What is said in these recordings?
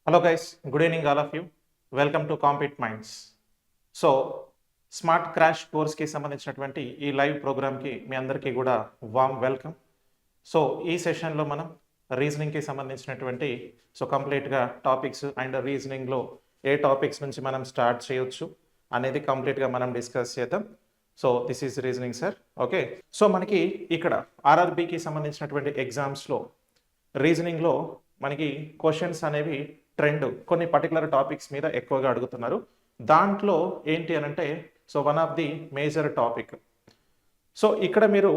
Hello guys, good evening all of you. Welcome to Compete Minds. So smart crash కోర్స్కి సంబంధించినటువంటి ఈ live ప్రోగ్రామ్కి మీ అందరికీ కూడా వామ్ వెల్కమ్. సో ఈ సెషన్లో మనం రీజనింగ్కి సంబంధించినటువంటి కంప్లీట్గా టాపిక్స్ అండ్ రీజనింగ్లో ఏ టాపిక్స్ నుంచి మనం స్టార్ట్ చేయొచ్చు అనేది కంప్లీట్గా మనం డిస్కస్ చేద్దాం. So this is reasoning sir. Okay, so మనకి ఇక్కడ ఆర్ఆర్బికి సంబంధించినటువంటి ఎగ్జామ్స్లో రీజనింగ్లో మనకి క్వశ్చన్స్ అనేవి ట్రెండ్ కొన్ని పర్టికులర్ టాపిక్స్ మీద ఎక్కువగా అడుగుతున్నారు. దాంట్లో ఏంటి అని అంటే one of the major topic. So ఇక్కడ మీరు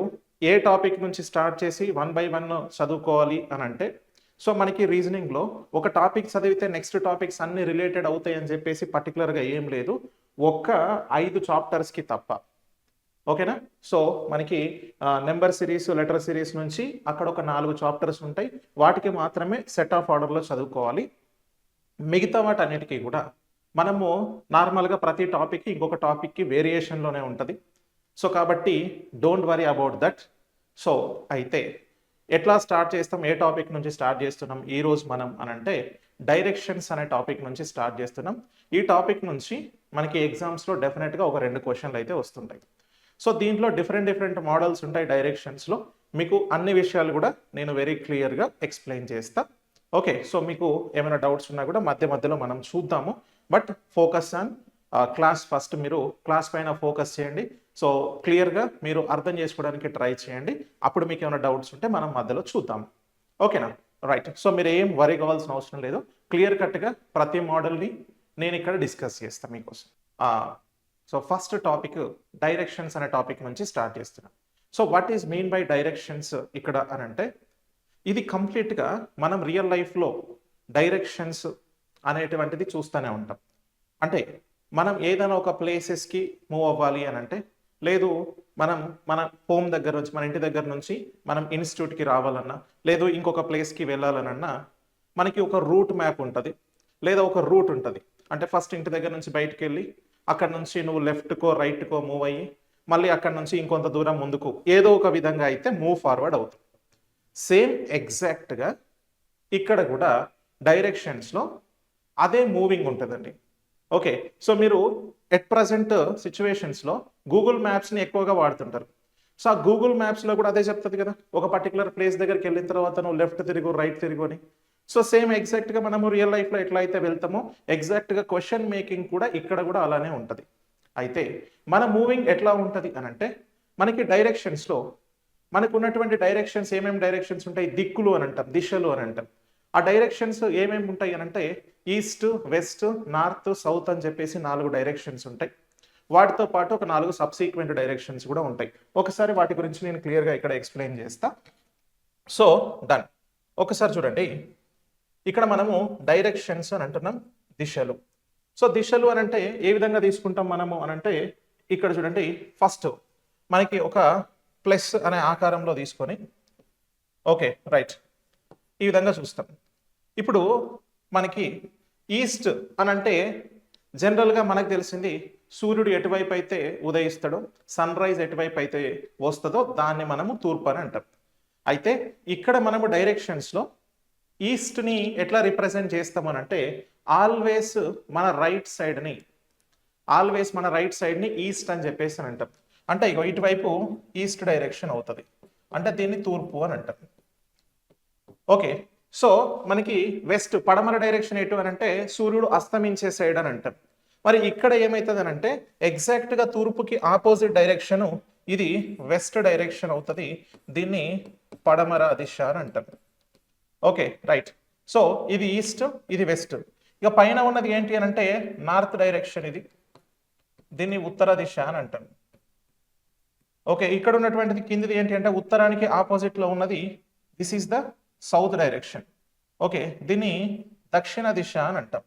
ఏ టాపిక్ నుంచి స్టార్ట్ చేసి 1 by 1 చదువుకోవాలి అని అంటే మనకి రీజనింగ్లో ఒక టాపిక్ చదివితే నెక్స్ట్ టాపిక్స్ అన్ని రిలేటెడ్ అవుతాయి అని చెప్పేసి పర్టికులర్గా ఏం లేదు, ఒక్క 5 చాప్టర్స్కి తప్ప. ఓకేనా? సో మనకి నెంబర్ సిరీస్, లెటర్ సిరీస్ నుంచి అక్కడ ఒక 4 చాప్టర్స్ ఉంటాయి, వాటికి మాత్రమే సెట్ ఆఫ్ ఆర్డర్లో చదువుకోవాలి. మిగతా వాటన్నిటికీ కూడా మనము నార్మల్గా ప్రతి టాపిక్కి ఇంకొక టాపిక్కి వేరియేషన్లోనే ఉంటుంది. సో కాబట్టి don't worry about that. So అయితే ఎట్లా స్టార్ట్ చేస్తాం, ఏ టాపిక్ నుంచి స్టార్ట్ చేస్తున్నాం ఈరోజు మనం అని అంటే డైరెక్షన్స్ అనే టాపిక్ నుంచి స్టార్ట్ చేస్తున్నాం. ఈ టాపిక్ నుంచి మనకి ఎగ్జామ్స్లో డెఫినెట్గా ఒక 2 క్వశ్చన్లు అయితే వస్తుంటాయి. సో దీంట్లో డిఫరెంట్ మోడల్స్ ఉంటాయి డైరెక్షన్స్లో. మీకు అన్ని విషయాలు కూడా నేను వెరీ క్లియర్గా ఎక్స్ప్లెయిన్ చేస్తా. ఓకే, సో మీకు ఏమైనా డౌట్స్ ఉన్నా కూడా మధ్య మధ్యలో మనం చూద్దాము. But focus on class. First మీరు క్లాస్ పైన ఫోకస్ చేయండి. సో క్లియర్గా మీరు అర్థం చేసుకోవడానికి ట్రై చేయండి. అప్పుడు మీకు ఏమైనా డౌట్స్ ఉంటే మనం మధ్యలో చూద్దాము. ఓకేనా? రైట్. సో మీరు ఏం వరీ కావాల్సిన అవసరం లేదు. క్లియర్ కట్గా ప్రతి మోడల్ని నేను ఇక్కడ డిస్కస్ చేస్తాను మీకోసం. సో ఫస్ట్ టాపిక్ డైరెక్షన్స్ అనే టాపిక్ నుంచి స్టార్ట్ చేస్తున్నాం. So what is mean by directions ఇక్కడ అని అంటే ఇది కంప్లీట్గా మనం రియల్ లైఫ్లో డైరెక్షన్స్ అనేటువంటిది చూస్తూనే ఉంటాం. అంటే మనం ఏదైనా ఒక ప్లేసెస్కి మూవ్ అవ్వాలి అని అంటే, లేదు మనం మన హోమ్ దగ్గర నుంచి, మన ఇంటి దగ్గర నుంచి మనం ఇన్స్టిట్యూట్కి రావాలన్నా, లేదు ఇంకొక ప్లేస్కి వెళ్ళాలనన్నా మనకి ఒక రూట్ మ్యాప్ ఉంటుంది, లేదా ఒక రూట్ ఉంటుంది. అంటే ఫస్ట్ ఇంటి దగ్గర నుంచి బయటకు వెళ్ళి అక్కడ నుంచి నువ్వు లెఫ్ట్కో రైట్కో మూవ్ అయ్యి మళ్ళీ అక్కడ నుంచి ఇంకొంత దూరం ముందుకు ఏదో ఒక విధంగా అయితే మూవ్ ఫార్వర్డ్ అవుతుంది. సేమ్ ఎగ్జాక్ట్గా ఇక్కడ కూడా డైరెక్షన్స్లో అదే మూవింగ్ ఉంటుందండి. ఓకే, సో మీరు ఎట్ ప్రజెంట్ సిచ్యువేషన్స్లో గూగుల్ మ్యాప్స్ని ఎక్కువగా వాడుతుంటారు. సో ఆ గూగుల్ మ్యాప్స్లో కూడా అదే చెప్తుంది కదా, ఒక పర్టికులర్ ప్లేస్ దగ్గరికి వెళ్ళిన తర్వాత నువ్వు లెఫ్ట్ తిరుగు, రైట్ తిరుగు అని. సో సేమ్ ఎగ్జాక్ట్గా మనము రియల్ లైఫ్లో ఎట్లా అయితే వెళ్తామో ఎగ్జాక్ట్గా క్వశ్చన్ మేకింగ్ కూడా ఇక్కడ కూడా అలానే ఉంటుంది. అయితే మన మూవింగ్ ఎట్లా ఉంటుంది అని అంటే మనకి డైరెక్షన్స్లో మనకు ఉన్నటువంటి డైరెక్షన్స్ ఏమేమి డైరెక్షన్స్ ఉంటాయి, దిక్కులు అని అంటాం, దిశలు అని అంటాం. ఆ డైరెక్షన్స్ ఏమేమి ఉంటాయి అని అంటే ఈస్ట్, వెస్ట్, నార్త్, సౌత్ అని చెప్పేసి 4 డైరెక్షన్స్ ఉంటాయి. వాటితో పాటు ఒక 4 సబ్సీక్వెంట్ డైరెక్షన్స్ కూడా ఉంటాయి. ఒకసారి వాటి గురించి నేను క్లియర్గా ఇక్కడ ఎక్స్ప్లెయిన్ చేస్తా. So done. ఒకసారి చూడండి, ఇక్కడ మనము డైరెక్షన్స్ అని అంటున్నాం, దిశలు. సో దిశలు అని అంటే ఏ విధంగా తీసుకుంటాం మనము అని అంటే ఇక్కడ చూడండి, ఫస్ట్ మనకి ఒక ప్లస్ అనే ఆకారంలో తీసుకొని, ఓకే రైట్, ఈ విధంగా చూస్తాం. ఇప్పుడు మనకి ఈస్ట్ అని అంటే జనరల్గా మనకు తెలిసింది సూర్యుడు ఎటువైపు అయితే ఉదయిస్తాడో, సన్ రైజ్ ఎటువైపు అయితే వస్తుందో దాన్ని మనము తూర్పు అని అంటాం. అయితే ఇక్కడ మనము డైరెక్షన్స్లో ఈస్ట్ని ఎట్లా రిప్రజెంట్ చేస్తామనంటే ఆల్వేస్ మన రైట్ సైడ్ని ఈస్ట్ అని చెప్పేసి అని అంటాం. అంటే ఇగో ఇటువైపు ఈస్ట్ డైరెక్షన్ అవుతుంది, అంటే దీన్ని తూర్పు అని అంటాం. ఓకే, సో మనకి వెస్ట్, పడమర డైరెక్షన్ ఎటు అని అంటే సూర్యుడు అస్తమించే సైడ్ అని అంటాం. మరి ఇక్కడ ఏమవుతుంది అని అంటే ఎగ్జాక్ట్గా తూర్పుకి ఆపోజిట్ డైరెక్షన్ ఇది వెస్ట్ డైరెక్షన్ అవుతుంది, దీన్ని పడమర దిశ అని అంటాం. Okay right. సో ఇది ఈస్ట్, ఇది వెస్ట్. ఇక పైన ఉన్నది ఏంటి అని అంటే నార్త్ డైరెక్షన్, ఇది దీన్ని ఉత్తర దిశ అని అంటాం. ఓకే, ఇక్కడ ఉన్నటువంటిది కిందిది ఏంటి అంటే ఉత్తరానికి ఆపోజిట్లో ఉన్నది, this is the south direction. Okay, దీన్ని దక్షిణ దిశ అని అంటాం.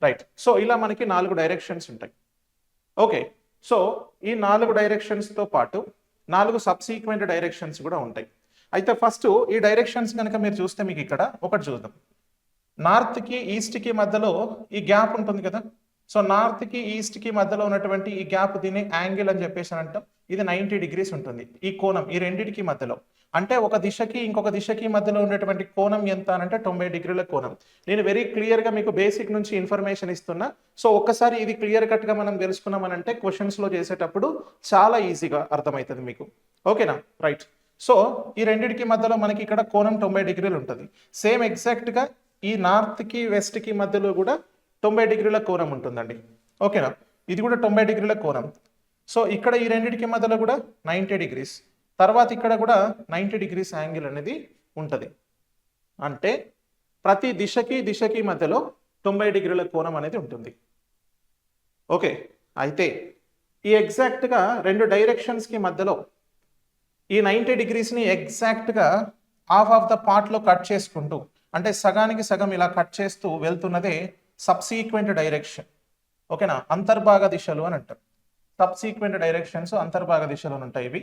రైట్. సో ఇలా మనకి 4 డైరెక్షన్స్ ఉంటాయి. ఓకే, సో ఈ 4 డైరెక్షన్స్తో పాటు 4 సబ్సీక్వెంట్ డైరెక్షన్స్ కూడా ఉంటాయి. అయితే ఫస్ట్ ఈ డైరెక్షన్స్ కనుక మీరు చూస్తే మీకు ఇక్కడ ఒకటి చూద్దాం. నార్త్కి ఈస్ట్కి మధ్యలో ఈ గ్యాప్ ఉంటుంది కదా. సో నార్త్కి ఈస్ట్కి మధ్యలో ఉన్నటువంటి ఈ గ్యాప్, దీన్ని యాంగిల్ అని చెప్పేసి అంటాం. ఇది 90 degrees ఉంటుంది, ఈ కోణం ఈ రెండింటికి మధ్యలో. అంటే ఒక దిశకి ఇంకొక దిశకి మధ్యలో ఉండేటువంటి కోణం ఎంత అంటే 90 డిగ్రీల కోణం. నేను వెరీ క్లియర్గా మీకు బేసిక్ నుంచి ఇన్ఫర్మేషన్ ఇస్తున్నా. సో ఒక్కసారి ఇది క్లియర్ కట్గా మనం తెలుసుకున్నామనంటే క్వశ్చన్స్లో చేసేటప్పుడు చాలా ఈజీగా అర్థమవుతుంది మీకు. ఓకేనా? రైట్. సో ఈ రెండింటికి మధ్యలో మనకి ఇక్కడ కోణం 90 డిగ్రీలు ఉంటుంది. సేమ్ ఎగ్జాక్ట్గా ఈ నార్త్కి వెస్ట్కి మధ్యలో కూడా 90 డిగ్రీల కోణం ఉంటుందండి. ఓకేనా? ఇది కూడా 90 డిగ్రీల కోణం. సో ఇక్కడ ఈ రెండింటికి మధ్యలో కూడా 90 డిగ్రీస్, తర్వాత ఇక్కడ కూడా 90 డిగ్రీస్ యాంగిల్ అనేది ఉంటుంది. అంటే ప్రతి దిశకి మధ్యలో 90 డిగ్రీల కోణం అనేది ఉంటుంది. ఓకే, అయితే ఈ ఎగ్జాక్ట్గా రెండు డైరెక్షన్స్కి మధ్యలో ఈ 90 డిగ్రీస్ని ఎగ్జాక్ట్గా హాఫ్ ఆఫ్ ద పార్ట్లో కట్ చేసుకుంటూ, అంటే సగానికి సగం ఇలా కట్ చేస్తూ వెళ్తున్నదే సబ్సీక్వెంట్ డైరెక్షన్. ఓకేనా? అంతర్భాగ దిశలు అని అంటారు. సబ్సీక్వెంట్ డైరెక్షన్స్ అంతర్భాగ దిశలు ఉంటాయి ఇవి.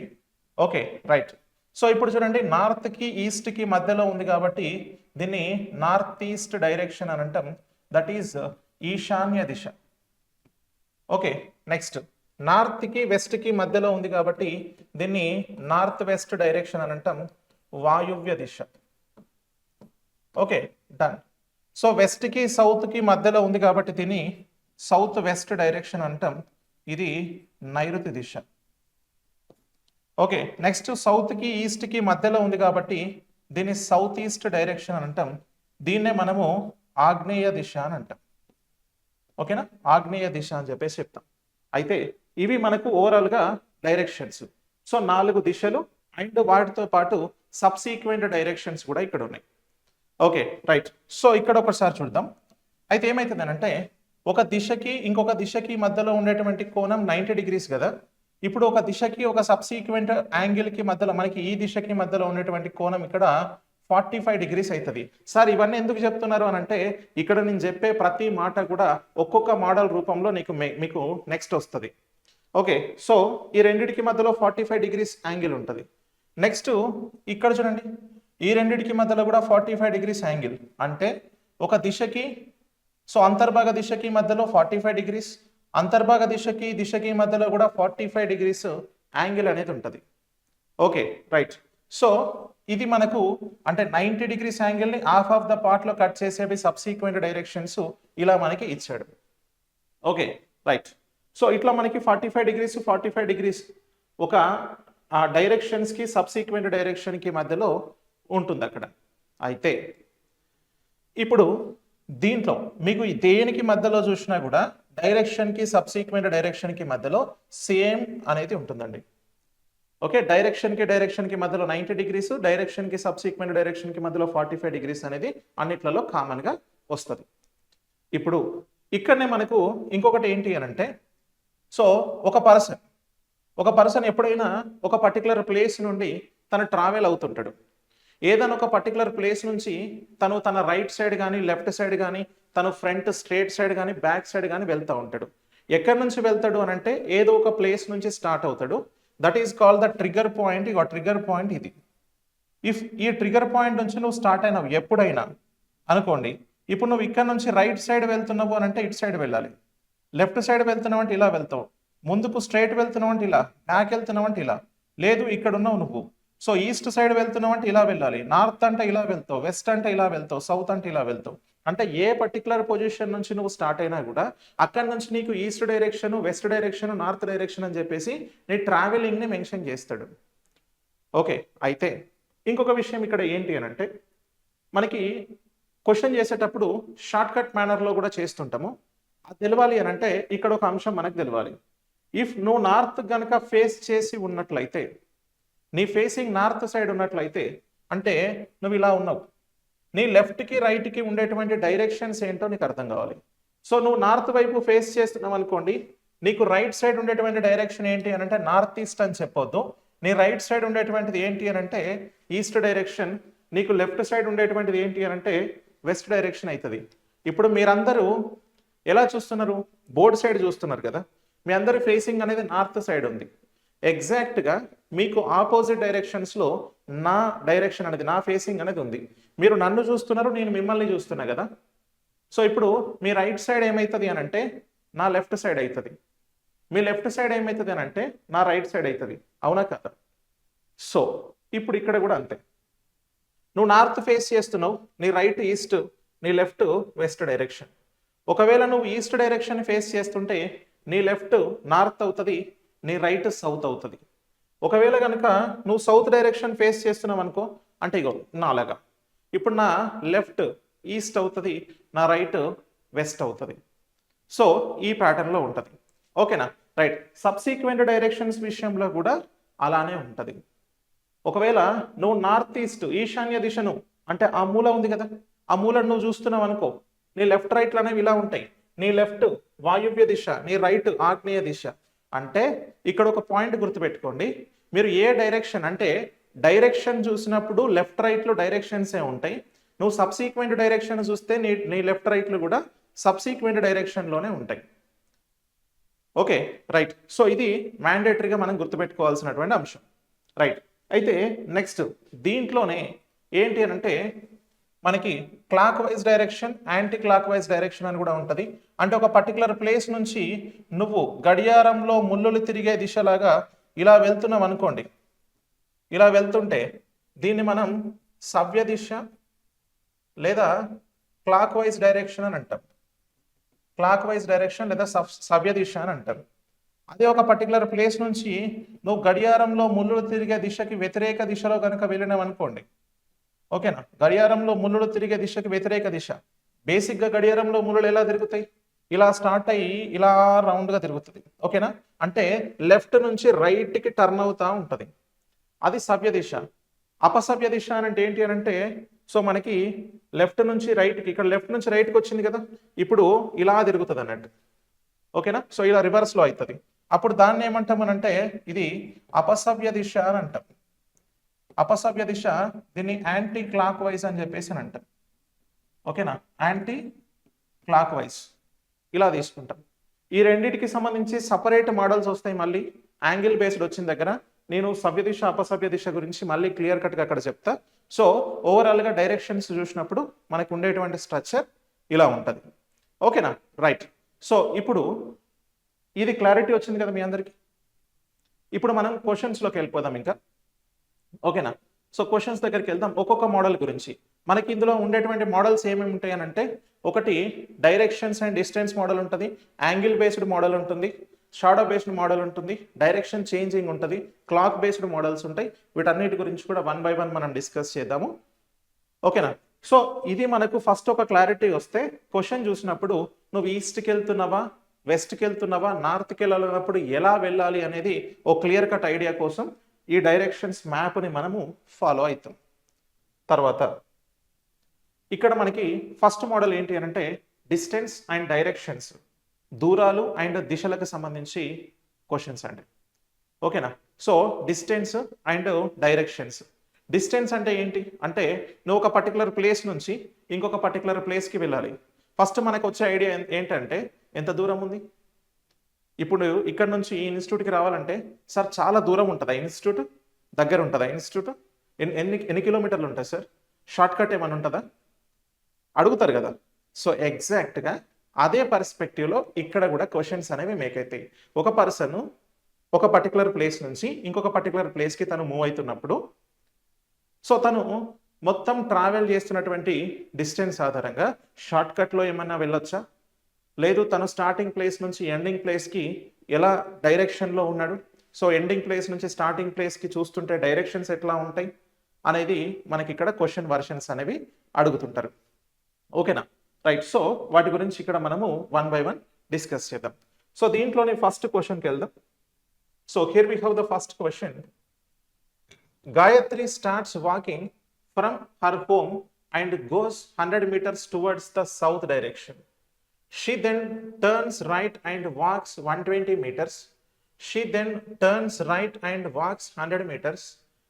Okay, right. సో ఇప్పుడు చూడండి, నార్త్కి ఈస్ట్కి మధ్యలో ఉంది కాబట్టి దీన్ని నార్త్ ఈస్ట్ డైరెక్షన్ అని అంటాం. దట్ ఈజ్ ఈశాన్య దిశ. ఓకే, నెక్స్ట్ నార్త్కి వెస్ట్కి మధ్యలో ఉంది కాబట్టి దీన్ని నార్త్ వెస్ట్ డైరెక్షన్ అని అంటాం, వాయువ్య దిశ. Okay, done. సో వెస్ట్కి సౌత్కి మధ్యలో ఉంది కాబట్టి దీన్ని సౌత్ వెస్ట్ డైరెక్షన్ అంటాం, ఇది నైరుతి దిశ. ఓకే, నెక్స్ట్ సౌత్కి ఈస్ట్కి మధ్యలో ఉంది కాబట్టి దీన్ని సౌత్ ఈస్ట్ డైరెక్షన్ అని అంటాం, దీన్నే మనము ఆగ్నేయ దిశ అని అంటాం. ఓకేనా? ఆగ్నేయ దిశ అని చెప్పేసి చెప్తాం. అయితే ఇవి మనకు ఓవరాల్గా డైరెక్షన్స్. సో 4 దిశలు అండ్ వాటితో పాటు సబ్సీక్వెంట్ డైరెక్షన్స్ కూడా ఇక్కడ ఉన్నాయి. Okay, right. సో ఇక్కడ ఒకసారి చూద్దాం. అయితే ఏమవుతుందనంటే ఒక దిశకి ఇంకొక దిశకి మధ్యలో ఉండేటువంటి కోణం 90 డిగ్రీస్ కదా. ఇప్పుడు ఒక దిశకి ఒక సబ్సీక్వెంట్ యాంగిల్కి మధ్యలో మనకి ఈ దిశకి మధ్యలో ఉండేటువంటి కోణం ఇక్కడ 45 డిగ్రీస్ అవుతుంది. సార్ ఇవన్నీ ఎందుకు చెప్తున్నారు అని అంటే ఇక్కడ నేను చెప్పే ప్రతి మాట కూడా ఒక్కొక్క మోడల్ రూపంలో మీకు నెక్స్ట్ వస్తుంది. ఓకే, సో ఈ రెండిటికి మధ్యలో 45 డిగ్రీస్ యాంగిల్ ఉంటుంది. నెక్స్ట్ ఇక్కడ చూడండి, ఈ రెండిటికి మధ్యలో కూడా 45 డిగ్రీస్ యాంగిల్. అంటే ఒక దిశకి, సో అంతర్భాగ దిశకి మధ్యలో 45 డిగ్రీస్, అంతర్భాగ దిశకి మధ్యలో కూడా 45 డిగ్రీస్ యాంగిల్ అనేది ఉంటుంది. Okay, right. సో ఇది మనకు అంటే 90 డిగ్రీస్ యాంగిల్ని హాఫ్ ఆఫ్ ద పార్ట్లో కట్ చేసేవి సబ్సీక్వెంట్ డైరెక్షన్స్ ఇలా మనకి ఇచ్చాడు. Okay, right. సో ఇట్లా మనకి 45 డిగ్రీస్ ఒక డైరెక్షన్స్కి సబ్సీక్వెంట్ డైరెక్షన్కి మధ్యలో ఉంటుంది అక్కడ. అయితే ఇప్పుడు దీంట్లో మీకు దేనికి మధ్యలో చూసినా కూడా డైరెక్షన్కి సబ్సీక్వెంట్ డైరెక్షన్కి మధ్యలో సేమ్ అనేది ఉంటుందండి. ఓకే, డైరెక్షన్కి మధ్యలో 90 డిగ్రీస్, డైరెక్షన్కి సబ్సీక్వెంట్ డైరెక్షన్కి మధ్యలో 45 డిగ్రీస్ అనేది అన్నిట్లలో కామన్గా వస్తుంది. ఇప్పుడు ఇక్కడనే మనకు ఇంకొకటి ఏంటి అని అంటే, సో ఒక పర్సన్ ఎప్పుడైనా ఒక పర్టికులర్ ప్లేస్ నుండి తను ట్రావెల్ అవుతుంటాడు. ఏదైనా ఒక పర్టికులర్ ప్లేస్ నుంచి తను తన రైట్ సైడ్ కానీ లెఫ్ట్ సైడ్ కానీ తను ఫ్రంట్ స్ట్రేట్ సైడ్ కానీ బ్యాక్ సైడ్ కానీ వెళ్తూ ఉంటాడు. ఎక్కడి నుంచి వెళ్తాడు అని అంటే ఏదో ఒక ప్లేస్ నుంచి స్టార్ట్ అవుతాడు. That is called the trigger point. ఇక ట్రిగర్ పాయింట్ ఇది. ఇఫ్ ఈ ట్రిగర్ పాయింట్ నుంచి నువ్వు స్టార్ట్ అయినావు ఎప్పుడైనా అనుకోండి, ఇప్పుడు నువ్వు ఇక్కడ నుంచి రైట్ సైడ్ వెళ్తున్నావు అని అంటే ఇటు సైడ్ వెళ్ళాలి, లెఫ్ట్ సైడ్ వెళ్తున్నావు అంటే ఇలా వెళ్తావు, ముందుకు స్ట్రైట్ వెళ్తున్నావు అంటే ఇలా, బ్యాక్ వెళ్తున్నావు అంటే ఇలా, లేదు ఇక్కడ ఉన్నావు నువ్వు, సో ఈస్ట్ సైడ్ వెళ్తున్నావు అంటే ఇలా వెళ్ళాలి, నార్త్ అంటే ఇలా వెళ్తావు, వెస్ట్ అంటే ఇలా వెళ్తావు, సౌత్ అంటే ఇలా వెళ్తావు. అంటే ఏ పర్టికులర్ పొజిషన్ నుంచి నువ్వు స్టార్ట్ అయినా కూడా అక్కడ నుంచి నీకు east direction, west direction, north direction అని చెప్పేసి నీ ట్రావెలింగ్ని మెన్షన్ చేస్తాడు. ఓకే, అయితే ఇంకొక విషయం ఇక్కడ ఏంటి అని అంటే మనకి క్వశ్చన్ చేసేటప్పుడు షార్ట్ కట్ మేనర్లో కూడా చేస్తుంటాము. అది తెలవాలి అని అంటే ఇక్కడ ఒక అంశం మనకు తెలవాలి. ఇఫ్ నువ్వు నార్త్ కనుక ఫేస్ చేసి ఉన్నట్లయితే, నీ ఫేసింగ్ నార్త్ సైడ్ ఉన్నట్లయితే అంటే నువ్వు ఇలా ఉన్నావు, నీ లెఫ్ట్కి రైట్కి ఉండేటువంటి డైరెక్షన్స్ ఏంటో నీకు అర్థం కావాలి. సో నువ్వు నార్త్ వైపు ఫేస్ చేస్తున్నావు అనుకోండి, నీకు రైట్ సైడ్ ఉండేటువంటి డైరెక్షన్ ఏంటి అని అంటే నార్త్ ఈస్ట్ అని చెప్పొద్దు. నీ రైట్ సైడ్ ఉండేటువంటిది ఏంటి అని అంటే ఈస్ట్ డైరెక్షన్, నీకు లెఫ్ట్ సైడ్ ఉండేటువంటిది ఏంటి అని అంటే వెస్ట్ డైరెక్షన్ అవుతుంది. ఇప్పుడు మీరందరూ ఎలా చూస్తున్నారు? బోర్డ్ సైడ్ చూస్తున్నారు కదా. మీ అందరి ఫేసింగ్ అనేది నార్త్ సైడ్ ఉంది. ఎగ్జాక్ట్గా మీకు ఆపోజిట్ డైరెక్షన్స్లో నా డైరెక్షన్ అనేది, నా ఫేసింగ్ అనేది ఉంది. మీరు నన్ను చూస్తున్నారు, నేను మిమ్మల్ని చూస్తున్నా కదా. సో ఇప్పుడు మీ రైట్ సైడ్ ఏమవుతుంది అని అంటే నా లెఫ్ట్ సైడ్ అవుతుంది, మీ లెఫ్ట్ సైడ్ ఏమవుతుంది అని అంటే నా రైట్ సైడ్ అవుతుంది. అవునా కదా? సో ఇప్పుడు ఇక్కడ కూడా అంతే. నువ్వు నార్త్ ఫేస్ చేస్తున్నావు, నీ రైట్ ఈస్ట్, నీ లెఫ్ట్ వెస్ట్ డైరెక్షన్. ఒకవేళ నువ్వు ఈస్ట్ డైరెక్షన్ ఫేస్ చేస్తుంటే నీ లెఫ్ట్ నార్త్ అవుతుంది, నీ రైట్ సౌత్ అవుతుంది. ఒకవేళ కనుక నువ్వు సౌత్ డైరెక్షన్ ఫేస్ చేస్తున్నావు అనుకో, అంటే ఇగో నాలాగా ఇప్పుడు నా లెఫ్ట్ ఈస్ట్ అవుతుంది, నా రైట్ వెస్ట్ అవుతుంది. సో ఈ ప్యాటర్న్లో ఉంటుంది. ఓకేనా, రైట్. సబ్సీక్వెంట్ డైరెక్షన్స్ విషయంలో కూడా అలానే ఉంటుంది. ఒకవేళ నువ్వు నార్త్ ఈస్ట్ ఈశాన్య దిశను, అంటే ఆ మూల ఉంది కదా, ఆ మూలను నువ్వు చూస్తున్నావు అనుకో, నీ లెఫ్ట్ రైట్లు అనేవి ఇలా ఉంటాయి. నీ లెఫ్ట్ వాయువ్య దిశ, నీ రైట్ ఆగ్నేయ దిశ. అంటే ఇక్కడ ఒక పాయింట్ గుర్తుపెట్టుకోండి, మీరు ఏ డైరెక్షన్ అంటే డైరెక్షన్ చూసినప్పుడు లెఫ్ట్ రైట్లు డైరెక్షన్సే ఉంటాయి. నువ్వు సబ్సీక్వెంట్ డైరెక్షన్ చూస్తే నీ లెఫ్ట్ రైట్లు కూడా సబ్సీక్వెంట్ డైరెక్షన్లోనే ఉంటాయి. Okay, right. సో ఇది మ్యాండేటరీగా మనం గుర్తుపెట్టుకోవాల్సినటువంటి అంశం. రైట్. అయితే నెక్స్ట్ దీంట్లోనే ఏంటి అని అంటే మనకి clock wise direction, anti clock wise direction అని కూడా ఉంటుంది. అంటే ఒక పర్టికులర్ ప్లేస్ నుంచి నువ్వు గడియారంలో ముళ్ళులు తిరిగే దిశలాగా ఇలా వెళ్తున్నావు అనుకోండి, ఇలా వెళ్తుంటే దీన్ని మనం సవ్య దిశ లేదా క్లాక్ వైజ్ డైరెక్షన్ అని అంటాం. క్లాక్ వైజ్ డైరెక్షన్ లేదా సవ్య దిశ అని అంటారు. అదే ఒక పర్టికులర్ ప్లేస్ నుంచి నువ్వు గడియారంలో ముళ్ళులు తిరిగే దిశకి వ్యతిరేక దిశలో కనుక వెళ్ళినావు అనుకోండి, ఓకేనా, గడియారంలో ముళ్ళులు తిరిగే దిశకి వ్యతిరేక దిశ. బేసిక్గా గడియారంలో ముళ్ళులు ఎలా తిరుగుతాయి, ఇలా స్టార్ట్ అయ్యి ఇలా రౌండ్గా తిరుగుతుంది. ఓకేనా, అంటే లెఫ్ట్ నుంచి రైట్కి టర్న్ అవుతా ఉంటుంది. అది సవ్య దిశ. అపసవ్య దిశ అంటే ఏంటి అని అంటే, సో మనకి లెఫ్ట్ నుంచి రైట్కి, ఇక్కడ లెఫ్ట్ నుంచి రైట్కి వచ్చింది కదా, ఇప్పుడు ఇలా తిరుగుతుంది అన్నట్టు. ఓకేనా, సో ఇలా రివర్స్లో అవుతుంది. అప్పుడు దాన్ని ఏమంటామనంటే ఇది అపసవ్య దిశ అని అంటాం. అపసవ్య దిశ, దీన్ని యాంటీ క్లాక్ వైజ్ అని చెప్పేసి అని అంటాం. ఓకేనా, యాంటీ క్లాక్ వైజ్ ఇలా తీసుకుంటాం. ఈ రెండింటికి సంబంధించి సపరేట్ మోడల్స్ వస్తాయి. మళ్ళీ యాంగిల్ బేస్డ్ వచ్చిన దగ్గర నేను సవ్య దిశ అపసవ్య దిశ గురించి మళ్ళీ క్లియర్ కట్గా అక్కడ చెప్తా. సో ఓవరాల్గా డైరెక్షన్స్ చూసినప్పుడు మనకు ఉండేటువంటి స్ట్రక్చర్ ఇలా ఉంటుంది. ఓకేనా, రైట్. సో ఇప్పుడు ఇది క్లారిటీ వచ్చింది కదా మీ అందరికీ. ఇప్పుడు మనం క్వశ్చన్స్లోకి వెళ్ళిపోదాం ఇంకా. ఓకేనా, సో క్వశ్చన్స్ దగ్గరికి వెళ్దాం. ఒక్కొక్క మోడల్ గురించి మనకి ఇందులో ఉండేటువంటి మోడల్స్ ఏమేమి ఉంటాయి అని అంటే, ఒకటి డైరెక్షన్స్ అండ్ డిస్టెన్స్ మోడల్ ఉంటుంది, యాంగిల్ బేస్డ్ మోడల్ ఉంటుంది, షాడో బేస్డ్ మోడల్ ఉంటుంది, డైరెక్షన్ చేంజింగ్ ఉంటుంది, క్లాక్ బేస్డ్ మోడల్స్ ఉంటాయి. వీటన్నిటి గురించి కూడా 1 by 1 మనం డిస్కస్ చేద్దాము. ఓకేనా, సో ఇది మనకు ఫస్ట్ ఒక క్లారిటీ వస్తే క్వశ్చన్ చూసినప్పుడు నువ్వు ఈస్ట్కి వెళ్తున్నావా, వెస్ట్కి వెళ్తున్నావా, నార్త్కి వెళ్ళాలన్నప్పుడు ఎలా వెళ్ళాలి అనేది ఓ క్లియర్ కట్ ఐడియా కోసం ఈ డైరెక్షన్స్ మ్యాప్ని మనము ఫాలో అవుతాం. తర్వాత ఇక్కడ మనకి ఫస్ట్ మోడల్ ఏంటి అని అంటే డిస్టెన్స్ అండ్ డైరెక్షన్స్, దూరాలు అండ్ దిశలకు సంబంధించి క్వశ్చన్స్ అండి. ఓకేనా, so distance and directions. Distance అంటే ఏంటి అంటే నువ్వు ఒక పర్టికులర్ ప్లేస్ నుంచి ఇంకొక పర్టికులర్ ప్లేస్కి వెళ్ళాలి. ఫస్ట్ మనకు వచ్చే ఐడియా ఏంటంటే ఎంత దూరం ఉంది. ఇప్పుడు ఇక్కడ నుంచి ఈ ఇన్స్టిట్యూట్కి రావాలంటే సార్ చాలా దూరం ఉంటుందా ఇన్స్టిట్యూట్, దగ్గర ఉంటుందా ఇన్స్టిట్యూట్, ఎన్ని కిలోమీటర్లు ఉంటాయి సార్, షార్ట్ కట్ ఏమైనా ఉంటుందా అడుగుతారు కదా. సో ఎగ్జాక్ట్గా అదే పర్స్పెక్టివ్లో ఇక్కడ కూడా క్వశ్చన్స్ అనేవి మేక్ అవుతాయి. ఒక పర్సన్ ఒక పర్టికులర్ ప్లేస్ నుంచి ఇంకొక పర్టికులర్ ప్లేస్కి తను మూవ్ అవుతున్నప్పుడు, సో తను మొత్తం ట్రావెల్ చేస్తున్నటువంటి డిస్టెన్స్ ఆధారంగా షార్ట్ కట్లో ఏమన్నా వెళ్ళొచ్చా, లేదు తను స్టార్టింగ్ ప్లేస్ నుంచి ఎండింగ్ ప్లేస్కి ఎలా డైరెక్షన్లో ఉన్నాడు, సో ఎండింగ్ ప్లేస్ నుంచి స్టార్టింగ్ ప్లేస్కి చూస్తుంటే డైరెక్షన్స్ ఎట్లా ఉంటాయి అనేది మనకి ఇక్కడ క్వశ్చన్ వర్షన్స్ అనేవి అడుగుతుంటారు. ఓకేనా, రైట్. సో వాటి గురించి ఇక్కడ మనము 1 by 1 డిస్కస్ చేద్దాం. సో దీంట్లోని ఫస్ట్ క్వశ్చన్కి వెళ్దాం. So here we have the first question. Gayatri starts walking from her home and goes 100 meters towards the south direction. She then turns right and walks 120 meters. She then turns right and walks 100 meters.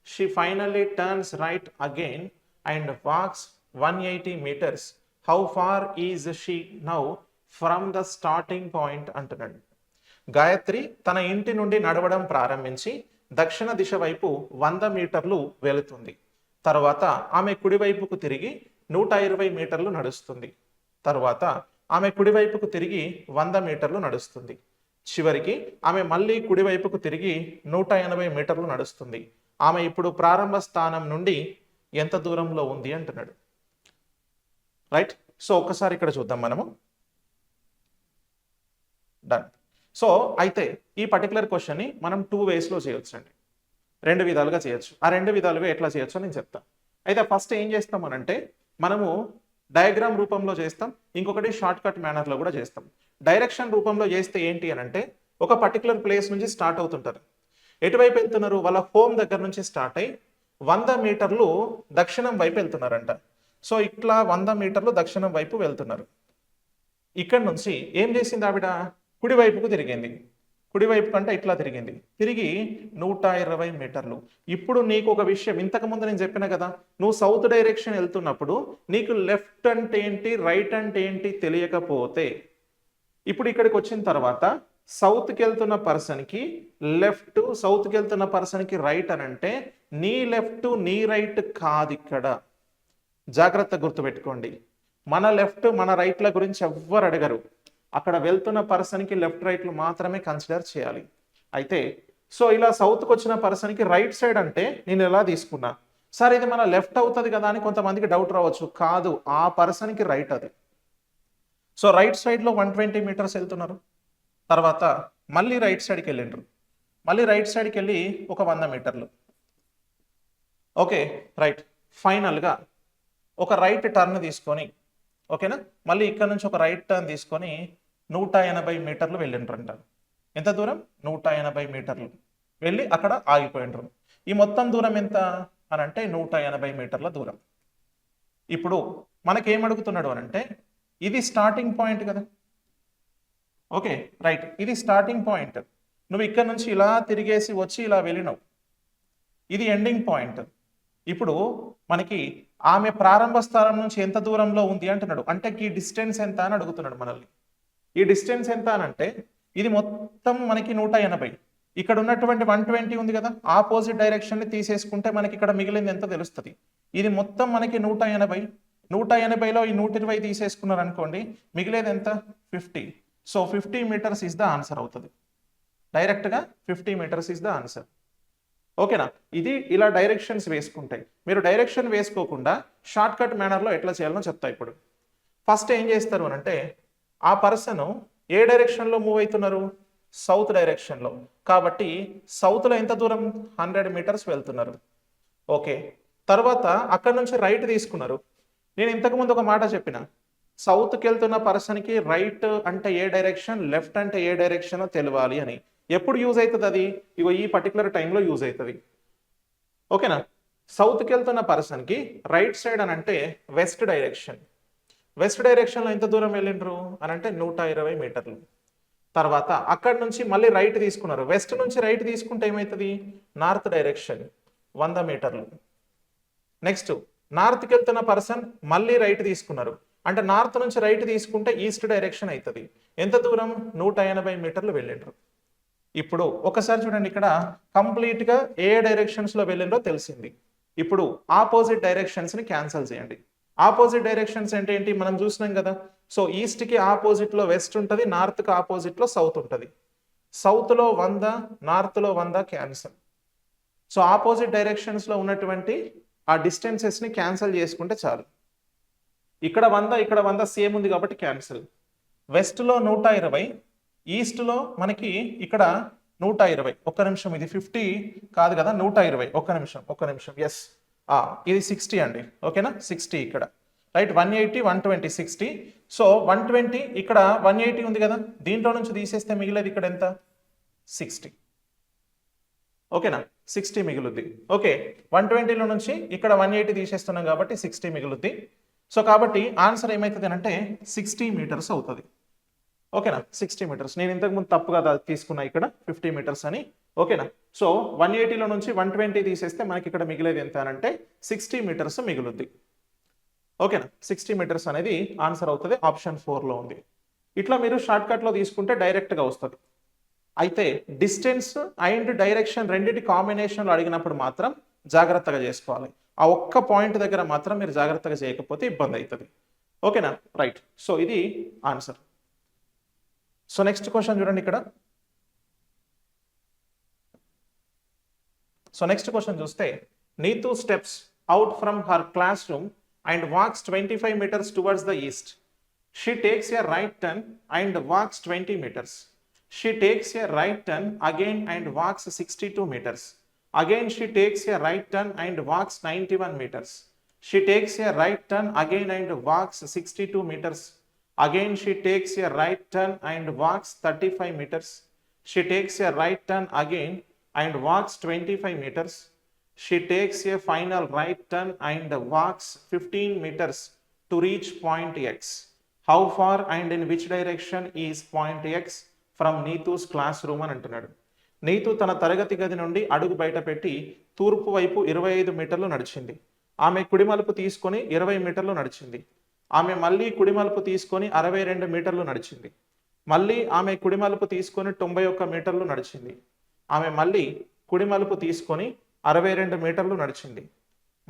She finally turns right again and walks 180 meters. How far is she now from the starting point అంటున్నాడు. గాయత్రి తన ఇంటి నుండి నడవడం ప్రారంభించి దక్షిణ దిశ వైపు 100 మీటర్లు వెళుతుంది. తర్వాత ఆమె కుడివైపుకు తిరిగి 120 మీటర్లు నడుస్తుంది. తర్వాత ఆమె కుడివైపుకు తిరిగి 100 మీటర్లు నడుస్తుంది. చివరికి ఆమె మళ్ళీ కుడివైపుకు తిరిగి 180 మీటర్లు నడుస్తుంది. ఆమె ఇప్పుడు ప్రారంభ స్థానం నుండి ఎంత దూరంలో ఉంది అంటున్నాడు. రైట్. సో ఒక్కసారి ఇక్కడ చూద్దాం మనము. డన్. సో అయితే ఈ పర్టికులర్ క్వశ్చన్ని మనం 2 వేస్లో చేయొచ్చు అండి, 2 విధాలుగా చేయొచ్చు. ఆ 2 విధాలుగా ఎట్లా చేయొచ్చో నేను చెప్తాను. అయితే ఫస్ట్ ఏం చేస్తామనంటే మనము డయాగ్రామ్ రూపంలో చేస్తాం, ఇంకొకటి షార్ట్ కట్ మేనర్లో కూడా చేస్తాం. డైరెక్షన్ రూపంలో చేస్తే ఏంటి అని అంటే ఒక పర్టికులర్ ప్లేస్ నుంచి స్టార్ట్ అవుతుంటారు. ఎటువైపు వెళ్తున్నారు? వాళ్ళ హోమ్ దగ్గర నుంచి స్టార్ట్ అయ్యి 100 మీటర్లు దక్షిణం వైపు వెళ్తున్నారంట. సో ఇట్లా 100 మీటర్లు దక్షిణం వైపు వెళ్తున్నారు. ఇక్కడ నుంచి ఏం చేసింది ఆవిడ? కుడివైపుకు తిరిగింది. కుడివైపు కంటే ఇట్లా తిరిగింది. తిరిగి 120 మీటర్లు. ఇప్పుడు నీకు ఒక విషయం ఇంతకుముందు నేను చెప్పిన కదా, నువ్వు సౌత్ డైరెక్షన్ వెళ్తున్నప్పుడు నీకు లెఫ్ట్ అంటే ఏంటి, రైట్ అంటే ఏంటి తెలియకపోతే, ఇప్పుడు ఇక్కడికి వచ్చిన తర్వాత సౌత్కి వెళ్తున్న పర్సన్కి లెఫ్ట్, సౌత్కి వెళ్తున్న పర్సన్కి రైట్ అని అంటే నీ లెఫ్ట్ నీ రైట్ కాదు. ఇక్కడ జాగ్రత్త గుర్తుపెట్టుకోండి, మన లెఫ్ట్ మన రైట్ల గురించి ఎవ్వరు అడగరు. అక్కడ వెళ్తున్న పర్సన్కి లెఫ్ట్ రైట్లు మాత్రమే కన్సిడర్ చేయాలి. అయితే సో ఇలా సౌత్కి వచ్చిన పర్సన్కి రైట్ సైడ్ అంటే నేను ఎలా తీసుకున్నా, సార్ ఇది మన లెఫ్ట్ అవుతుంది కదా అని కొంతమందికి డౌట్ రావచ్చు. కాదు, ఆ పర్సన్కి రైట్ అది. సో రైట్ సైడ్లో 120 మీటర్స్ వెళ్తున్నారు. తర్వాత మళ్ళీ రైట్ సైడ్కి వెళ్ళిండ్రు. మళ్ళీ రైట్ సైడ్కి వెళ్ళి ఒక 100 మీటర్లు. Okay right. ఫైనల్గా ఒక రైట్ టర్న్ తీసుకొని, ఓకేనా, మళ్ళీ ఇక్కడ నుంచి ఒక రైట్ టర్న్ తీసుకొని 180 మీటర్లు వెళ్ళిండ్రంట. ఎంత దూరం? 180 మీటర్లు వెళ్ళి అక్కడ ఆగిపోయిండ్రు. ఈ మొత్తం దూరం ఎంత అని అంటే 180 మీటర్ల దూరం. ఇప్పుడు మనకేం అడుగుతున్నాడు అని అంటే ఇది స్టార్టింగ్ పాయింట్ కదా. ఓకే రైట్, ఇది స్టార్టింగ్ పాయింట్. నువ్వు ఇక్కడ నుంచి ఇలా తిరిగేసి వచ్చి ఇలా వెళ్ళినావు, ఇది ఎండింగ్ పాయింట్. ఇప్పుడు మనకి ఆమె ప్రారంభ స్థానం నుంచి ఎంత దూరంలో ఉంది అంటున్నాడు. అంటే ఈ డిస్టెన్స్ ఎంత అని అడుగుతున్నాడు మనల్ని. ఈ డిస్టెన్స్ ఎంత అని అంటే ఇది మొత్తం మనకి 180, ఇక్కడ ఉన్నటువంటి 120 ఉంది కదా, ఆపోజిట్ డైరెక్షన్ని తీసేసుకుంటే మనకి ఇక్కడ మిగిలింది ఎంత తెలుస్తుంది. ఇది మొత్తం మనకి 180, 180లో ఈ 120 తీసేసుకున్నారు అనుకోండి, మిగిలేది ఎంత? 50. So 50 metres is the answer అవుతుంది. డైరెక్ట్గా 50 మీటర్స్ ఇస్ ద ఆన్సర్. ఓకేనా. ఇది ఇలా డైరెక్షన్స్ వేసుకుంటాయి. మీరు డైరెక్షన్ వేసుకోకుండా షార్ట్ కట్ మేనర్లో ఎట్లా చేయాలో చెప్తా. ఇప్పుడు ఫస్ట్ ఏం చేస్తారు అని అంటే ఆ పర్సన్ ఏ డైరెక్షన్లో మూవ్ అవుతున్నారు? సౌత్ డైరెక్షన్లో. కాబట్టి సౌత్లో ఎంత దూరం? 100 మీటర్స్ వెళ్తున్నారు. ఓకే, తర్వాత అక్కడ నుంచి రైట్ తీసుకున్నారు. నేను ఇంతకుముందు ఒక మాట చెప్పిన, సౌత్కి వెళ్తున్న పర్సన్కి రైట్ అంటే ఏ డైరెక్షన్, లెఫ్ట్ అంటే ఏ డైరెక్షన్ తెలియాలి అని. ఎప్పుడు యూజ్ అవుతుంది అది? ఇగో ఈ పర్టికులర్ టైంలో యూజ్ అవుతుంది. ఓకేనా. సౌత్కి వెళ్తున్న పర్సన్కి రైట్ సైడ్ అని అంటే వెస్ట్ డైరెక్షన్. వెస్ట్ డైరెక్షన్లో ఎంత దూరం వెళ్ళిండ్రు అని అంటే 120 మీటర్లు. తర్వాత అక్కడ నుంచి మళ్ళీ రైట్ తీసుకున్నారు. వెస్ట్ నుంచి రైట్ తీసుకుంటే ఏమవుతుంది? నార్త్ డైరెక్షన్ 100 మీటర్లు. నెక్స్ట్ నార్త్కి వెళ్తున్న పర్సన్ మళ్ళీ రైట్ తీసుకున్నారు. అంటే నార్త్ నుంచి రైట్ తీసుకుంటే ఈస్ట్ డైరెక్షన్ అవుతుంది. ఎంత దూరం? 180 మీటర్లు వెళ్ళిండ్రు. ఇప్పుడు ఒకసారి చూడండి, ఇక్కడ కంప్లీట్గా ఏ డైరెక్షన్స్లో వెళ్ళిందో తెలిసింది. ఇప్పుడు ఆపోజిట్ డైరెక్షన్స్ని క్యాన్సిల్ చేయండి. ఆపోజిట్ డైరెక్షన్స్ అంటే ఏంటి మనం చూసినాం కదా. సో ఈస్ట్కి ఆపోజిట్లో వెస్ట్ ఉంటుంది, నార్త్కి ఆపోజిట్లో సౌత్ ఉంటుంది. సౌత్లో 100, నార్త్లో 100 క్యాన్సిల్. సో ఆపోజిట్ డైరెక్షన్స్లో ఉన్నటువంటి ఆ డిస్టెన్సెస్ని క్యాన్సిల్ చేసుకుంటే చాలు. ఇక్కడ 100, ఇక్కడ 100 సేమ్ ఉంది కాబట్టి క్యాన్సిల్. వెస్ట్లో 120, ఈస్ట్లో మనకి ఇక్కడ 120. ఒక్క నిమిషం, ఇది 50 కాదు కదా, 120. ఒక్క నిమిషం ఎస్, ఇది 60 అండి. ఓకేనా, 60 ఇక్కడ రైట్. 180, 120, 60. సో 120 ఇక్కడ 180 ఉంది కదా, దీంట్లో నుంచి తీసేస్తే మిగిలేదు ఇక్కడ ఎంత? 60. ఓకేనా, 60 మిగులుద్ది. ఓకే, 120లో నుంచి ఇక్కడ 180 తీసేస్తున్నాం కాబట్టి 60 మిగులుద్ది. సో కాబట్టి ఆన్సర్ ఏమవుతుంది అంటే 60 మీటర్స్ అవుతుంది. ఓకేనా, 60 మీటర్స్. నేను ఇంతకుముందు తప్పుగా తీసుకున్నా ఇక్కడ 50 మీటర్స్ అని. ఓకేనా. సో 180లో నుంచి 120 తీసేస్తే మనకి ఇక్కడ మిగిలేది ఎంత అంటే 60 మీటర్స్ మిగులుద్ది. ఓకేనా, 60 మీటర్స్ అనేది ఆన్సర్ అవుతుంది. ఆప్షన్ 4లో ఉంది. ఇట్లా మీరు షార్ట్ కట్లో తీసుకుంటే డైరెక్ట్గా వస్తుంది. అయితే డిస్టెన్స్ అండ్ డైరెక్షన్ రెండింటి కాంబినేషన్లో అడిగినప్పుడు మాత్రం జాగ్రత్తగా చేసుకోవాలి. ఆ ఒక్క పాయింట్ దగ్గర మాత్రం మీరు జాగ్రత్తగా చేయకపోతే ఇబ్బంది అవుతుంది. ఓకేనా రైట్. సో ఇది ఆన్సర్. సో నెక్స్ట్ క్వశ్చన్ చూడండి ఇక్కడ. సో నెక్స్ట్ క్వశ్చన్ చూస్తే Neetu steps out from her classroom and walks 25 meters towards the east. She takes a right turn and walks 20 meters. She takes a right turn again and walks 62 meters. Again she takes a right turn and walks 91 meters. She takes a right turn again and walks 62 meters. Again she takes a right turn and walks 35 meters. She takes a right turn again and walks 25 meters. She takes a final right turn and walks 15 meters to reach point X. How far and in which direction is point X from Neetu's classroom అని అంటున్నాడు. నీతు తన తరగతి గది నుండి అడుగు బయట పెట్టి తూర్పు వైపు 25 మీటర్లు నడిచింది. ఆమె కుడి మలుపు తీసుకొని 20 మీటర్లు నడిచింది. ఆమె మళ్ళీ కుడి మలుపు తీసుకొని 62 మీటర్లు నడిచింది. మళ్ళీ ఆమె కుడి మలుపు తీసుకొని 91 మీటర్లు నడిచింది. ఆమె మళ్ళీ కుడి మలుపు తీసుకొని 62 మీటర్లు నడిచింది.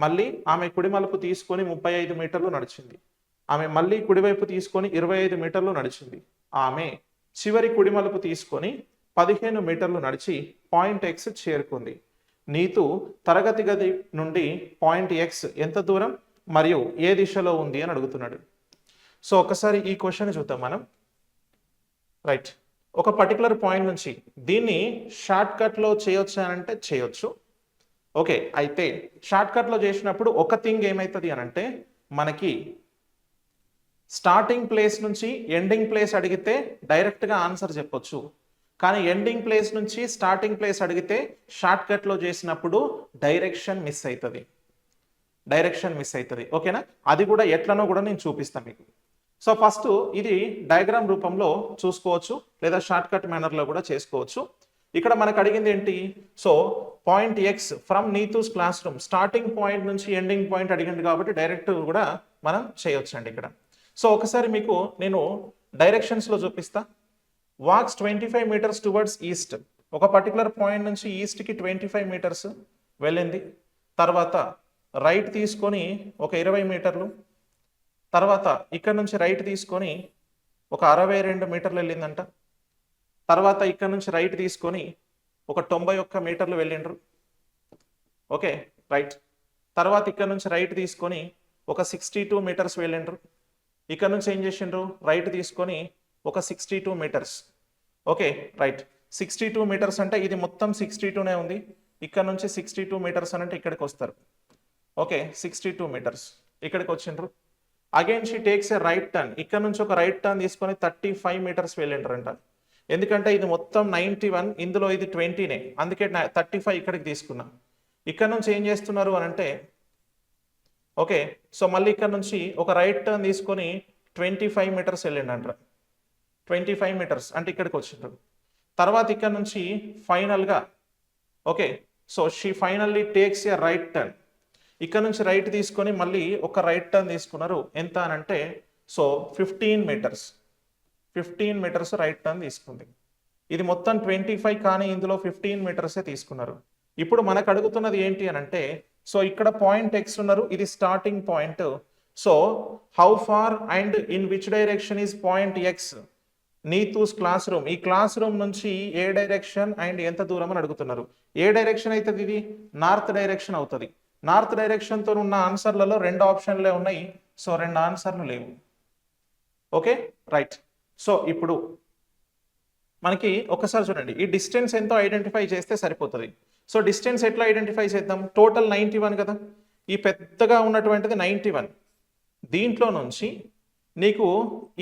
మళ్ళీ ఆమె కుడి మలుపు తీసుకొని 35 మీటర్లు నడిచింది. ఆమె మళ్ళీ కుడివైపు తీసుకొని 25 మీటర్లు నడిచింది. ఆమె చివరి కుడి మలుపు తీసుకొని 15 మీటర్లు నడిచి పాయింట్ ఎక్స్ చేరుకుంది. నీతు తరగతి గది నుండి పాయింట్ ఎక్స్ ఎంత దూరం మరియు ఏ దిశలో ఉంది అని అడుగుతున్నాడు. సో ఒకసారి ఈ క్వశ్చన్ చూద్దాం మనం. రైట్, ఒక పర్టికులర్ పాయింట్ నుంచి దీన్ని షార్ట్ కట్లో చేయొచ్చు అని అంటే చేయొచ్చు. ఓకే, అయితే షార్ట్ కట్లో చేసినప్పుడు ఒక థింగ్ ఏమవుతుంది అని అంటే మనకి స్టార్టింగ్ ప్లేస్ నుంచి ఎండింగ్ ప్లేస్ అడిగితే డైరెక్ట్గా ఆన్సర్ చెప్పొచ్చు. కానీ ఎండింగ్ ప్లేస్ నుంచి స్టార్టింగ్ ప్లేస్ అడిగితే షార్ట్ కట్లో చేసినప్పుడు డైరెక్షన్ మిస్ అవుతుంది. ఓకేనా? అది కూడా ఎట్లనో కూడా నేను చూపిస్తాను మీకు. సో ఫస్ట్ ఇది డయాగ్రామ్ రూపంలో చూసుకోవచ్చు లేదా షార్ట్ కట్ మేనర్లో కూడా చేసుకోవచ్చు. ఇక్కడ మనకు అడిగింది ఏంటి? So point X from Neetu's class room, starting point నుంచి ఎండింగ్ పాయింట్ అడిగింది కాబట్టి డైరెక్ట్ కూడా మనం చేయొచ్చు అండి ఇక్కడ. సో ఒకసారి మీకు నేను డైరెక్షన్స్లో చూపిస్తా. వాక్స్ 25 meters టువర్డ్స్ ఈస్ట్, ఒక పర్టికులర్ పాయింట్ నుంచి ఈస్ట్కి 25 meters వెళ్ళింది. తర్వాత రైట్ తీసుకొని ఒక 20 మీటర్లు, తర్వాత ఇక్కడ నుంచి రైట్ తీసుకొని ఒక 62 మీటర్లు వెళ్ళిందంట. తర్వాత ఇక్కడ నుంచి రైట్ తీసుకొని ఒక 91 మీటర్లు వెళ్ళిండ్రు. Okay right. తర్వాత ఇక్కడ నుంచి రైట్ తీసుకొని ఒక 62 meters వెళ్ళిండ్రు. ఇక్కడ నుంచి ఏం చేసిండ్రు? రైట్ తీసుకొని ఒక 62 meters. ఓకే రైట్, 62 meters అంటే ఇది మొత్తం 62నే ఉంది. ఇక్కడ నుంచి 62 meters అని అంటే ఇక్కడికి వస్తారు. ఓకే 62 meters ఇక్కడికి వచ్చిండ్రు. Again she takes a right turn, ఇక్కడ నుంచి ఒక రైట్ టర్న్ తీసుకొని 35 meters వెళ్ళిండ్రంట. ఎందుకంటే ఇది మొత్తం 91, ఇందులో ఇది 20నే, అందుకే 35 ఇక్కడికి తీసుకున్నా. ఇక్కడ నుంచి ఏం చేస్తున్నారు అని అంటే ఓకే, సో మళ్ళీ ఇక్కడ నుంచి ఒక రైట్ టర్న్ తీసుకొని 25 meters వెళ్ళిండంట. 25 meters అంటే ఇక్కడికి వచ్చిండ్రు. తర్వాత ఇక్కడ నుంచి ఫైనల్గా okay, so she finally takes a right turn, ఇక్కడ నుంచి రైట్ తీసుకొని మళ్ళీ ఒక రైట్ టర్న్ తీసుకున్నారు. ఎంత అని అంటే సో 15 meters రైట్ టర్న్ తీసుకుంది. ఇది మొత్తం 25 కానీ ఇందులో 15 meters తీసుకున్నారు. ఇప్పుడు మనకు అడుగుతున్నది ఏంటి అని అంటే సో ఇక్కడ పాయింట్ ఎక్స్ ఉన్నారు, ఇది starting point. So how far and in which direction is point X Neetu's classroom, ఈ క్లాస్ రూమ్ నుంచి ఏ డైరెక్షన్ అండ్ ఎంత దూరం అని అడుగుతున్నారు. ఏ డైరెక్షన్ అవుతుంది? ఇది నార్త్ డైరెక్షన్ అవుతుంది. నార్త్ డైరెక్షన్తో ఉన్న ఆన్సర్లలో 2 ఆప్షన్లే ఉన్నాయి. సో 2 ఆన్సర్లు లేవు. Okay right. సో ఇప్పుడు మనకి ఒకసారి చూడండి, ఈ డిస్టెన్స్ ఎంతో ఐడెంటిఫై చేస్తే సరిపోతుంది. సో డిస్టెన్స్ ఎట్లా ఐడెంటిఫై చేద్దాం? టోటల్ 91 కదా, ఈ పెద్దగా ఉన్నటువంటిది 91. దీంట్లో నుంచి నీకు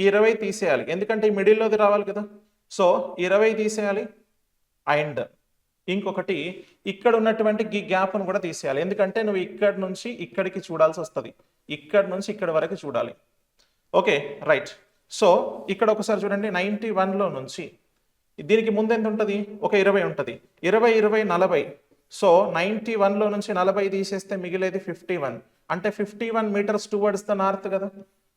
ఈ 20 తీసేయాలి, ఎందుకంటే ఈ మిడిల్లోది రావాలి కదా. సో 20 తీసేయాలి అండ్ ఇంకొకటి ఇక్కడ ఉన్నటువంటి ఈ గ్యాప్ను కూడా తీసేయాలి, ఎందుకంటే నువ్వు ఇక్కడ నుంచి ఇక్కడికి చూడాల్సి వస్తుంది, ఇక్కడ నుంచి ఇక్కడ వరకు చూడాలి. Okay right. సో ఇక్కడ ఒకసారి చూడండి, 91లో నుంచి దీనికి ముందు ఎంత ఉంటుంది? ఒక 20 ఉంటుంది. 20, 20, 40. సో 91లో నుంచి 40 తీసేస్తే మిగిలేది 51, అంటే 51 meters టువర్డ్స్ ద నార్త్ కదా.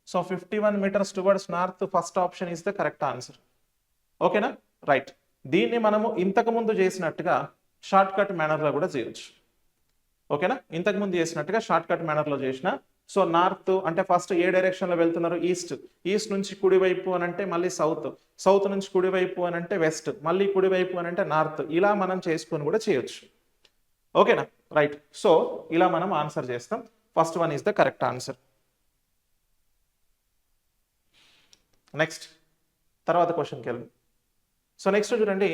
So 51 meters towards north, first option is the correct answer. ఓకేనా రైట్. దీన్ని మనము ఇంతకుముందు చేసినట్టుగా షార్ట్ కట్ మేనర్లో కూడా చేయొచ్చు. ఓకేనా, ఇంతకుముందు చేసినట్టుగా షార్ట్ కట్ మేనర్లో చేసిన. సో నార్త్ అంటే ఫస్ట్ ఏ డైరెక్షన్లో వెళ్తున్నారు? ఈస్ట్. ఈస్ట్ నుంచి కుడివైపు అని అంటే మళ్ళీ సౌత్, సౌత్ నుంచి కుడివైపు అని అంటే వెస్ట్, మళ్ళీ కుడివైపు అని అంటే నార్త్. ఇలా మనం చేసుకొని కూడా చేయొచ్చు. ఓకేనా, రైట్. సో ఇలా మనం ఆన్సర్ చేస్తాం. First one is the correct answer. Next తర్వాత క్వశ్చన్కి వెళ్దాం. సో నెక్స్ట్ చూడండి,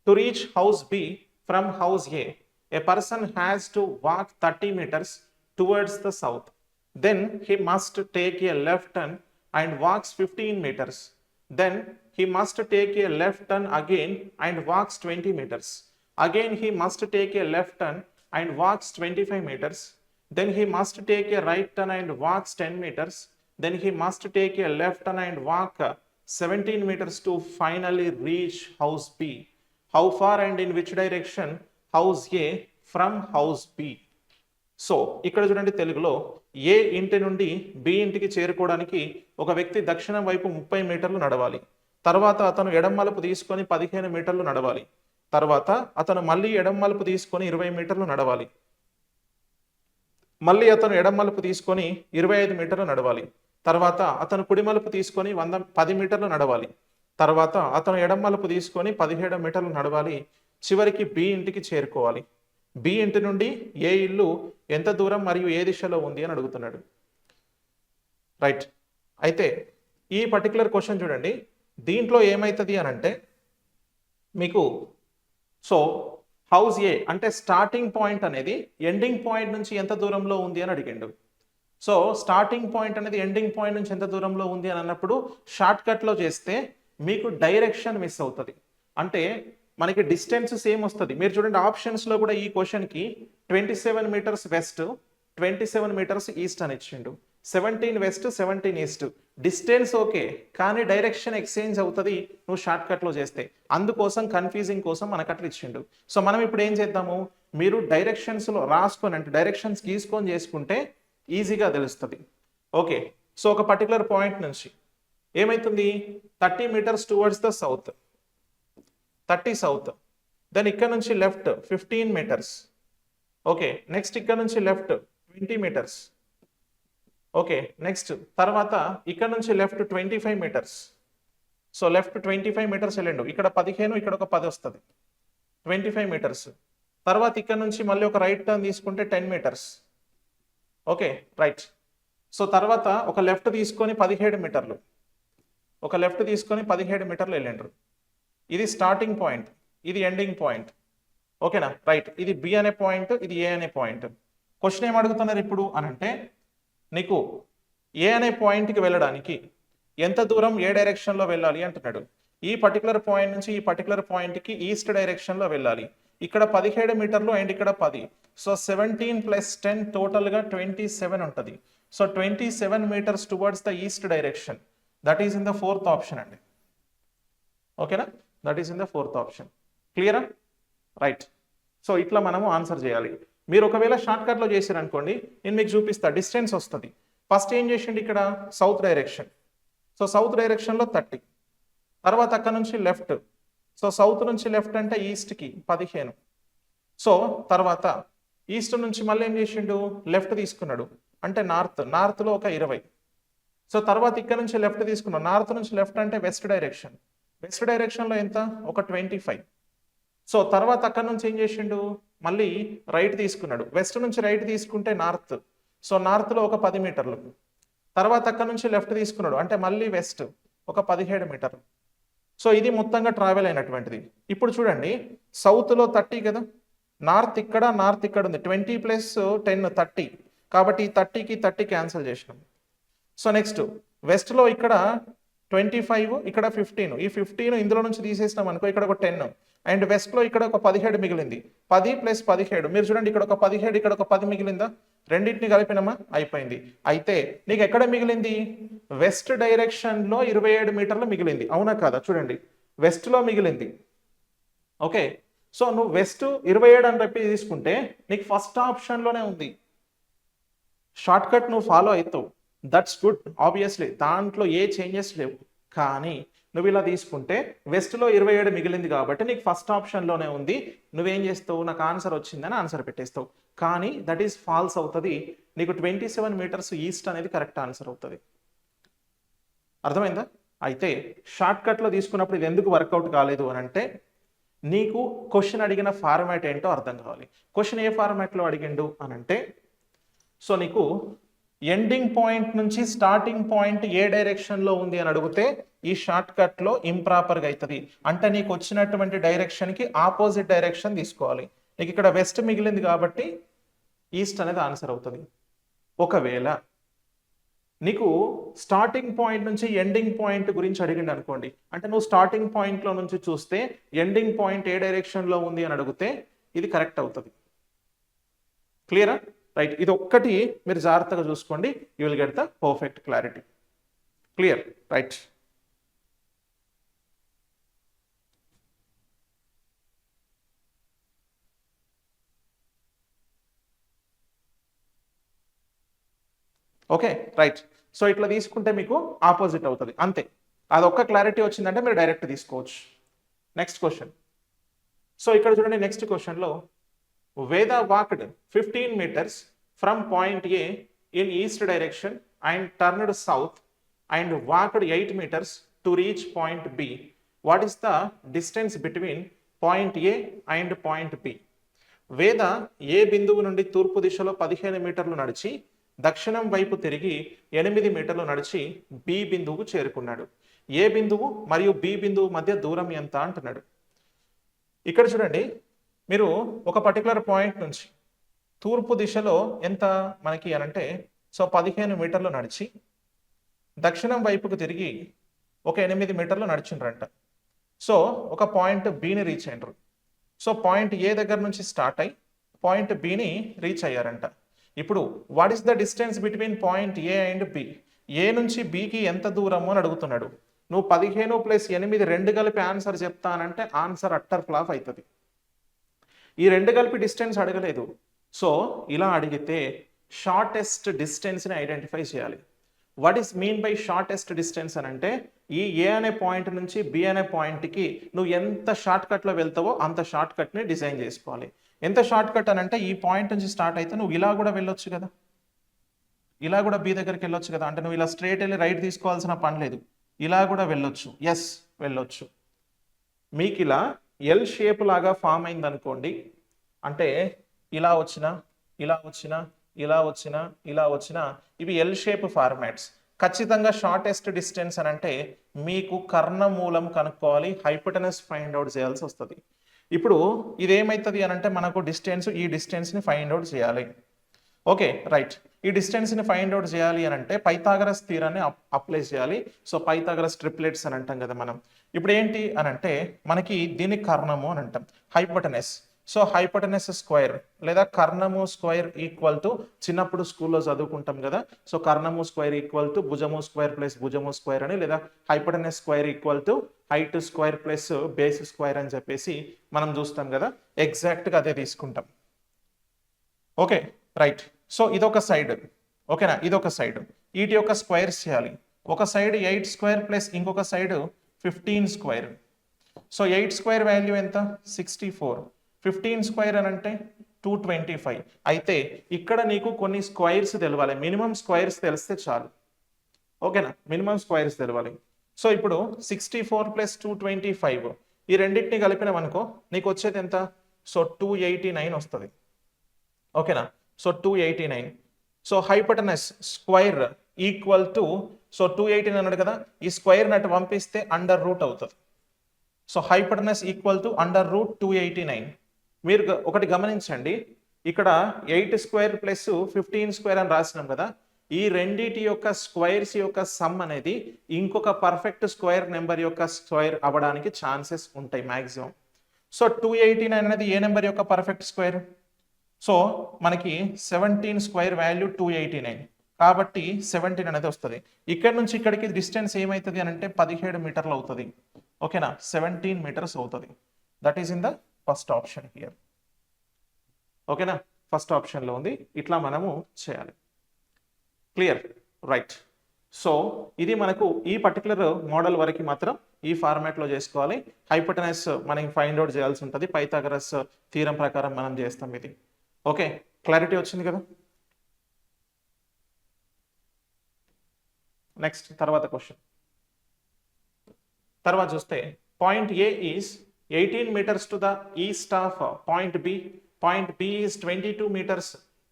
to reach house B from house A person has to walk 30 meters towards the south. Then he must take a left turn and walks 15 meters. Then he must take a left turn again and walks 20 meters. Again he must take a left turn and walks 25 meters. Then he must take a right turn and walks 10 meters. Then he must take a left turn and walk 17 meters to finally reach house B. How far and in which direction house A from house B? So ఇక్కడ చూడండి, తెలుగులో ఏ ఇంటి నుండి B ఇంటికి చేరుకోవడానికి ఒక వ్యక్తి దక్షిణం వైపు 30 మీటర్లు నడవాలి. తర్వాత అతను ఎడమ మలుపు తీసుకొని 15 మీటర్లు నడవాలి. తర్వాత అతను మళ్ళీ ఎడమ మలుపు తీసుకొని 20 మీటర్లు నడవాలి. మళ్ళీ అతను ఎడమ మలుపు తీసుకొని 25 మీటర్లు నడవాలి. తర్వాత అతను కుడి మలుపు తీసుకొని 10 మీటర్లు నడవాలి. తర్వాత అతను ఎడమ మలుపు తీసుకొని 17 మీటర్లు నడవాలి. చివరికి బి ఇంటికి చేరుకోవాలి. బి ఇంటి నుండి ఏ ఇల్లు ఎంత దూరం మరియు ఏ దిశలో ఉంది అని అడుగుతున్నాడు. రైట్. అయితే ఈ పర్టికులర్ క్వశ్చన్ చూడండి, దీంట్లో ఏమవుతుంది అని అంటే మీకు, సో హౌస్ ఏ అంటే స్టార్టింగ్ పాయింట్ అనేది ఎండింగ్ పాయింట్ నుంచి ఎంత దూరంలో ఉంది అని అడిగిండు. సో స్టార్టింగ్ పాయింట్ అనేది ఎండింగ్ పాయింట్ నుంచి ఎంత దూరంలో ఉంది అని అన్నప్పుడు షార్ట్ కట్లో చేస్తే మీకు డైరెక్షన్ మిస్ అవుతుంది. అంటే మనకి డిస్టెన్స్ సేమ్ వస్తుంది. మీరు చూడండి ఆప్షన్స్లో కూడా ఈ క్వశ్చన్కి 27 meters వెస్ట్, 27 meters ఈస్ట్ అని ఇచ్చిండు. 17 వెస్ట్, 17 ఈస్ట్. డిస్టెన్స్ ఓకే, కానీ డైరెక్షన్ ఎక్స్చేంజ్ అవుతుంది నువ్వు షార్ట్ కట్లో చేస్తే. అందుకోసం కన్ఫ్యూజింగ్ కోసం మనకు అట్లా ఇచ్చిండు. సో మనం ఇప్పుడు ఏం చేద్దాము, మీరు డైరెక్షన్స్లో రాసుకొని అంటే డైరెక్షన్స్ గీసుకొని చేసుకుంటే ఈజీగా తెలుస్తుంది. ఓకే, సో ఒక పర్టికులర్ పాయింట్ నుంచి ఏమవుతుంది, 30 meters towards the south, 30 south. Then ఇక్కడ నుంచి లెఫ్ట్ 15 meters. ఓకే, నెక్స్ట్ ఇక్కడ నుంచి లెఫ్ట్ 20 meters. ఓకే, నెక్స్ట్ తర్వాత ఇక్కడ నుంచి left 25 meters. So left 25 meters వెళ్ళండు. ఇక్కడ 15, ఇక్కడ ఒక 10 వస్తుంది, 25 meters. తర్వాత ఇక్కడ నుంచి మళ్ళీ ఒక రైట్ టర్న్ తీసుకుంటే 10 meters. Okay, right. సో తర్వాత ఒక లెఫ్ట్ తీసుకొని 17 మీటర్లు, ఒక లెఫ్ట్ తీసుకొని 17 మీటర్లు వెళ్ళండ్రు. ఇది స్టార్టింగ్ పాయింట్, ఇది ఎండింగ్ పాయింట్. ఓకేనా, రైట్. ఇది బి అనే పాయింట్, ఇది ఏ అనే పాయింట్. క్వశ్చన్ ఏం అడుగుతున్నారు ఇప్పుడు అని అంటే, నీకు ఏ అనే పాయింట్కి వెళ్ళడానికి ఎంత దూరం ఏ డైరెక్షన్లో వెళ్ళాలి అంటున్నాడు. ఈ పర్టికులర్ పాయింట్ నుంచి ఈ పర్టికులర్ పాయింట్కి ఈస్ట్ డైరెక్షన్లో వెళ్ళాలి. ఇక్కడ 17 మీటర్లు అండ్ ఇక్కడ 10. సో 17 + 10 టోటల్గా 27 ఉంటుంది. So 27 meters towards the east direction. That is in the 4th option అండి. ఓకేనా, that is in the 4th option. క్లియరా, రైట్. సో ఇట్లా మనము ఆన్సర్ చేయాలి. మీరు ఒకవేళ షార్ట్ కట్లో చేశారనుకోండి, నేను మీకు చూపిస్తా, డిస్టెన్స్ వస్తుంది. ఫస్ట్ ఏం చేసిండు ఇక్కడ, సౌత్ డైరెక్షన్. సో సౌత్ డైరెక్షన్లో 30. తర్వాత అక్కడ నుంచి లెఫ్ట్. సో సౌత్ నుంచి లెఫ్ట్ అంటే ఈస్ట్కి 15. సో తర్వాత ఈస్ట్ నుంచి మళ్ళీ ఏం చేసిండు, లెఫ్ట్ తీసుకున్నాడు అంటే నార్త్, నార్త్లో ఒక 20. సో తర్వాత ఇక్కడ నుంచి లెఫ్ట్ తీసుకున్నాడు, నార్త్ నుంచి లెఫ్ట్ అంటే వెస్ట్ డైరెక్షన్, వెస్ట్ డైరెక్షన్లో ఎంత, ఒక 25. సో తర్వాత అక్కడ నుంచి ఏం చేసిండు, మళ్ళీ రైట్ తీసుకున్నాడు, వెస్ట్ నుంచి రైట్ తీసుకుంటే నార్త్. సో నార్త్లో ఒక 10 మీటర్లు. తర్వాత అక్కడ నుంచి లెఫ్ట్ తీసుకున్నాడు అంటే మళ్ళీ వెస్ట్, ఒక 17 మీటర్లు. సో ఇది మొత్తంగా ట్రావెల్ అయినటువంటిది. ఇప్పుడు చూడండి, సౌత్లో 30 కదా, నార్త్ ఇక్కడ ఉంది, 20 + 10 30. కాబట్టి 30కి 30 క్యాన్సిల్ చేసినాం. సో నెక్స్ట్ వెస్ట్లో ఇక్కడ 25, ఇక్కడ 15. ఈ 15 ఇందులో నుంచి తీసేసినాం అనుకో, ఇక్కడ ఒక 10. అండ్ వెస్ట్లో ఇక్కడ ఒక 17 మిగిలింది. 10 + 17. మీరు చూడండి, ఇక్కడ ఒక 17, ఇక్కడ ఒక 10 మిగిలిందా, రెండింటిని కలిపినామా, అయిపోయింది. అయితే నీకు ఎక్కడ మిగిలింది, వెస్ట్ డైరెక్షన్లో 27 మీటర్లు మిగిలింది, అవునా కాదా, చూడండి వెస్ట్లో మిగిలింది. ఓకే, సో నువ్వు వెస్ట్ 27 అని చెప్పి తీసుకుంటే నీకు ఫస్ట్ ఆప్షన్లోనే ఉంది. షార్ట్ కట్ నువ్వు ఫాలో అవుతావు, దట్స్ గుడ్, ఆబ్వియస్లీ దాంట్లో ఏ చేంజెస్ లేవు. కానీ నువ్వు ఇలా తీసుకుంటే వెస్ట్లో 27 మిగిలింది కాబట్టి నీకు ఫస్ట్ ఆప్షన్లోనే ఉంది. నువ్వేం చేస్తావు, నాకు ఆన్సర్ వచ్చిందని ఆన్సర్ పెట్టేస్తావు. కానీ దట్ ఈస్ ఫాల్స్ అవుతుంది. నీకు 27 meters ఈస్ట్ అనేది కరెక్ట్ ఆన్సర్ అవుతుంది. అర్థమైందా? అయితే షార్ట్ కట్లో తీసుకున్నప్పుడు ఇది ఎందుకు వర్కౌట్ కాలేదు అని అంటే, నీకు క్వశ్చన్ అడిగిన ఫార్మాట్ ఏంటో అర్థం కావాలి. క్వశ్చన్ ఏ ఫార్మాట్లో అడిగిండు అని అంటే, సో నీకు ఎండింగ్ పాయింట్ నుంచి స్టార్టింగ్ పాయింట్ ఏ డైరెక్షన్లో ఉంది అని అడిగితే ఈ షార్ట్ కట్లో ఇంప్రాపర్గా అవుతుంది. అంటే నీకు వచ్చినటువంటి డైరెక్షన్కి ఆపోజిట్ డైరెక్షన్ తీసుకోవాలి. నీకు ఇక్కడ వెస్ట్ మిగిలింది కాబట్టి ఈస్ట్ అనేది ఆన్సర్ అవుతుంది. ఒకవేళ నీకు స్టార్టింగ్ పాయింట్ నుంచి ఎండింగ్ పాయింట్ గురించి అడిగిండు అనుకోండి, అంటే నువ్వు స్టార్టింగ్ పాయింట్లో నుంచి చూస్తే ఎండింగ్ పాయింట్ ఏ డైరెక్షన్లో ఉంది అని అడిగితే ఇది కరెక్ట్ అవుతుంది. క్లియరా? రైట్. ఇది ఒక్కటి మీరు జాగ్రత్తగా చూసుకోండి, you will get the perfect clarity. Clear? Right. Okay, right. So ఇట్లా తీసుకుంటే మీకు ఆపోజిట్ అవుతుంది, అంతే. అదొక్క క్లారిటీ వచ్చిందంటే మీరు డైరెక్ట్ తీసుకోవచ్చు. Next question. సో ఇక్కడ చూడండి, నెక్స్ట్ క్వశ్చన్లో Veda walked 15 meters from point A in east direction and turned south and walked 8 meters to reach point B. What is the distance between point A and point B? Veda ఏ బిందువు నుండి తూర్పు దిశలో 15 మీటర్లు నడిచి దక్షిణం వైపు తిరిగి 8 మీటర్లు నడిచి బి బిందువుకు చేరుకున్నాడు. ఏ బిందువు మరియు బి బిందువు మధ్య దూరం ఎంత అంటున్నాడు. ఇక్కడ చూడండి, మీరు ఒక పర్టికులర్ పాయింట్ నుంచి తూర్పు దిశలో ఎంత మనకి అనంటే, సో 15 మీటర్లు నడిచి దక్షిణం వైపుకు తిరిగి ఒక 8 మీటర్లు నడిచిండ్రంట. సో ఒక పాయింట్ బిని రీచ్ అయినరు. సో పాయింట్ ఏ దగ్గర నుంచి స్టార్ట్ అయ్యి పాయింట్ బిని రీచ్ అయ్యారంట. ఇప్పుడు what is the distance between point A and B? A నుంచి బికి ఎంత దూరము అని అడుగుతున్నాడు. నువ్వు 15 + 8 రెండు కలిపి ఆన్సర్ చెప్తానంటే ఆన్సర్ అట్టర్ ఫ్లాప్ అవుతుంది. ఈ రెండు కలిపి డిస్టెన్స్ అడగలేదు. సో ఇలా అడిగితే షార్టెస్ట్ డిస్టెన్స్ని ఐడెంటిఫై చేయాలి. What is mean by shortest distance అని అంటే, ఈ ఏ అనే పాయింట్ నుంచి బి అనే పాయింట్కి నువ్వు ఎంత షార్ట్ కట్లో వెళ్తావో అంత షార్ట్ కట్ని డిజైన్ చేసుకోవాలి. ఎంత షార్ట్ కట్ అని అంటే, ఈ పాయింట్ నుంచి స్టార్ట్ అయితే నువ్వు ఇలా కూడా వెళ్ళొచ్చు కదా, ఇలా కూడా బి దగ్గరికి వెళ్ళొచ్చు కదా. అంటే నువ్వు ఇలా స్ట్రైట్ వెళ్ళి రైట్ తీసుకోవాల్సిన పని లేదు, ఇలా కూడా వెళ్ళొచ్చు. ఎస్, వెళ్ళొచ్చు. మీకు ఇలా ఎల్ షేప్ లాగా ఫామ్ అయింది అనుకోండి, అంటే ఇలా వచ్చిన ఇలా వచ్చిన ఇలా వచ్చిన ఇలా వచ్చిన, ఇవి ఎల్ షేప్ ఫార్మాట్స్. ఖచ్చితంగా షార్టెస్ట్ డిస్టెన్స్ అని అంటే మీకు కర్ణమూలం కనుక్కోవాలి, హైపోటెనస్ ఫైండ్ అవుట్ చేయాల్సి వస్తుంది. ఇప్పుడు ఇదేమవుతుంది అని అంటే, మనకు డిస్టెన్స్, ఈ డిస్టెన్స్ని ఫైండ్ అవుట్ చేయాలి. Okay, right. ఈ డిస్టెన్స్ని ఫైండ్ అవుట్ చేయాలి అని అంటే పైథాగరస్ థియరాన్ని అప్లై చేయాలి. సో పైథాగరస్ ట్రిప్లెట్స్ అని అంటాం కదా మనం. ఇప్పుడు ఏంటి అని అంటే, మనకి దీన్ని కర్ణము అని అంటాం, హైపోటెనస్. సో హైపోటెనస్ స్క్వేర్ లేదా కర్ణము స్క్వేర్ ఈక్వల్ టు, చిన్నప్పుడు స్కూల్లో చదువుకుంటాం కదా, సో కర్ణము స్క్వేర్ ఈక్వల్ టు భుజము స్క్వేర్ ప్లస్ భుజము స్క్వేర్ అని, లేదా hypotenuse square equal to height square plus base square అని చెప్పేసి మనం చూస్తాం కదా. ఎగ్జాక్ట్గా అదే తీసుకుంటాం. Okay, right. సో ఇదొక సైడ్, ఓకేనా, ఇదొక సైడ్. వీటి యొక్క స్క్వేర్స్ చేయాలి. ఒక సైడ్ 8 స్క్వేర్ ప్లస్ ఇంకొక side 15 square. So 8 square value ఎంత? 64. 15 స్క్వేర్ అని అంటే 225. అయితే ఇక్కడ నీకు కొన్ని స్క్వేర్స్ తెలవాలి, మినిమం స్క్వేర్స్ తెలిస్తే చాలు. ఓకేనా, మినిమం స్క్వేర్స్ తెలవాలి. సో ఇప్పుడు 64 + 225 ఈ రెండింటిని కలిపినామనుకో నీకు వచ్చేది ఎంత? సో 289 వస్తుంది. ఓకేనా, so 289. So hypotenuse square equal to, so 289 అన్నాడు కదా, ఈ స్క్వేర్ నటు పంపిస్తే అండర్ రూట్ అవుతుంది. So hypotenuse equal to under root 289. మీరు ఒకటి గమనించండి, ఇక్కడ 8 స్క్వేర్ ప్లస్ 15 స్క్వేర్ అని రాసినాం కదా, ఈ రెండిటి యొక్క స్క్వేర్స్ యొక్క సమ్ అనేది ఇంకొక పర్ఫెక్ట్ స్క్వేర్ నెంబర్ యొక్క స్క్వేర్ అవ్వడానికి ఛాన్సెస్ ఉంటాయి మ్యాక్సిమం. సో 289 అనేది ఏ నెంబర్ యొక్క పర్ఫెక్ట్ స్క్వేర్? సో మనకి 17 స్క్వేర్ వాల్యూ 289 కాబట్టి 17 అనేది వస్తుంది. ఇక్కడ నుంచి ఇక్కడికి డిస్టెన్స్ ఏమవుతుంది అని అంటే 17 మీటర్లు అవుతుంది. ఓకేనా, 17 మీటర్స్ అవుతుంది. That is in the first option here. ఓకేనా, ఫస్ట్ ఆప్షన్లో ఉంది. ఇట్లా మనము చేయాలి. క్లియర్? రైట్. సో ఇది మనకు ఈ పర్టికులర్ మోడల్ వరకు మాత్రం ఈ ఫార్మాట్లో చేసుకోవాలి. హైపోటెనస్ మనం ఫైండ్ అవుట్ చేయాల్సి ఉంటుంది, పైథాగరస్ థీరం ప్రకారం మనం చేస్తాం ఇది. ఓకే, క్లారిటీ వచ్చింది కదా. నెక్స్ట్ తర్వాత క్వశ్చన్. తర్వాత చూస్తే point A is 18 meters to the east of point B. Point B is 22 meters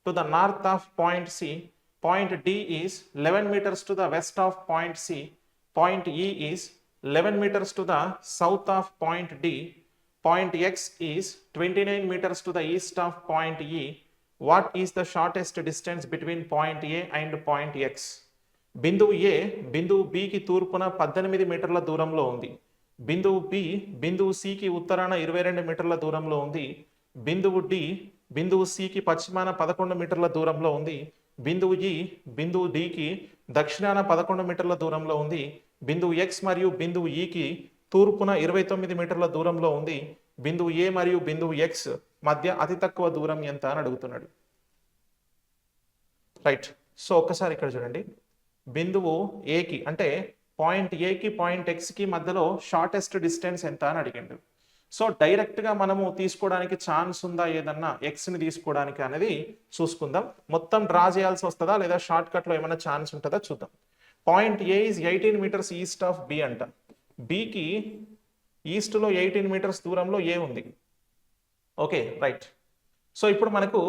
to the north of point C. Point D is 11 meters to the west of point C. Point E is 11 meters to the south of point D. Point X is 29 meters to the east of point E. What is the shortest distance between point A and point X? బిందువు ఏ బిందువు బికి తూర్పున 18 మీటర్ల దూరంలో ఉంది. బిందువు B బిందువు సికి ఉత్తరాన 22 మీటర్ల దూరంలో ఉంది. బిందువు డి బిందువు సికి పశ్చిమాన 11 మీటర్ల దూరంలో ఉంది. బిందువు ఈ బిందువు డికి దక్షిణాన 11 మీటర్ల దూరంలో ఉంది. బిందువు ఎక్స్ మరియు బిందువు ఈకి తూర్పున 29 మీటర్ల దూరంలో ఉంది. బిందువు ఏ మరియు బిందువు ఎక్స్ మధ్య అతి తక్కువ దూరం ఎంత అని అడుగుతున్నాడు. రైట్. సో ఒక్కసారి ఇక్కడ చూడండి, బిందువు ఏకి అంటే పాయింట్ ఏకి పాయింట్ ఎక్స్కి మధ్యలో షార్టెస్ట్ డిస్టెన్స్ ఎంత అని అడిగిండు. సో డైరెక్ట్గా మనము తీసుకోవడానికి ఛాన్స్ ఉందా ఏదన్నా ఎక్స్ని తీసుకోవడానికి అనేది చూసుకుందాం. మొత్తం డ్రా చేయాల్సి వస్తుందా లేదా షార్ట్ కట్లో ఏమైనా ఛాన్స్ ఉంటుందా చూద్దాం. Point A is 18 meters east of B అంట. బికి ఈస్ట్లో 18 మీటర్స్ దూరంలో ఏ ఉంది. Okay right. సో ఇప్పుడు మనకు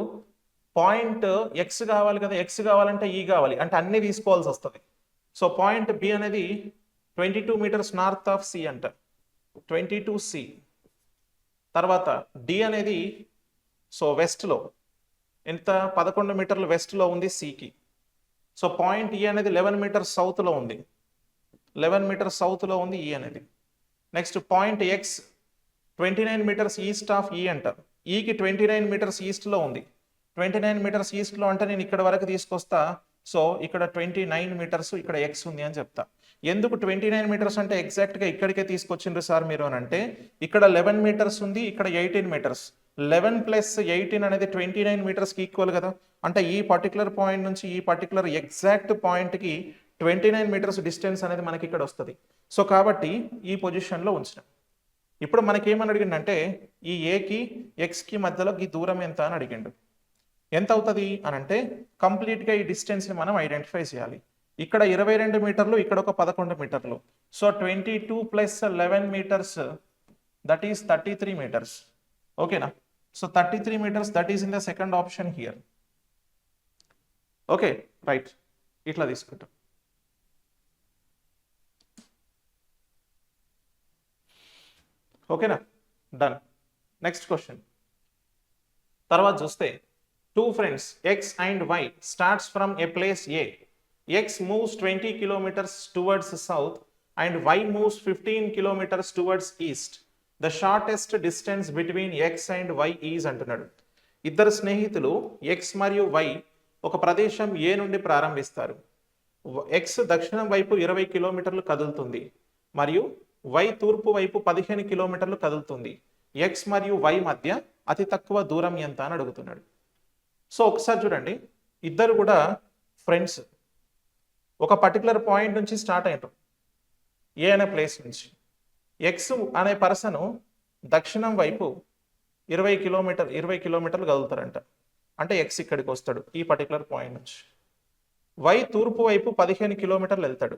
పాయింట్ ఎక్స్ కావాలి కదా, ఎక్స్ కావాలంటే ఈ కావాలి అంటే అన్ని తీసుకోవాల్సి వస్తుంది. సో పాయింట్ బి అనేది 22 మీటర్స్ నార్త్ ఆఫ్ సి అంట, 22 సి. తర్వాత డి అనేది సో వెస్ట్లో ఎంత 11 మీటర్లు వెస్ట్లో ఉంది సికి. సో పాయింట్ ఈ అనేది 11 మీటర్స్ సౌత్లో ఉంది, 11 మీటర్స్ సౌత్లో ఉంది ఈ అనేది. Next point X 29 meters east of E అంటారు. ఈకి 29 మీటర్స్ ఈస్ట్లో ఉంది. 29 మీటర్స్ ఈస్ట్లో అంటే నేను ఇక్కడ వరకు తీసుకొస్తా. సో ఇక్కడ 29 మీటర్స్ ఇక్కడ ఎక్స్ ఉంది అని చెప్తా. ఎందుకు 29 మీటర్స్ అంటే ఎగ్జాక్ట్గా ఇక్కడికే తీసుకొచ్చిండ్రు సార్ మీరు అని అంటే, ఇక్కడ 11 మీటర్స్ ఉంది, ఇక్కడ 18 మీటర్స్. 11 ప్లస్ 18 అనేది 29 మీటర్స్కి ఈక్వల్ కదా. అంటే ఈ పర్టికులర్ పాయింట్ నుంచి ఈ పర్టికులర్ ఎగ్జాక్ట్ పాయింట్కి 29 మీటర్స్ డిస్టెన్స్ అనేది మనకి ఇక్కడ వస్తుంది. సో కాబట్టి ఈ పొజిషన్లో ఉంచినాం. ఇప్పుడు మనకేమని అడిగిండంటే ఈ ఏకి ఎక్స్కి మధ్యలో ఈ దూరం ఎంత అని అడిగిండు. ఎంత అవుతుంది అని అంటే కంప్లీట్గా ఈ డిస్టెన్స్ని మనం ఐడెంటిఫై చేయాలి. ఇక్కడ 22 మీటర్లు, ఇక్కడ ఒక 11 మీటర్లు. So 22 plus 11 meters that is 33 meters. ఓకేనా. So 33 meters that is in the second option here. Okay right. ఇట్లా తీసుకుంటాం. ఓకేనా, డన్. Next question. తర్వాత చూస్తే two friends X and Y starts from a place A. X moves 20 kilometers towards south and Y moves 15 kilometers towards east. The shortest distance between X and Y is అంటున్నాడు. ఇద్దరు స్నేహితులు X మరియు Y ఒక ప్రదేశం A నుండి ప్రారంభిస్తారు. X దక్షిణం వైపు 20 కిలోమీటర్లు కదులుతుంది మరియు Y తూర్పు వైపు 15 కిలోమీటర్లు కదులుతుంది. X మరియు Y మధ్య అతి తక్కువ దూరం ఎంత అని అడుగుతున్నాడు. సో ఒకసారి చూడండి, ఇద్దరు కూడా ఫ్రెండ్స్ ఒక పర్టికులర్ పాయింట్ నుంచి స్టార్ట్ అయ్యారు, ఏ అనే ప్లేస్ నుంచి. ఎక్స్ అనే పర్సను దక్షిణం వైపు 20 కిలోమీటర్లు కదులుతారంట. అంటే ఎక్స్ ఇక్కడికి వస్తాడు ఈ పర్టికులర్ పాయింట్ నుంచి. వై తూర్పు వైపు 15 కిలోమీటర్లు వెళ్తాడు.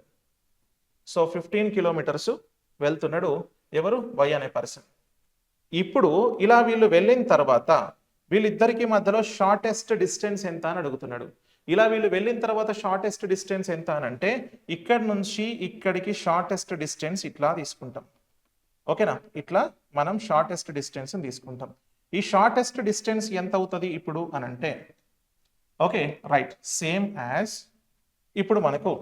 సో 15 కిలోమీటర్స్ వెళ్తున్నాడు ఎవరు, వై అనే పర్సన్. ఇప్పుడు ఇలా వీళ్ళు వెళ్ళిన తర్వాత వీళ్ళిద్దరికి మధ్యలో షార్టెస్ట్ డిస్టెన్స్ ఎంత అని అడుగుతున్నాడు. ఇలా వీళ్ళు వెళ్ళిన తర్వాత షార్టెస్ట్ డిస్టెన్స్ ఎంత అని అంటే ఇక్కడ నుంచి ఇక్కడికి షార్టెస్ట్ డిస్టెన్స్ ఇట్లా తీసుకుంటాం. ఓకేనా, ఇట్లా మనం షార్టెస్ట్ డిస్టెన్స్ తీసుకుంటాం. ఈ షార్టెస్ట్ డిస్టెన్స్ ఎంత అవుతుంది ఇప్పుడు అని అంటే, ఓకే రైట్, సేమ్ యాజ్ ఇప్పుడు మనకు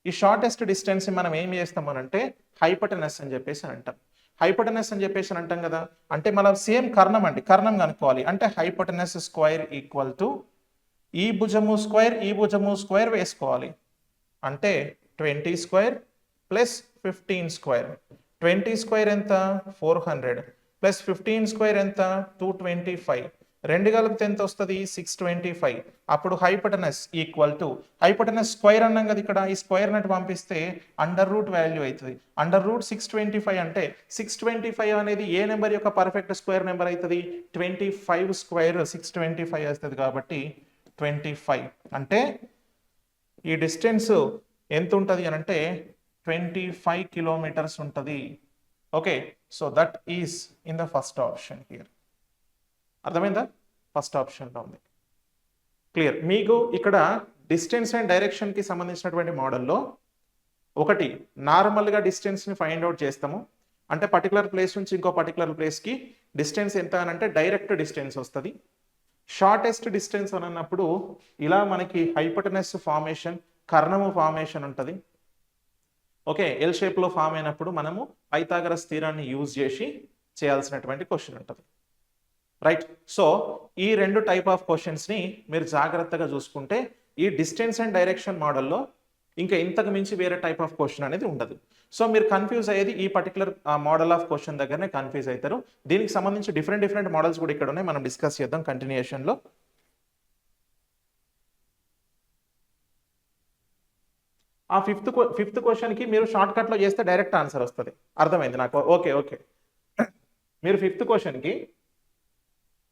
ఈ షార్టెస్ట్ డిస్టెన్స్ మనం ఏం చేస్తాం అని అంటే హైపోటెనస్ అని చెప్పేసి అంటాం. హైపోటెనస్ అని చెప్పేసి అంటాం కదా, అంటే మనం సేమ్ కర్ణం అండి, కర్ణం కనుక్కోవాలి. అంటే హైపోటెనస్ స్క్వేర్ ఈక్వల్ టు ఈ భుజము స్క్వేర్ ఈ భుజము స్క్వేర్ వేసుకోవాలి. అంటే 20 స్క్వేర్ ప్లస్ 15 స్క్వేర్. 20 స్క్వేర్ ఎంత 400 ప్లస్ 15 స్క్వేర్ ఎంత 225. రెండు కలిపితే ఎంత వస్తుంది 625. అప్పుడు hypotenuse equal to hypotenuse square అన్నాం కదా, ఇక్కడ ఈ స్క్వేర్ నట్టు పంపిస్తే అండర్ రూట్ వాల్యూ అవుతుంది. అండర్ రూట్ 625 అంటే 625 అనేది ఏ నెంబర్ యొక్క పర్ఫెక్ట్ స్క్వేర్ నెంబర్ అవుతుంది, 25 స్క్వేర్ 625 వస్తుంది. కాబట్టి 25 అంటే ఈ డిస్టెన్స్ ఎంత ఉంటుంది అని అంటే 25 కిలోమీటర్స్ ఉంటుంది. Okay, so that is in the first option here. అర్థమైందా? ఫస్ట్ ఆప్షన్లో ఉంది. క్లియర్. మీకు ఇక్కడ డిస్టెన్స్ అండ్ డైరెక్షన్కి సంబంధించినటువంటి మోడల్లో ఒకటి నార్మల్గా డిస్టెన్స్ని ఫైండ్ అవుట్ చేస్తాము, అంటే పర్టికులర్ ప్లేస్ నుంచి ఇంకో పర్టికులర్ ప్లేస్కి డిస్టెన్స్ ఎంత అని అంటే డైరెక్ట్ డిస్టెన్స్ వస్తుంది. షార్టెస్ట్ డిస్టెన్స్ అని అన్నప్పుడు ఇలా మనకి హైపోటెనస్ ఫార్మేషన్, కర్ణము ఫార్మేషన్ ఉంటుంది. ఓకే, ఎల్ షేప్లో ఫామ్ అయినప్పుడు మనము పైథాగరస్ థీరాన్ని యూజ్ చేసి చేయాల్సినటువంటి క్వశ్చన్ ఉంటుంది. రైట్. సో ఈ రెండు టైప్ ఆఫ్ క్వశ్చన్స్ని మీరు జాగ్రత్తగా చూసుకుంటే ఈ డిస్టెన్స్ అండ్ డైరెక్షన్ మోడల్లో ఇంకా ఇంతకు మించి వేరే టైప్ ఆఫ్ క్వశ్చన్ అనేది ఉండదు. సో మీరు కన్ఫ్యూజ్ అయ్యేది ఈ పర్టికులర్ మోడల్ ఆఫ్ క్వశ్చన్ దగ్గరనే కన్ఫ్యూజ్ అవుతారు. దీనికి సంబంధించి డిఫరెంట్ మోడల్స్ కూడా ఇక్కడ ఉన్నాయి, మనం డిస్కస్ చేద్దాం కంటిన్యూషన్లో. ఆ ఫిఫ్త్ క్వశ్చన్కి మీరు షార్ట్ కట్లో చేస్తే డైరెక్ట్ ఆన్సర్ వస్తుంది. అర్థమైంది నాకు? ఓకే. మీరు ఫిఫ్త్ క్వశ్చన్కి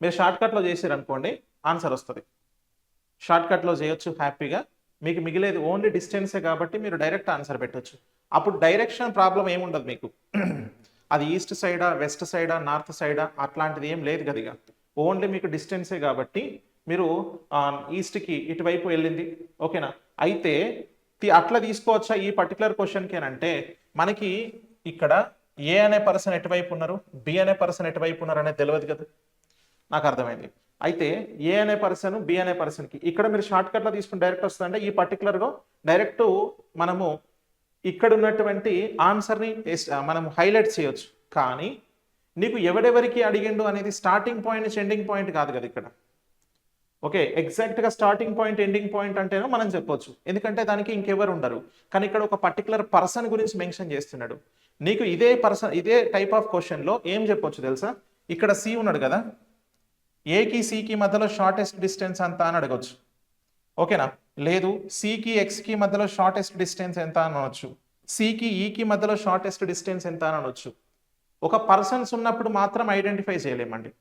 మీరు షార్ట్ కట్లో చేసారు అనుకోండి, ఆన్సర్ వస్తుంది. షార్ట్ కట్లో చేయొచ్చు హ్యాపీగా, మీకు మిగిలేదు ఓన్లీ డిస్టెన్సే కాబట్టి మీరు డైరెక్ట్ ఆన్సర్ పెట్టొచ్చు. అప్పుడు డైరెక్షన్ ప్రాబ్లం ఏముండదు మీకు. అది ఈస్ట్ సైడా, వెస్ట్ సైడా, నార్త్ సైడా అట్లాంటిది ఏం లేదు కదా. ఇక ఓన్లీ మీకు డిస్టెన్సే కాబట్టి మీరు ఈస్ట్కి ఇటువైపు వెళ్ళింది. ఓకేనా? అయితే అట్లా తీసుకోవచ్చా ఈ పర్టికులర్ క్వశ్చన్కి అంటే మనకి ఇక్కడ ఏ అనే పర్సన్ ఎటువైపు ఉన్నారు, బి అనే పర్సన్ ఎటువైపు ఉన్నారు అనేది తెలియదు కదా. నాకు అర్థమైంది. అయితే ఏ అనే పర్సన్, బి అనే పర్సన్కి ఇక్కడ మీరు షార్ట్ కట్లో తీసుకుని డైరెక్ట్ వస్తుందంటే ఈ పర్టికులర్గా డైరెక్ట్ మనము ఇక్కడ ఉన్నటువంటి ఆన్సర్ని మనం హైలైట్ చేయొచ్చు. కానీ నీకు ఎవరెవరికి అడిగిండు అనేది స్టార్టింగ్ పాయింట్ నుంచి ఎండింగ్ పాయింట్ కాదు కదా ఇక్కడ. ఓకే, ఎగ్జాక్ట్గా స్టార్టింగ్ పాయింట్ ఎండింగ్ పాయింట్ అంటేనో మనం చెప్పొచ్చు, ఎందుకంటే దానికి ఇంకెవరు ఉండరు. కానీ ఇక్కడ ఒక పర్టికులర్ పర్సన్ గురించి మెన్షన్ చేస్తున్నాడు. నీకు ఇదే టైప్ ఆఫ్ క్వశ్చన్లో ఏం చెప్పొచ్చు తెలుసా? ఇక్కడ సి ఉన్నాడు కదా, ఏకి సికి మధ్యలో షార్టెస్ట్ డిస్టెన్స్ అంత అని అడగచ్చు. ఓకేనా? లేదు సికి ఎక్స్కి మధ్యలో షార్టెస్ట్ డిస్టెన్స్ ఎంత అని అనొచ్చు, సికి ఈకి మధ్యలో షార్టెస్ట్ డిస్టెన్స్ ఎంత అని అనొచ్చు. ఒక పర్సన్స్ ఉన్నప్పుడు మాత్రం ఐడెంటిఫై చేయలేమండి.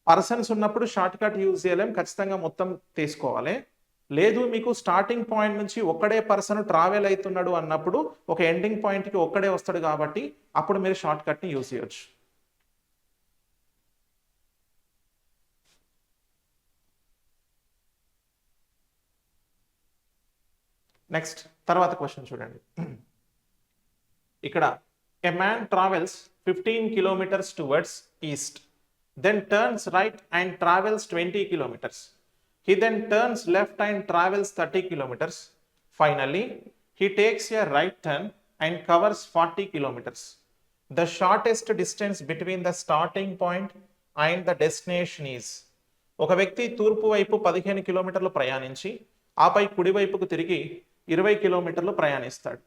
పర్సన్స్ ఉన్నప్పుడు షార్ట్ కట్ యూజ్ చేయలేం, ఖచ్చితంగా మొత్తం తీసుకోవాలి. లేదు మీకు స్టార్టింగ్ పాయింట్ నుంచి ఒక్కడే పర్సన్ ట్రావెల్ అవుతున్నాడు అన్నప్పుడు ఒక ఎండింగ్ పాయింట్కి ఒక్కడే వస్తాడు కాబట్టి అప్పుడు మీరు షార్ట్ కట్ని యూజ్ చేయొచ్చు. నెక్స్ట్ తర్వాత క్వశ్చన్ చూడండి. ఇక్కడ a man travels 15 kilometers towards east, then turns right and travels 20 kilometers. He then turns left and travels 30 kilometers. Finally, he takes a right turn and covers 40 kilometers. The shortest distance between the starting point and the destination is. ఒక వ్యక్తి తూర్పు వైపు 15 కిలోమీటర్లు ప్రయాణించి ఆపై కుడివైపుకు తిరిగి 20 కిలోమీటర్లు ప్రయాణిస్తాడు.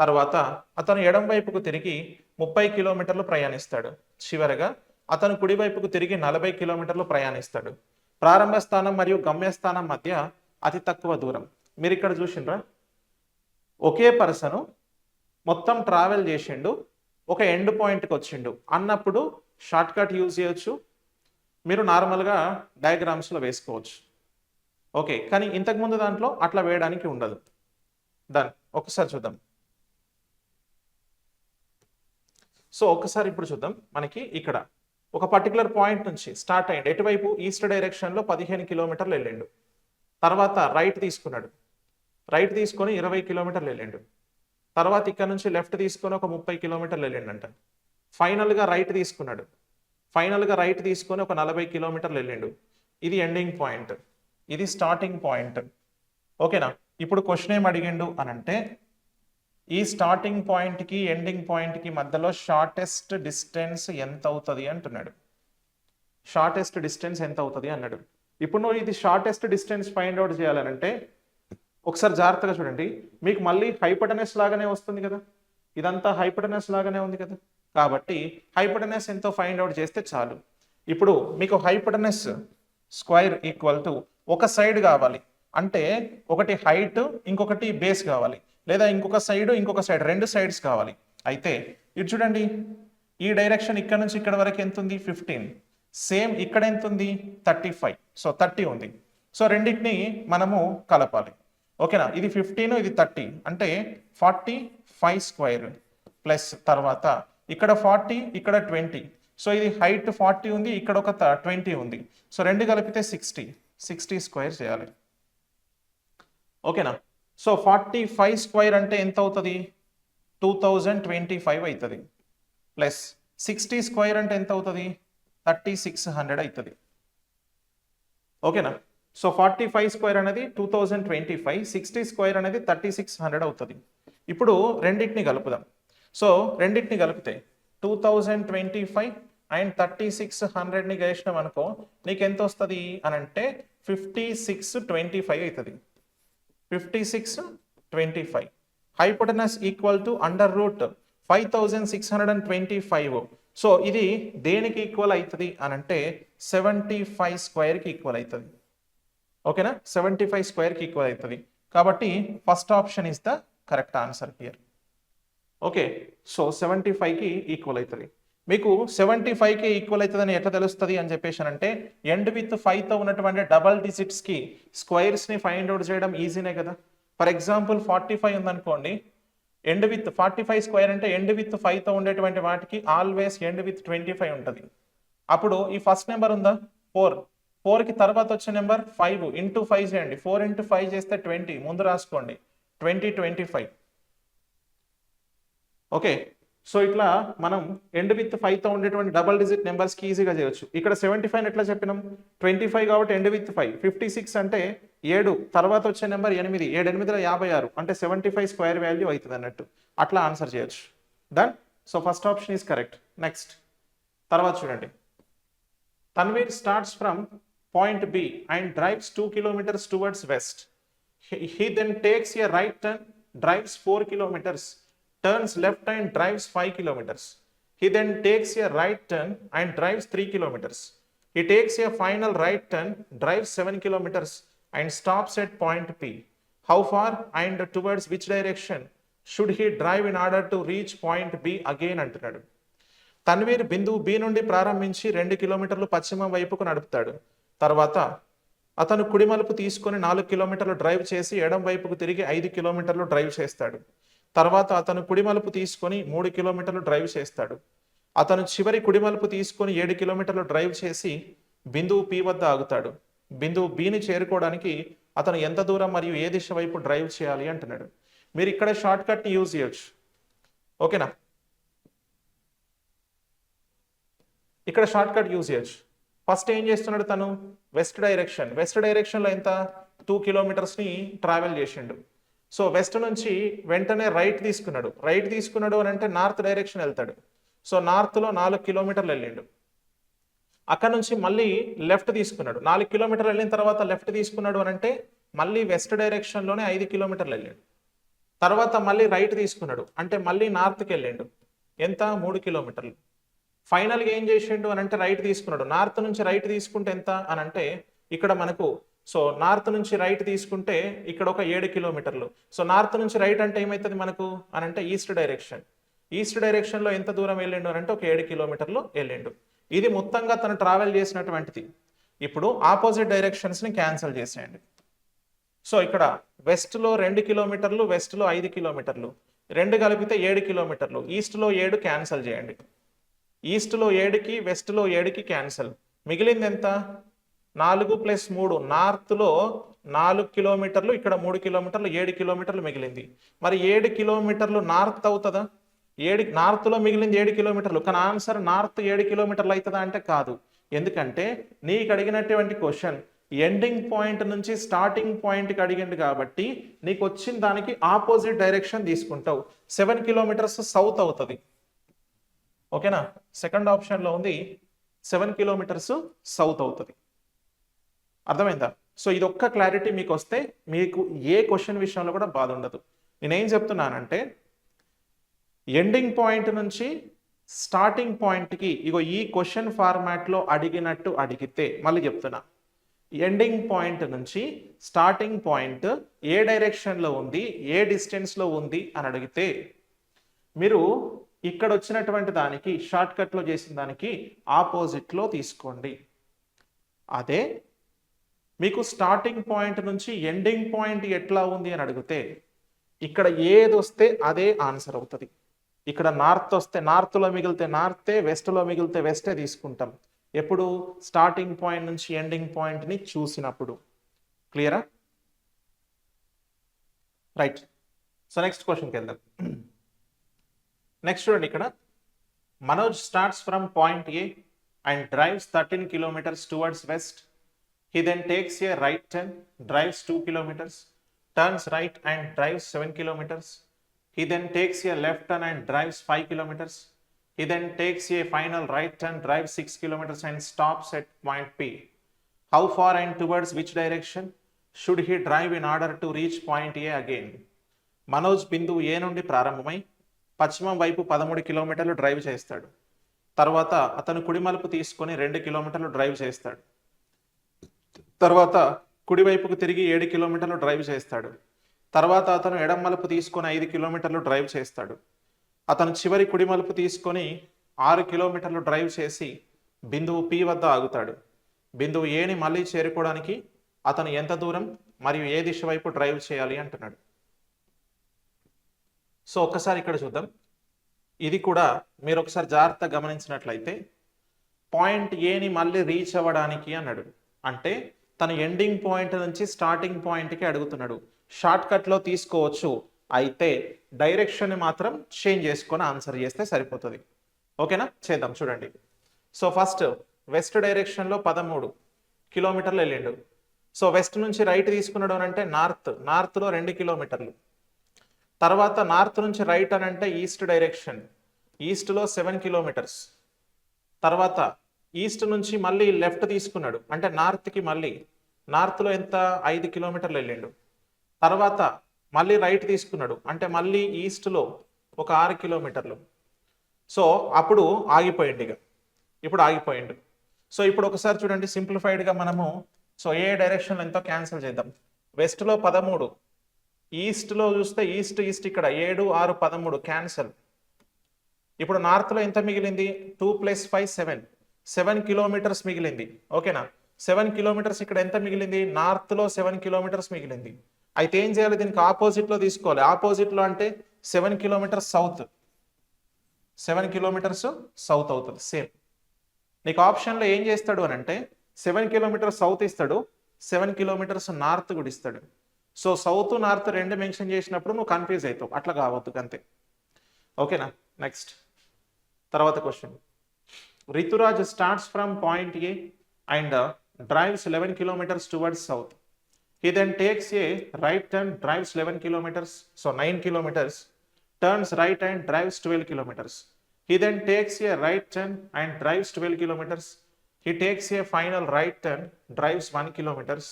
తర్వాత అతను ఎడం వైపుకు తిరిగి 30 కిలోమీటర్లు ప్రయాణిస్తాడు. చివరగా అతను కుడివైపుకు తిరిగి 40 కిలోమీటర్లు ప్రయాణిస్తాడు. ప్రారంభ స్థానం మరియు గమ్యస్థానం మధ్య అతి తక్కువ దూరం. మీరు ఇక్కడ చూసిండ్రా, ఒకే పర్సన్ మొత్తం ట్రావెల్ చేసిండు, ఒక ఎండ్ పాయింట్కి వచ్చిండు అన్నప్పుడు షార్ట్ కట్ యూజ్ చేయొచ్చు, మీరు నార్మల్గా డయాగ్రామ్స్లో వేసుకోవచ్చు. ఓకే, కానీ ఇంతకుముందు దాంట్లో అట్లా వేయడానికి ఉండదు. డన్. ఒకసారి చూద్దాం. సో ఒకసారి ఇప్పుడు చూద్దాం. మనకి ఇక్కడ ఒక పర్టికులర్ పాయింట్ నుంచి స్టార్ట్ అయ్యిండు, ఎటువైపు ఈస్ట్ డైరెక్షన్లో 15 కిలోమీటర్లు వెళ్ళిండు. తర్వాత రైట్ తీసుకున్నాడు, రైట్ తీసుకొని 20 కిలోమీటర్లు వెళ్ళిండు. తర్వాత ఇక్కడ నుంచి లెఫ్ట్ తీసుకొని ఒక 30 కిలోమీటర్లు వెళ్ళిండంట. ఫైనల్గా రైట్ తీసుకున్నాడు, ఫైనల్గా రైట్ తీసుకొని ఒక 40 కిలోమీటర్లు వెళ్ళిండు. ఇది ఎండింగ్ పాయింట్, ఇది స్టార్టింగ్ పాయింట్. ఓకేనా? ఇప్పుడు క్వశ్చన్ ఏం అడిగిండు అని అంటే ఈ స్టార్టింగ్ పాయింట్కి ఎండింగ్ పాయింట్కి మధ్యలో షార్టెస్ట్ డిస్టెన్స్ ఎంత అవుతుంది అంటున్నాడు. షార్టెస్ట్ డిస్టెన్స్ ఎంత అవుతుంది అన్నాడు. ఇప్పుడు నువ్వు ఇది షార్టెస్ట్ డిస్టెన్స్ ఫైండ్ అవుట్ చేయాలనంటే ఒకసారి జాగ్రత్తగా చూడండి, మీకు మళ్ళీ హైపోటెనస్ లాగానే వస్తుంది కదా, ఇదంతా హైపోటెనస్ లాగానే ఉంది కదా. కాబట్టి హైపోటెనస్ ఎంతో ఫైండ్ అవుట్ చేస్తే చాలు. ఇప్పుడు మీకు హైపోటెనస్ స్క్వైర్ ఈక్వల్ టు ఒక సైడ్ కావాలి అంటే ఒకటి హైట్ ఇంకొకటి బేస్ కావాలి, లేదా ఇంకొక సైడ్ ఇంకొక సైడ్, రెండు సైడ్స్ కావాలి. అయితే ఇది చూడండి, ఈ డైరెక్షన్ ఇక్కడ నుంచి ఇక్కడ వరకు ఎంత ఉంది 15, సేమ్ ఇక్కడ ఎంత ఉంది 35, సో 30 ఉంది. సో రెండింటిని మనము కలపాలి. ఓకేనా? ఇది 15 ఇది 30 అంటే 45 స్క్వేర్ ప్లస్ తర్వాత ఇక్కడ 40, ఇక్కడ 20. సో ఇది హైట్ 40 ఉంది, ఇక్కడ ఒక 20 ఉంది. సో రెండు కలిపితే 60 స్క్వేర్ చేయాలి. ఓకేనా? సో 45 స్క్వేర్ అంటే ఎంత అవుతుంది? 2025 అవుతుంది. ప్లస్ 60 స్క్వేర్ అంటే ఎంత అవుతుంది? 3600 అవుతుంది. ఓకేనా? సో 45 స్క్వేర్ అనేది 2025, 60 స్క్వేర్ అనేది 3600 అవుతుంది. ఇప్పుడు రెండింటిని కలుపుదాం. సో రెండింటిని కలిపితే 2025 అండ్ 3600ని కలిసినాం అనుకో, నీకు ఎంత వస్తుంది అని అంటే 5625 అవుతుంది. 5625. Hypotenuse equal to √5625. సో ఇది దేనికి ఈక్వల్ అవుతుంది అని అంటే 75 స్క్వేర్కి ఈక్వల్ అవుతుంది. ఓకేనా? 75 స్క్వేర్కి ఈక్వల్ అవుతుంది. కాబట్టి first option is the correct answer here. Okay, so 75కి ఈక్వల్ అవుతుంది. మీకు 75కి ఈక్వల్ అవుతుందని ఎట్లా తెలుస్తుంది అని చెప్పేసి అంటే ఎండ్ విత్ 5తో ఉన్నటువంటి డబల్ డిజిట్స్కి స్క్వేర్స్ని ఫైండ్ అవుట్ చేయడం ఈజీనే కదా. ఫర్ ఎగ్జాంపుల్ 45 ఉందనుకోండి, ఎండ్ విత్ 45 స్క్వేర్ అంటే ఎండ్ విత్ 5తో ఉండేటువంటి వాటికి ఆల్వేస్ ఎండ్ విత్ 25 ఉంటుంది. అప్పుడు ఈ ఫస్ట్ నెంబర్ ఉందా 4కి తర్వాత వచ్చే నెంబర్ 5 ఇంటూ 5 చేయండి. 4 ఇంటూ 5 చేస్తే 20, ముందు రాసుకోండి 25. ఓకే, సో ఇట్లా మనం ఎండ్ విత్ 5తో ఉండేటువంటి డబల్ డిజిట్ నెంబర్స్కి ఈజీగా చేయొచ్చు. ఇక్కడ 75 ఎట్లా చెప్పినాం? 25 కాబట్టి ఎండ్ విత్ 5. 56 అంటే 7, తర్వాత వచ్చే నెంబర్ 8, 7 8 56 అంటే 75 స్క్వేర్ వాల్యూ అవుతుంది అన్నట్టు. అట్లా ఆన్సర్ చేయొచ్చు. Done. So first option is correct. Next తర్వాత చూడండి. Tanvir starts from point B and drives 2 kilometers towards west. He then takes a right turn, drives 4 kilometers, turns left and drives 5 kilometers. He then takes a right turn and drives 3 kilometers. He takes a final right turn, drives 7 kilometers and stops at point P. How far and towards which direction should he drive in order to reach point B again అంటున్నాడు. తన్వీర్ బిందువు B నుండి ప్రారంభించి 2 కిలోమీటర్లు పశ్చిమ వైపుకు నడుపుతాడు. తర్వాత అతను కుడి మలుపు తీసుకొని 4 కిలోమీటర్లు డ్రైవ్ చేసి ఎడం వైపుకు తిరిగి 5 కిలోమీటర్లు డ్రైవ్ చేస్తాడు. తర్వాత అతను కుడి మలుపు తీసుకొని 3 కిలోమీటర్లు డ్రైవ్ చేస్తాడు. అతను చివరి కుడి మలుపు తీసుకొని 7 కిలోమీటర్లు డ్రైవ్ చేసి బిందువు పి వద్ద ఆగుతాడు. బిందువు బిని చేరుకోవడానికి అతను ఎంత దూరం మరియు ఏ దిశ వైపు డ్రైవ్ చేయాలి అంటున్నాడు. మీరు ఇక్కడ షార్ట్ కట్ని యూజ్ చేయొచ్చు. ఓకేనా? ఇక్కడ షార్ట్ కట్ యూజ్ చేయొచ్చు. ఫస్ట్ ఏం చేస్తున్నాడు తను? వెస్ట్ డైరెక్షన్లో ఎంత 2 కిలోమీటర్స్ని ట్రావెల్ చేసిండు. సో వెస్ట్ నుంచి వెంటనే రైట్ తీసుకున్నాడు అని అంటే నార్త్ డైరెక్షన్ వెళ్తాడు. సో నార్త్లో 4 కిలోమీటర్లు వెళ్ళిండు. అక్కడ నుంచి మళ్ళీ లెఫ్ట్ తీసుకున్నాడు. 4 కిలోమీటర్లు వెళ్ళిన తర్వాత లెఫ్ట్ తీసుకున్నాడు అని అంటే మళ్ళీ వెస్ట్ డైరెక్షన్లోనే 5 కిలోమీటర్లు వెళ్ళాడు. తర్వాత మళ్ళీ రైట్ తీసుకున్నాడు అంటే మళ్ళీ నార్త్కి వెళ్ళిండు. ఎంత? 3 కిలోమీటర్లు. ఫైనల్గా ఏం చేసిండు అని అంటే రైట్ తీసుకున్నాడు. నార్త్ నుంచి రైట్ తీసుకుంటే ఎంత అని అంటే ఇక్కడ మనకు, సో నార్త్ నుంచి రైట్ తీసుకుంటే ఇక్కడ ఒక 7 కిలోమీటర్లు. సో నార్త్ నుంచి రైట్ అంటే ఏమవుతుంది మనకు అని అంటే ఈస్ట్ డైరెక్షన్లో ఎంత దూరం వెళ్ళిండు అని అంటే ఒక 7 కిలోమీటర్లు వెళ్ళిండు. ఇది మొత్తంగా తను ట్రావెల్ చేసినటువంటిది. ఇప్పుడు ఆపోజిట్ డైరెక్షన్స్ని క్యాన్సిల్ చేసేయండి. సో ఇక్కడ వెస్ట్లో 2 కిలోమీటర్లు, వెస్ట్లో 5 కిలోమీటర్లు, 2 కలిపితే 7 కిలోమీటర్లు. ఈస్ట్లో 7 క్యాన్సిల్ చేయండి. ఈస్ట్లో 7కి వెస్ట్లో 7కి క్యాన్సిల్. మిగిలింది ఎంత? 4 + 3. నార్త్లో 4 కిలోమీటర్లు, ఇక్కడ 3 కిలోమీటర్లు, 7 కిలోమీటర్లు మిగిలింది. మరి 7 కిలోమీటర్లు నార్త్ అవుతుందా? నార్త్లో మిగిలింది 7 కిలోమీటర్లు. కానీ ఆన్సర్ నార్త్ 7 కిలోమీటర్లు అవుతుందా అంటే కాదు. ఎందుకంటే నీకు అడిగినటువంటి క్వశ్చన్ ఎండింగ్ పాయింట్ నుంచి స్టార్టింగ్ పాయింట్కి అడిగింది కాబట్టి నీకు వచ్చిన దానికి ఆపోజిట్ డైరెక్షన్ తీసుకుంటావు. 7 కిలోమీటర్స్ సౌత్ అవుతుంది. ఓకేనా? సెకండ్ ఆప్షన్లో ఉంది 7 కిలోమీటర్స్ సౌత్ అవుతుంది. అర్థమైందా? సో ఇది ఒక్క క్లారిటీ మీకు వస్తే మీకు ఏ క్వశ్చన్ విషయంలో కూడా బాధ ఉండదు. నేనేం చెప్తున్నానంటే ఎండింగ్ పాయింట్ నుంచి స్టార్టింగ్ పాయింట్కి ఇగో ఈ క్వశ్చన్ ఫార్మాట్లో అడిగినట్టు అడిగితే, మళ్ళీ చెప్తున్నా, ఎండింగ్ పాయింట్ నుంచి స్టార్టింగ్ పాయింట్ ఏ డైరెక్షన్లో ఉంది, ఏ డిస్టెన్స్లో ఉంది అని అడిగితే మీరు ఇక్కడ వచ్చినటువంటి దానికి షార్ట్ కట్లో చేసిన దానికి ఆపోజిట్లో తీసుకోండి. అదే మీకు స్టార్టింగ్ పాయింట్ నుంచి ఎండింగ్ పాయింట్ ఎట్లా ఉంది అని అడిగితే ఇక్కడ ఏది వస్తే అదే ఆన్సర్ అవుతుంది. ఇక్కడ నార్త్ వస్తే నార్త్లో మిగిలితే నార్తే, వెస్ట్లో మిగిలితే వెస్టే తీసుకుంటాం. ఎప్పుడు స్టార్టింగ్ పాయింట్ నుంచి ఎండింగ్ పాయింట్ని చూసినప్పుడు. క్లియరా? రైట్. సో నెక్స్ట్ క్వశ్చన్కి వెళ్దాం. నెక్స్ట్ చూడండి, ఇక్కడ Manoj starts from point A and drives 13 kilometers towards west. He then takes a right turn, drives 2 kilometers, turns right and drives 7 kilometers. He then takes a left turn and drives 5 kilometers. He then takes a final right turn, drives 6 kilometers and stops at point P. How far and towards which direction should he drive in order to reach point A again? Manoj బిందువు ఏ నుండి ప్రారంభమై పశ్చిమం వైపు 13 కిలోమీటర్లు drive చేస్తాడు. తర్వాత అతను కుడి మలుపు తీసుకొని 2 కిలోమీటర్లు డ్రైవ్ చేస్తాడు. తర్వాత కుడివైపుకు తిరిగి 7 కిలోమీటర్లు డ్రైవ్ చేస్తాడు. తర్వాత అతను ఎడం మలుపు తీసుకొని 5 కిలోమీటర్లు డ్రైవ్ చేస్తాడు. అతను చివరి కుడి మలుపు తీసుకొని 6 కిలోమీటర్లు డ్రైవ్ చేసి బిందువు P వద్ద ఆగుతాడు. బిందువు ఏని మళ్ళీ చేరుకోవడానికి అతను ఎంత దూరం మరియు ఏ దిశ వైపు డ్రైవ్ చేయాలి అంటున్నాడు. సో ఒక్కసారి ఇక్కడ చూద్దాం. ఇది కూడా మీరు ఒకసారి జాగ్రత్తగా గమనించినట్లయితే పాయింట్ ఏని మళ్ళీ రీచ్ అవ్వడానికి అన్నాడు. అంటే తన ఎండింగ్ పాయింట్ నుంచి స్టార్టింగ్ పాయింట్కి అడుగుతున్నాడు. షార్ట్ కట్లో తీసుకోవచ్చు, అయితే డైరెక్షన్ మాత్రం చేంజ్ చేసుకొని ఆన్సర్ చేస్తే సరిపోతుంది. ఓకేనా? చేద్దాం. చూడండి. సో ఫస్ట్ వెస్ట్ డైరెక్షన్లో 13 కిలోమీటర్లు వెళ్ళిండు. సో వెస్ట్ నుంచి రైట్ తీసుకున్నాడు అని అంటే నార్త్లో 2 కిలోమీటర్లు. తర్వాత నార్త్ నుంచి రైట్ అని అంటే ఈస్ట్ డైరెక్షన్, ఈస్ట్లో 7 kilometers. తర్వాత ఈస్ట్ నుంచి మళ్ళీ లెఫ్ట్ తీసుకున్నాడు అంటే నార్త్కి, మళ్ళీ నార్త్లో ఎంత 5 kilometers వెళ్ళిండు. తర్వాత మళ్ళీ రైట్ తీసుకున్నాడు అంటే మళ్ళీ ఈస్ట్లో ఒక 6 kilometers. సో అప్పుడు ఆగిపోయింది. ఇప్పుడు ఆగిపోయిండు. సో ఇప్పుడు ఒకసారి చూడండి, సింప్లిఫైడ్గా మనము సో ఏ డైరెక్షన్లో ఎంతో క్యాన్సిల్ చేద్దాం. వెస్ట్లో 13, ఈస్ట్లో చూస్తే ఈస్ట్ ఇక్కడ 7, 6, 13 క్యాన్సల్. ఇప్పుడు నార్త్లో ఎంత మిగిలింది? 2 + 5 7 kilometers మిగిలింది. ఓకేనా? 7 kilometers ఇక్కడ ఎంత మిగిలింది? నార్త్లో 7 kilometers మిగిలింది. అయితే ఏం చేయాలి? దీనికి ఆపోజిట్లో తీసుకోవాలి. ఆపోజిట్లో అంటే 7 kilometers సౌత్, 7 kilometers సౌత్ అవుతుంది. సేమ్ నీకు ఆప్షన్లో ఏం చేస్తాడు అని అంటే 7 kilometers సౌత్ ఇస్తాడు, 7 kilometers నార్త్ కూడా ఇస్తాడు. సో సౌత్ నార్త్ రెండు మెన్షన్ చేసినప్పుడు నువ్వు కన్ఫ్యూజ్ అవుతావు. అట్లా కావద్దు, అంతే. ఓకేనా? నెక్స్ట్ తర్వాత question. Rituraj starts from point A and drives 11 kilometers towards south. He then takes a right turn, drives 11 kilometers, so 9 kilometers, turns right and drives 12 kilometers. He then takes a right turn and drives 12 kilometers. He takes a final right turn, drives 1 kilometers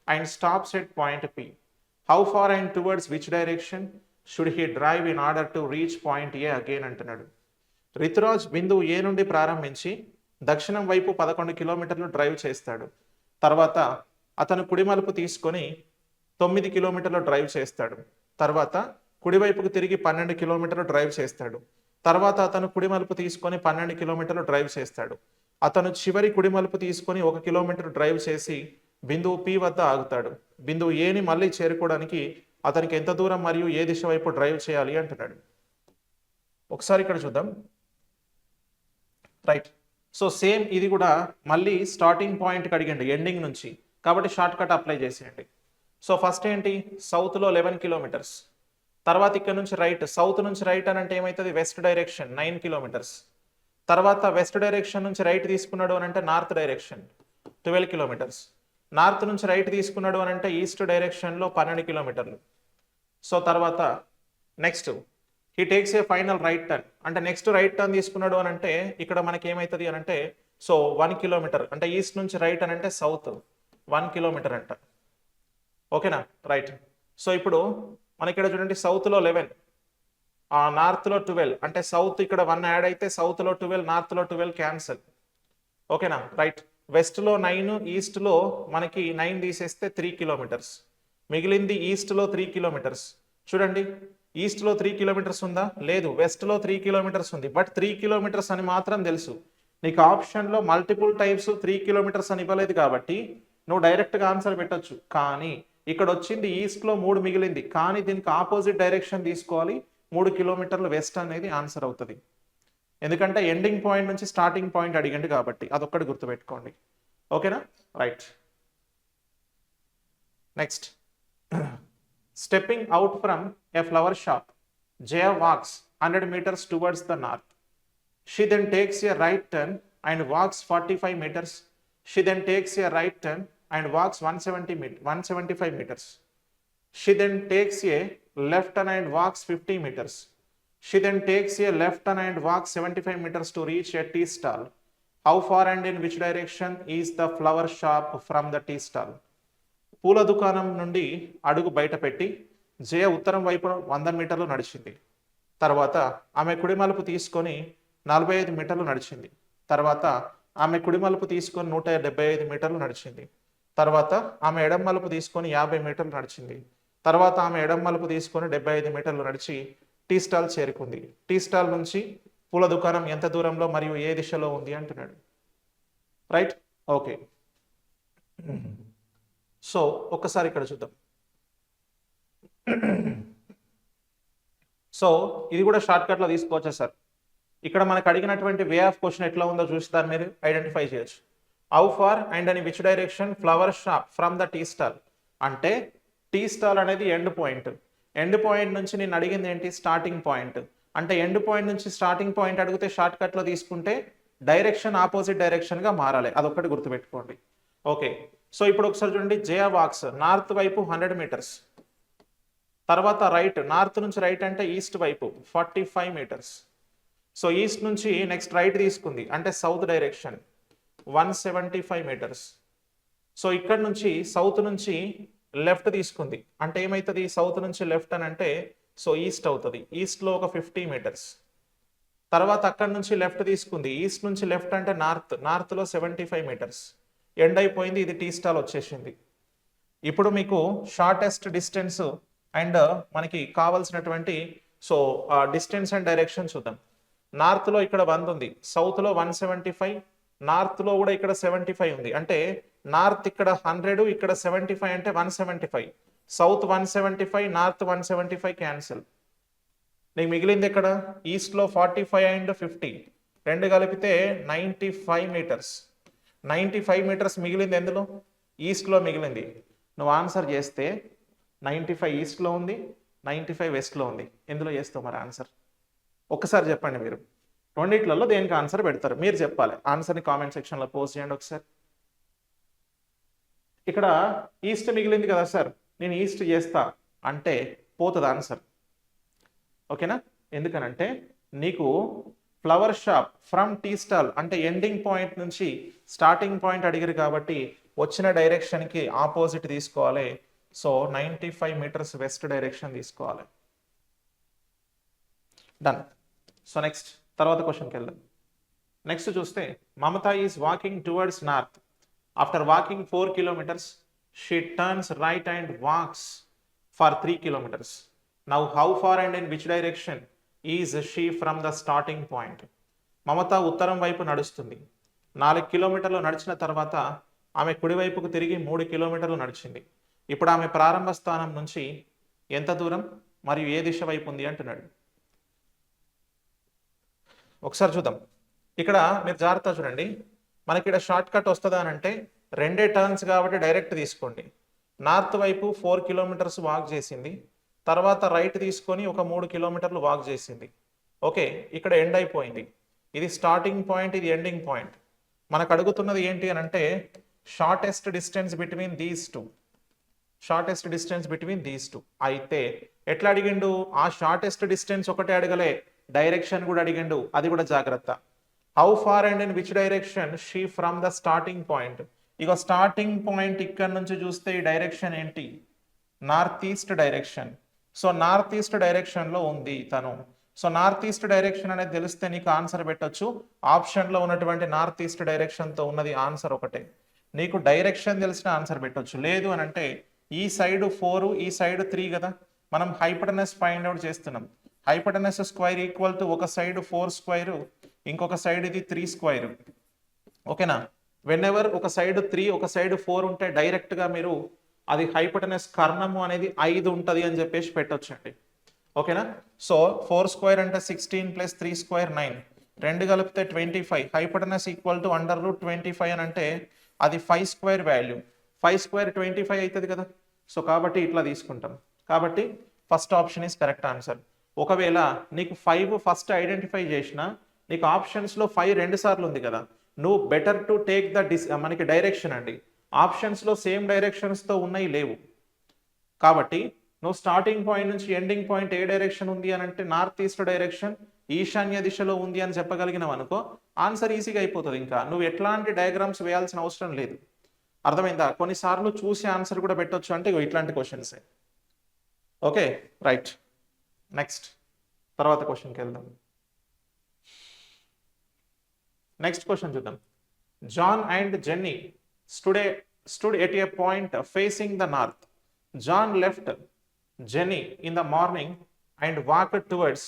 and stops at point P. How far and towards which direction should he drive in order to reach point A again అంటున్నాడు. రితురాజ్ బిందువు ఏ నుండి ప్రారంభించి దక్షిణం వైపు 11 kilometers drive చేస్తాడు. తర్వాత అతను కుడి మలుపు తీసుకొని 9 kilometers డ్రైవ్ చేస్తాడు. తర్వాత కుడివైపుకు తిరిగి 12 kilometers డ్రైవ్ చేస్తాడు. తర్వాత అతను కుడి మలుపు తీసుకొని 12 kilometers డ్రైవ్ చేస్తాడు. అతను చివరి కుడి మలుపు తీసుకొని 1 kilometer డ్రైవ్ చేసి బిందువు P వద్ద ఆగుతాడు. బిందువు ఏని మళ్ళీ చేరుకోవడానికి అతనికి ఎంత దూరం మరియు ఏ దిశ వైపు డ్రైవ్ చేయాలి అంటున్నాడు. ఒకసారి ఇక్కడ చూద్దాం. రైట్. సో సేమ్ ఇది కూడా మళ్ళీ స్టార్టింగ్ పాయింట్కి అడిగండి, ఎండింగ్ నుంచి, కాబట్టి షార్ట్ కట్ అప్లై చేసేయండి. సో ఫస్ట్ ఏంటి? సౌత్లో 11 kilometers. తర్వాత ఇక్కడ నుంచి రైట్, సౌత్ నుంచి రైట్ అని అంటే ఏమవుతుంది? West direction 9 kilometers. తర్వాత వెస్ట్ డైరెక్షన్ నుంచి రైట్ తీసుకున్నాడు అని అంటే నార్త్ డైరెక్షన్ 12 kilometers. నార్త్ నుంచి రైట్ తీసుకున్నాడు అని అంటే ఈస్ట్ డైరెక్షన్లో 12 kilometers. సో తర్వాత next he takes A final right turn అంటే నెక్స్ట్ రైట్ టర్న్ తీసుకున్నాడు అని అంటే ఇక్కడ మనకి ఏమవుతుంది అని అంటే సో 1 kilometer అంటే ఈస్ట్ నుంచి రైట్ అని అంటే సౌత్ 1 kilometer అంట. ఓకేనా? రైట్. సో ఇప్పుడు మన ఇక్కడ చూడండి, సౌత్లో 11, నార్త్లో 12 అంటే సౌత్ ఇక్కడ 1 యాడ్ అయితే సౌత్లో 12, నార్త్లో 12 క్యాన్సల్. ఓకేనా? రైట్. వెస్ట్లో 9, ఈస్ట్లో మనకి 9 తీసేస్తే 3 kilometers మిగిలింది. ఈస్ట్లో 3 kilometers. చూడండి, ఈస్ట్లో 3 kilometers ఉందా? లేదు. వెస్ట్లో 3 kilometers ఉంది, బట్ 3 kilometers అని మాత్రం తెలుసు. నీకు ఆప్షన్లో మల్టిపుల్ టైప్స్ 3 kilometers అని ఇవ్వలేదు కాబట్టి నువ్వు డైరెక్ట్గా ఆన్సర్ పెట్టచ్చు. కానీ ఇక్కడ వచ్చింది ఈస్ట్లో 3 మిగిలింది, కానీ దీనికి ఆపోజిట్ డైరెక్షన్ తీసుకోవాలి. 3 కిలోమీటర్లు వెస్ట్ అనేది ఆన్సర్ అవుతుంది. ఎందుకంటే ఎండింగ్ పాయింట్ నుంచి స్టార్టింగ్ పాయింట్ అడిగండి కాబట్టి అదొక్కటి గుర్తుపెట్టుకోండి. ఓకేనా? Right. Next, stepping out from A flower shop, Jaya walks 100 meters towards the north. She then takes a right turn and walks 45 meters. She then takes a right turn and walks 175 meters. She then takes a left turn and walks 50 meters. She then takes a left turn and walks 75 meters to reach a tea stall. How far and in which direction is the flower shop from the tea stall? పూల దుకాణం నుండి అడుగు బయట పెట్టి జయ ఉత్తరం వైపు 100 మీటర్లు నడిచింది. తర్వాత ఆమె కుడి మలుపు తీసుకొని 45 మీటర్లు నడిచింది. తర్వాత ఆమె కుడి మలుపు తీసుకొని 175 మీటర్లు నడిచింది. తర్వాత ఆమె ఎడమ మలుపు తీసుకొని 50 మీటర్లు నడిచింది. తర్వాత ఆమె ఎడమ మలుపు తీసుకొని 75 మీటర్లు నడిచి టీ స్టాల్ చేరుకుంది. టీ స్టాల్ నుంచి పూల దుకాణం ఎంత దూరంలో మరియు ఏ దిశలో ఉంది అంటున్నాడు. రైట్? ఓకే. సో ఒక్కసారి ఇక్కడ చూద్దాం. సో ఇది కూడా షార్ట్ కట్లో తీసుకోవచ్చా సార్? ఇక్కడ మనకు అడిగినటువంటి వే ఆఫ్ క్వశ్చన్ ఎట్లా ఉందో చూసి దాన్ని మీరు ఐడెంటిఫై చేయొచ్చు. హౌ ఫార్ అండ్ అని which direction flower shop from the tea stall అంటే టీ స్టాల్ అనేది ఎండ్ పాయింట్. ఎండ్ పాయింట్ నుంచి నేను అడిగింది ఏంటి? Starting point. అంటే ఎండ్ పాయింట్ నుంచి స్టార్టింగ్ పాయింట్ అడిగితే షార్ట్ కట్లో తీసుకుంటే డైరెక్షన్ ఆపోజిట్ డైరెక్షన్గా మారాలి. అదొక్కటి గుర్తుపెట్టుకోండి. ఓకే. సో ఇప్పుడు ఒకసారి చూడండి. జయా వాక్స్ నార్త్ వైపు 100 మీటర్స్, తర్వాత రైట్, నార్త్ నుంచి రైట్ అంటే ఈస్ట్ వైపు 45 మీటర్స్. సో ఈస్ట్ నుంచి నెక్స్ట్ రైట్ తీసుకుంది అంటే సౌత్ డైరెక్షన్ 175 మీటర్స్. సో ఇక్కడ నుంచి సౌత్ నుంచి లెఫ్ట్ తీసుకుంది అంటే ఏమవుతుంది? సౌత్ నుంచి లెఫ్ట్ అని అంటే సో ఈస్ట్ అవుతుంది. ఈస్ట్లో ఒక 50 మీటర్స్. తర్వాత అక్కడ నుంచి లెఫ్ట్ తీసుకుంది. ఈస్ట్ నుంచి లెఫ్ట్ అంటే నార్త్, నార్త్లో 75 మీటర్స్. ఎండ్ అయిపోయింది. ఇది టీ స్టాల్ వచ్చేసింది. ఇప్పుడు మీకు షార్టెస్ట్ డిస్టెన్స్ అండ్ మనకి కావాల్సినటువంటి సో డిస్టెన్స్ అండ్ డైరెక్షన్ చూద్దాం. నార్త్లో ఇక్కడ 100 ఉంది, సౌత్లో 175, నార్త్లో కూడా ఇక్కడ 75 ఉంది. అంటే నార్త్ ఇక్కడ 100, ఇక్కడ 75 అంటే 175. South 175, north 175 cancel. నీకు మిగిలింది ఎక్కడ? ఈస్ట్లో 45 అండ్ 50 రెండు కలిపితే 95 మీటర్స్. 95 మీటర్స్ మిగిలింది ఎందులో? ఈస్ట్లో మిగిలింది. నువ్వు ఆన్సర్ చేస్తే 95 ఈస్ట్లో ఉంది, 95 వెస్ట్లో ఉంది. ఎందులో చేస్తావు మరి ఆన్సర్? ఒక్కసారి చెప్పండి. మీరు రెండిట్లలో దేనికి ఆన్సర్ పెడతారు మీరు చెప్పాలి. ఆన్సర్ని కామెంట్ సెక్షన్లో పోస్ట్ చేయండి ఒకసారి. ఇక్కడ ఈస్ట్ మిగిలింది కదా సార్, నేను ఈస్ట్ చేస్తా అంటే పోతుంది ఆన్సర్. ఓకేనా? ఎందుకనంటే నీకు flower shop from tea stall అంటే ఎండింగ్ పాయింట్ నుంచి స్టార్టింగ్ పాయింట్ అడిగారు కాబట్టి వచ్చిన డైరెక్షన్కి ఆపోజిట్ తీసుకోవాలి. సో 95 మీటర్స్ వెస్ట్ డైరెక్షన్ తీసుకోవాలి. డన్. సో నెక్స్ట్ తర్వాత క్వశ్చన్కి వెళ్దాం. నెక్స్ట్ చూస్తే Mamata is walking towards north. After walking 4 kilometers, she turns right and walks for 3 kilometers. Now how far and in which direction is she from the starting point? మమత ఉత్తరం వైపు నడుస్తుంది. 4 కిలోమీటర్లు నడిచిన తర్వాత ఆమె కుడివైపుకు తిరిగి 3 కిలోమీటర్లు నడిచింది. ఇప్పుడు ఆమె ప్రారంభ స్థానం నుంచి ఎంత దూరం మరియు ఏ దిశ వైపు ఉంది అంటున్నాడు. ఒకసారి చూద్దాం. ఇక్కడ మీరు జాగ్రత్త చూడండి. మనకి ఇక్కడ షార్ట్ కట్ వస్తుందా అని అంటే రెండే టర్న్స్ కాబట్టి డైరెక్ట్ తీసుకోండి. నార్త్ వైపు 4 kilometers వాక్ చేసింది, తర్వాత రైట్ తీసుకొని ఒక 3 kilometers వాక్ చేసింది. ఓకే, ఇక్కడ ఎండ్ అయిపోయింది. ఇది స్టార్టింగ్ పాయింట్, ఇది ఎండింగ్ పాయింట్. మనకు అడుగుతున్నది ఏంటి అని అంటే shortest distance between these two. Shortest distance between these two. అయితే ఎట్లా అడిగిండు? ఆ షార్టెస్ట్ డిస్టెన్స్ ఒకటే అడగలే, డైరెక్షన్ కూడా అడిగిండు. అది కూడా జాగ్రత్త. How far and in which direction she from the starting point. ఇక స్టార్టింగ్ పాయింట్ ఇక్కడ నుంచి చూస్తే ఈ డైరెక్షన్ ఏంటి? North east direction. So north east డైరెక్షన్లో ఉంది తను. సో నార్త్ ఈస్ట్ డైరెక్షన్ అనేది తెలిస్తే నీకు ఆన్సర్ పెట్టొచ్చు. ఆప్షన్లో ఉన్నటువంటి నార్త్ ఈస్ట్ డైరెక్షన్తో ఉన్నది ఆన్సర్ ఒకటే. నీకు డైరెక్షన్ తెలిసిన ఆన్సర్ పెట్టొచ్చు. లేదు అని అంటే ఈ సైడ్ 4, ఈ సైడ్ 3 కదా. మనం హైపోటెనస్ ఫైండ్ అవుట్ చేస్తున్నాం. హైపోటెనస్ స్క్వేర్ ఈక్వల్ టు ఒక సైడ్ 4 స్క్వేర్, ఇంకొక సైడ్ ఇది 3 స్క్వేర్. ఓకేనా? వెన్ ఎవర్ ఒక సైడ్ 3 ఒక సైడ్ 4 ఉంటే డైరెక్ట్గా మీరు అది హైపోటెనస్ కర్ణము అనేది 5 ఉంటుంది అని చెప్పేసి పెట్టొచ్చండి. ఓకేనా. సో 4 స్క్వేర్ అంటే 16 ప్లస్ 3 స్క్వేర్ 9, రెండు కలిపితే 25. హైపోటెనస్ ఈక్వల్ టు √25 అని అంటే అది 5 స్క్వేర్ వాల్యూ. 5 స్క్వేర్ 25 అవుతుంది కదా. సో కాబట్టి ఇట్లా తీసుకుంటాం. కాబట్టి first option is correct answer. ఒకవేళ నీకు 5 ఫస్ట్ ఐడెంటిఫై చేసినా నీకు ఆప్షన్స్లో 5 రెండు సార్లు ఉంది కదా, నువ్వు బెటర్ టు టేక్ ద మనకి డైరెక్షన్ అండి. ఆప్షన్స్లో సేమ్ డైరెక్షన్స్తో ఉన్నాయి లేవు. కాబట్టి నువ్వు స్టార్టింగ్ పాయింట్ నుంచి ఎండింగ్ పాయింట్ ఏ డైరెక్షన్ ఉంది అని అంటే నార్త్ ఈస్ట్ డైరెక్షన్, ఈశాన్య దిశలో ఉంది అని చెప్పగలిగినావు అనుకో, ఆన్సర్ ఈజీగా అయిపోతుంది. ఇంకా నువ్వు ఎట్లాంటి డయాగ్రామ్స్ వేయాల్సిన అవసరం లేదు. అర్థమైందా? కొన్నిసార్లు చూసి ఆన్సర్ కూడా పెట్టొచ్చు అంటే ఇట్లాంటి క్వశ్చన్సే. Okay right. నెక్స్ట్ తర్వాత క్వశ్చన్కి వెళ్దాం. నెక్స్ట్ క్వశ్చన్ చూద్దాం. John and Jenny stood at a point facing the north. John left Jenny in the morning and walked towards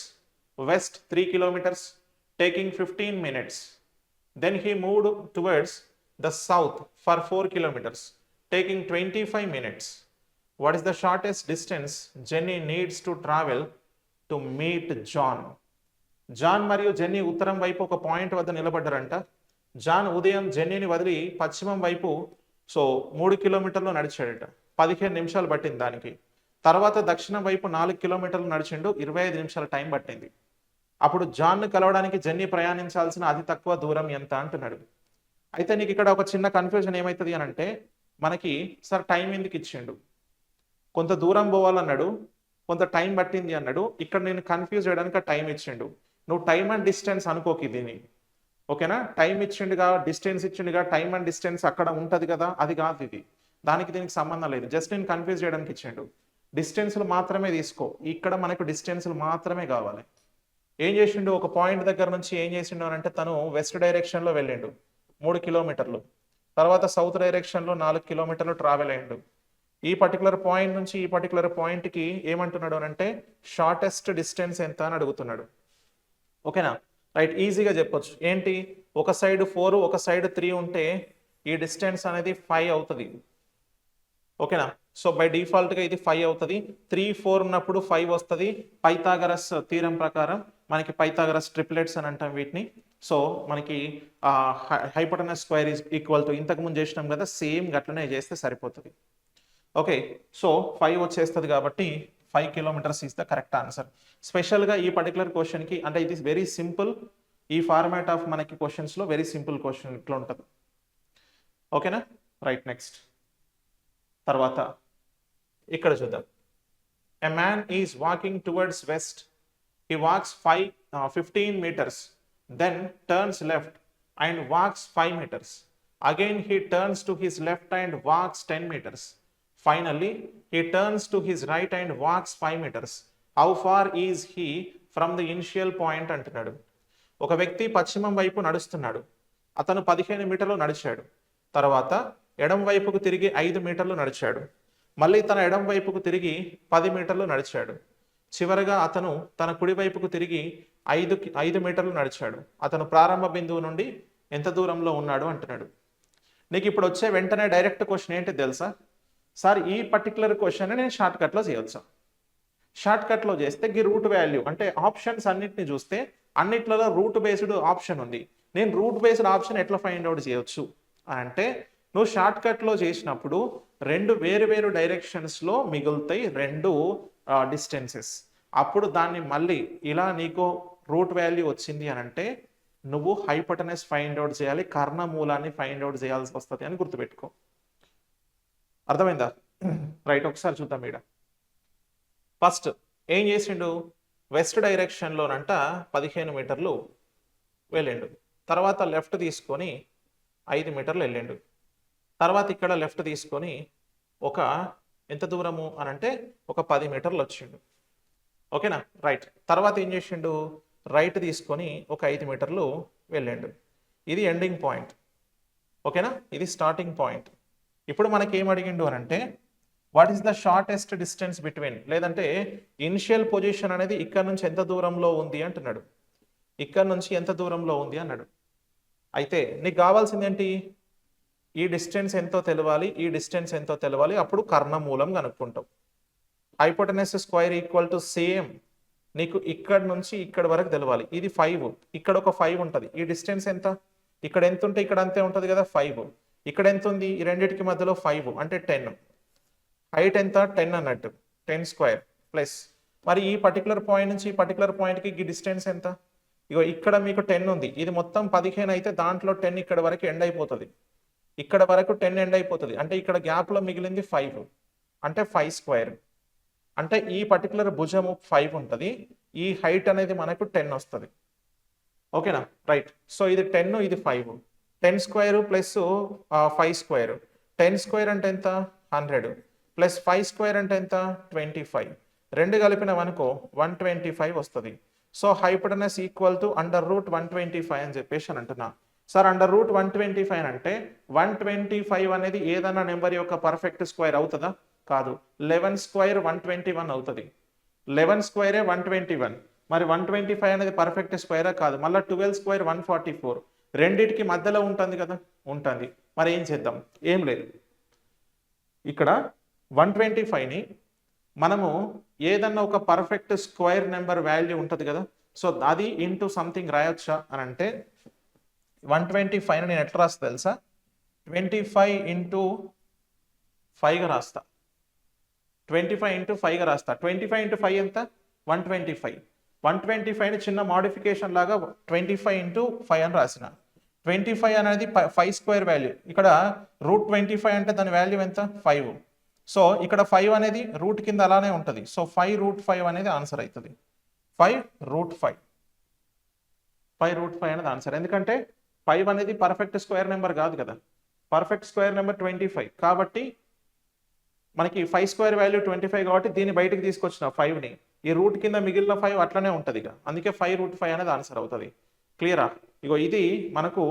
west 3 kilometers, taking 15 minutes. Then he moved towards the south for 4 kilometers, taking 25 minutes. What is the shortest distance Jenny needs to travel to meet John? John మరియు Jenny ఉత్తరం వైపు ఒక point వద్ద నిలబడ్డారంట. John ఉదయం జెన్నీని వదిలి పశ్చిమం వైపు 3 కిలోమీటర్లు నడిచాడట. 15 నిమిషాలు పట్టింది దానికి. తర్వాత దక్షిణం వైపు 4 కిలోమీటర్లు నడిచిండు. 25 నిమిషాల టైం పట్టింది. అప్పుడు జాన్ను కలవడానికి జెన్నీ ప్రయాణించాల్సిన అతి తక్కువ దూరం ఎంత అంటున్నాడు. అయితే నీకు ఇక్కడ ఒక చిన్న కన్ఫ్యూజన్ ఏమవుతుంది అని అంటే, మనకి సార్ టైం ఎందుకు ఇచ్చిండు, కొంత దూరం పోవాలన్నాడు, కొంత టైం పట్టింది అన్నాడు. ఇక్కడ నేను కన్ఫ్యూజ్ చేయడానికి టైం ఇచ్చిండు. నువ్వు టైమ్ అండ్ డిస్టెన్స్ అనుకోకి దీన్ని, ఓకేనా. టైం ఇచ్చిండుగా, డిస్టెన్స్ ఇచ్చిండుగా, టైం అండ్ డిస్టెన్స్ అక్కడ ఉంటుంది కదా, అది కాదు ఇది. దానికి దీనికి సంబంధం లేదు. జస్ట్ నేను కన్ఫ్యూజ్ చేయడానికి ఇచ్చిండు. డిస్టెన్స్లు మాత్రమే తీసుకో. ఇక్కడ మనకు డిస్టెన్స్లు మాత్రమే కావాలి. ఏం చేసిండు, ఒక పాయింట్ దగ్గర నుంచి ఏం చేసిండు అని అంటే, తను వెస్ట్ డైరెక్షన్లో వెళ్ళిండు 3 కిలోమీటర్లు. తర్వాత సౌత్ డైరెక్షన్లో 4 కిలోమీటర్లు ట్రావెల్ అయ్యిండు. ఈ పర్టికులర్ పాయింట్ నుంచి ఈ పర్టికులర్ పాయింట్కి ఏమంటున్నాడు అని అంటే, షార్టెస్ట్ డిస్టెన్స్ ఎంత అని అడుగుతున్నాడు. ఓకేనా రైట్. ఈజీగా చెప్పొచ్చు. ఏంటి, ఒక సైడ్ 4 ఒక సైడ్ 3 ఉంటే ఈ డిస్టెన్స్ అనేది 5 అవుతుంది. ఓకేనా. సో బై డిఫాల్ట్గా ఇది 5 అవుతుంది. 3, 4 ఉన్నప్పుడు 5 వస్తుంది. పైథాగరస్ థీరం ప్రకారం మనకి పైథాగరస్ ట్రిప్లెట్స్ అని అంటాం వీటిని. సో మనకి hypotenuse square is equal to ఇంతకుముందు చేసినాం కదా, సేమ్ గట్లనే చేస్తే సరిపోతుంది. ఓకే. సో 5 వచ్చేస్తుంది కాబట్టి 5 kilometers is the correct answer. స్పెషల్గా ఈ పర్టికులర్ క్వశ్చన్కి అంటే ఇది వెరీ సింపుల్. ఈ ఫార్మాట్ ఆఫ్ మనకి క్వశ్చన్స్లో వెరీ సింపుల్ క్వశ్చన్ ఇట్లా ఉంటుంది. ఓకేనా రైట్. నెక్స్ట్ తర్వాత ఇక్కడ చూద్దాం. A man is walking towards west. He walks 15 meters, then turns left and walks 5 meters. Again he turns to his left and walks 10 meters. Finally, he turns to his right and walks 5 meters. How far is he from the initial point అంటున్నాడు. ఒక వ్యక్తి పశ్చిమం వైపు నడుస్తున్నాడు. అతను 15 మీటర్లు నడిచాడు. తర్వాత ఎడం వైపుకు తిరిగి 5 మీటర్లు నడిచాడు. మళ్ళీ తన ఎడం వైపుకు తిరిగి 10 మీటర్లు నడిచాడు. చివరగా అతను తన కుడి వైపుకు తిరిగి 5 మీటర్లు నడిచాడు. అతను ప్రారంభ బిందువు నుండి ఎంత దూరంలో ఉన్నాడు అంటున్నాడు. నీకు ఇప్పుడు వచ్చే వెంటనే డైరెక్ట్ క్వశ్చన్ ఏంటి తెలుసా, సార్ ఈ పర్టికులర్ క్వశ్చన్ నేను షార్ట్ కట్లో చేయొచ్చా? షార్ట్ కట్లో చేస్తే ఈ రూట్ వాల్యూ అంటే ఆప్షన్స్ అన్నిటిని చూస్తే అన్నిట్లలో రూట్ బేస్డ్ ఆప్షన్ ఉంది. నేను రూట్ బేస్డ్ ఆప్షన్ ఎట్లా ఫైండ్ అవుట్ చేయొచ్చు అంటే, నువ్వు షార్ట్ కట్లో చేసినప్పుడు 2 వేరు డైరెక్షన్స్లో మిగులుతాయి 2 డిస్టెన్సెస్. అప్పుడు దాన్ని మళ్ళీ ఇలా నీకు రూట్ వాల్యూ వచ్చింది అని అంటే నువ్వు హైపోటెనస్ ఫైండ్ అవుట్ చేయాలి, కర్ణమూలాన్ని ఫైండ్ అవుట్ చేయాల్సి వస్తుంది అని గుర్తుపెట్టుకో. అర్థమైందా రైట్. ఒకసారి చూద్దాం. ఇక్కడ ఫస్ట్ ఏం చేసిండు, వెస్ట్ డైరెక్షన్లోనంట 15 మీటర్లు వెళ్ళిండు. తర్వాత లెఫ్ట్ తీసుకొని 5 మీటర్లు వెళ్ళిండు. తర్వాత ఇక్కడ లెఫ్ట్ తీసుకొని ఒక ఎంత దూరము అని అంటే ఒక 10 మీటర్లు వచ్చిండు. ఓకేనా రైట్. తర్వాత ఏం చేసిండు, రైట్ తీసుకొని ఒక 5 మీటర్లు వెళ్ళిండు. ఇది ఎండింగ్ పాయింట్. ఓకేనా, ఇది స్టార్టింగ్ పాయింట్. ఇప్పుడు మనకి ఏం అడిగిండు అని అంటే, what is the shortest distance between, లేదంటే ఇనిషియల్ పొజిషన్ అనేది ఇక్కడ నుంచి ఎంత దూరంలో ఉంది అంటున్నాడు. ఇక్కడ నుంచి ఎంత దూరంలో ఉంది అన్నాడు. అయితే నీకు కావాల్సింది ఏంటి, ఈ డిస్టెన్స్ ఎంతో తెలవాలి, ఈ డిస్టెన్స్ ఎంతో తెలవాలి. అప్పుడు కర్ణమూలం కనుక్కుంటాం. Hypotenuse square equal to same నీకు ఇక్కడ నుంచి ఇక్కడ వరకు తెలవాలి. ఇది 5, ఇక్కడ ఒక 5 ఉంటుంది. ఈ డిస్టెన్స్ ఎంత? ఇక్కడ ఎంత ఉంటే ఇక్కడ అంతే ఉంటుంది కదా 5. ఇక్కడ ఎంత ఉంది? ఈ రెండింటికి మధ్యలో 5 అంటే 10. హైట్ ఎంత? 10 అన్నట్టు, 10 స్క్వేర్ ప్లస్ మరి ఈ పర్టికులర్ పాయింట్ నుంచి ఈ పర్టికులర్ పాయింట్కి ఈ డిస్టెన్స్ ఎంత? ఇగో ఇక్కడ మీకు 10 ఉంది, ఇది మొత్తం 15 అయితే దాంట్లో 10 ఇక్కడ వరకు ఎండ్ అయిపోతుంది, ఇక్కడ వరకు 10 ఎండ్ అయిపోతుంది. అంటే ఇక్కడ గ్యాప్లో మిగిలింది 5 అంటే 5 స్క్వేర్. అంటే ఈ పర్టికులర్ భుజము 5 ఉంటుంది, ఈ హైట్ అనేది మనకు 10 వస్తుంది. ఓకేనా? రైట్. సో ఇది 10, ఇది 5. 10 స్క్వేర్ ప్లస్ 5 స్క్వేర్. 10 స్క్వేర్ అంటే ఎంత? 100 ప్లస్ 5 స్క్వేర్ అంటే ఎంత? 25. రెండు కలిపినవనుకో 125 వస్తుంది. సో హైపోటెనస్ ఈక్వల్ టు √125 అని చెప్పేసి అని అంటున్నా. సార్ √125 అంటే 125 అనేది ఏదన్నా నెంబర్ యొక్క పర్ఫెక్ట్ స్క్వేర్ అవుతుందా? కాదు. 11 స్క్వేర్ 121 అవుతుంది. 11 స్క్వేరే 121. మరి 125 అనేది పర్ఫెక్ట్ స్క్వేరా? కాదు. మళ్ళీ 12 స్క్వేర్ 144. రెండిటికి మధ్యలో ఉంటుంది కదా? ఉంటుంది. మరి ఏం చేద్దాం? ఏం లేదు, ఇక్కడ 125ని మనము ఏదన్నా ఒక పర్ఫెక్ట్ స్క్వేర్ నెంబర్ వాల్యూ ఉంటుంది కదా, సో అది ఇంటూ సంథింగ్ రాయొచ్చా అని అంటే 125ని నేను ఎట్లా రాస్తా తెలుసా? 25 ఇంటూ 5గా రాస్తా. 25 ఇంటూ 5గా రాస్తా. 25 ఇంటూ 5 ఎంత? 125. 125ని చిన్న మోడిఫికేషన్ లాగా 25 ఇంటూ 5 అని రాసిన. 25 అనేది 5 స్క్వేర్ వాల్యూ. ఇక్కడ √25 అంటే దాని వాల్యూ ఎంత? 5. సో ఇక్కడ 5 అనేది రూట్ కింద అలానే ఉంటుంది. సో 5√5 అనేది ఆన్సర్ అవుతుంది. 5√5 అనేది ఆన్సర్. ఎందుకంటే 5 అనేది పర్ఫెక్ట్ స్క్వేర్ నెంబర్ కాదు కదా, పర్ఫెక్ట్ స్క్వేర్ నెంబర్ 25. కాబట్టి మనకి 5 స్క్వేర్ వాల్యూ 25 కాబట్టి దీన్ని బయటకు తీసుకొచ్చిన 5ని, ఈ రూట్ కింద మిగిలిన 5 అట్లనే ఉంటుంది ఇక, అందుకే 5√5 అనేది ఆన్సర్ అవుతుంది. క్లియరా? ఇగో ఇది మనకు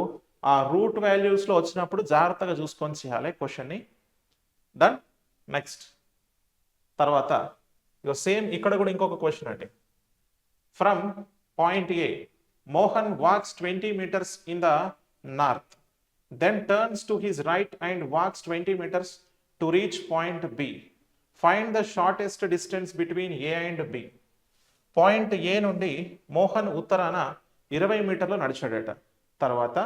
ఆ రూట్ వాల్యూస్లో వచ్చినప్పుడు జాగ్రత్తగా చూసుకొని చేయాలి క్వశ్చన్ని. డన్. నెక్స్ట్ తర్వాత ఇగో సేమ్ ఇక్కడ కూడా ఇంకొక క్వశ్చన్ అండి. From point A Mohan walks 20 meters in the north, then turns to his right and walks 20 meters to reach point B. Find the shortest distance between A and B. Point A నుండి మోహన్ ఉత్తరాన 20 మీటర్లు నడిచాడట. తర్వాత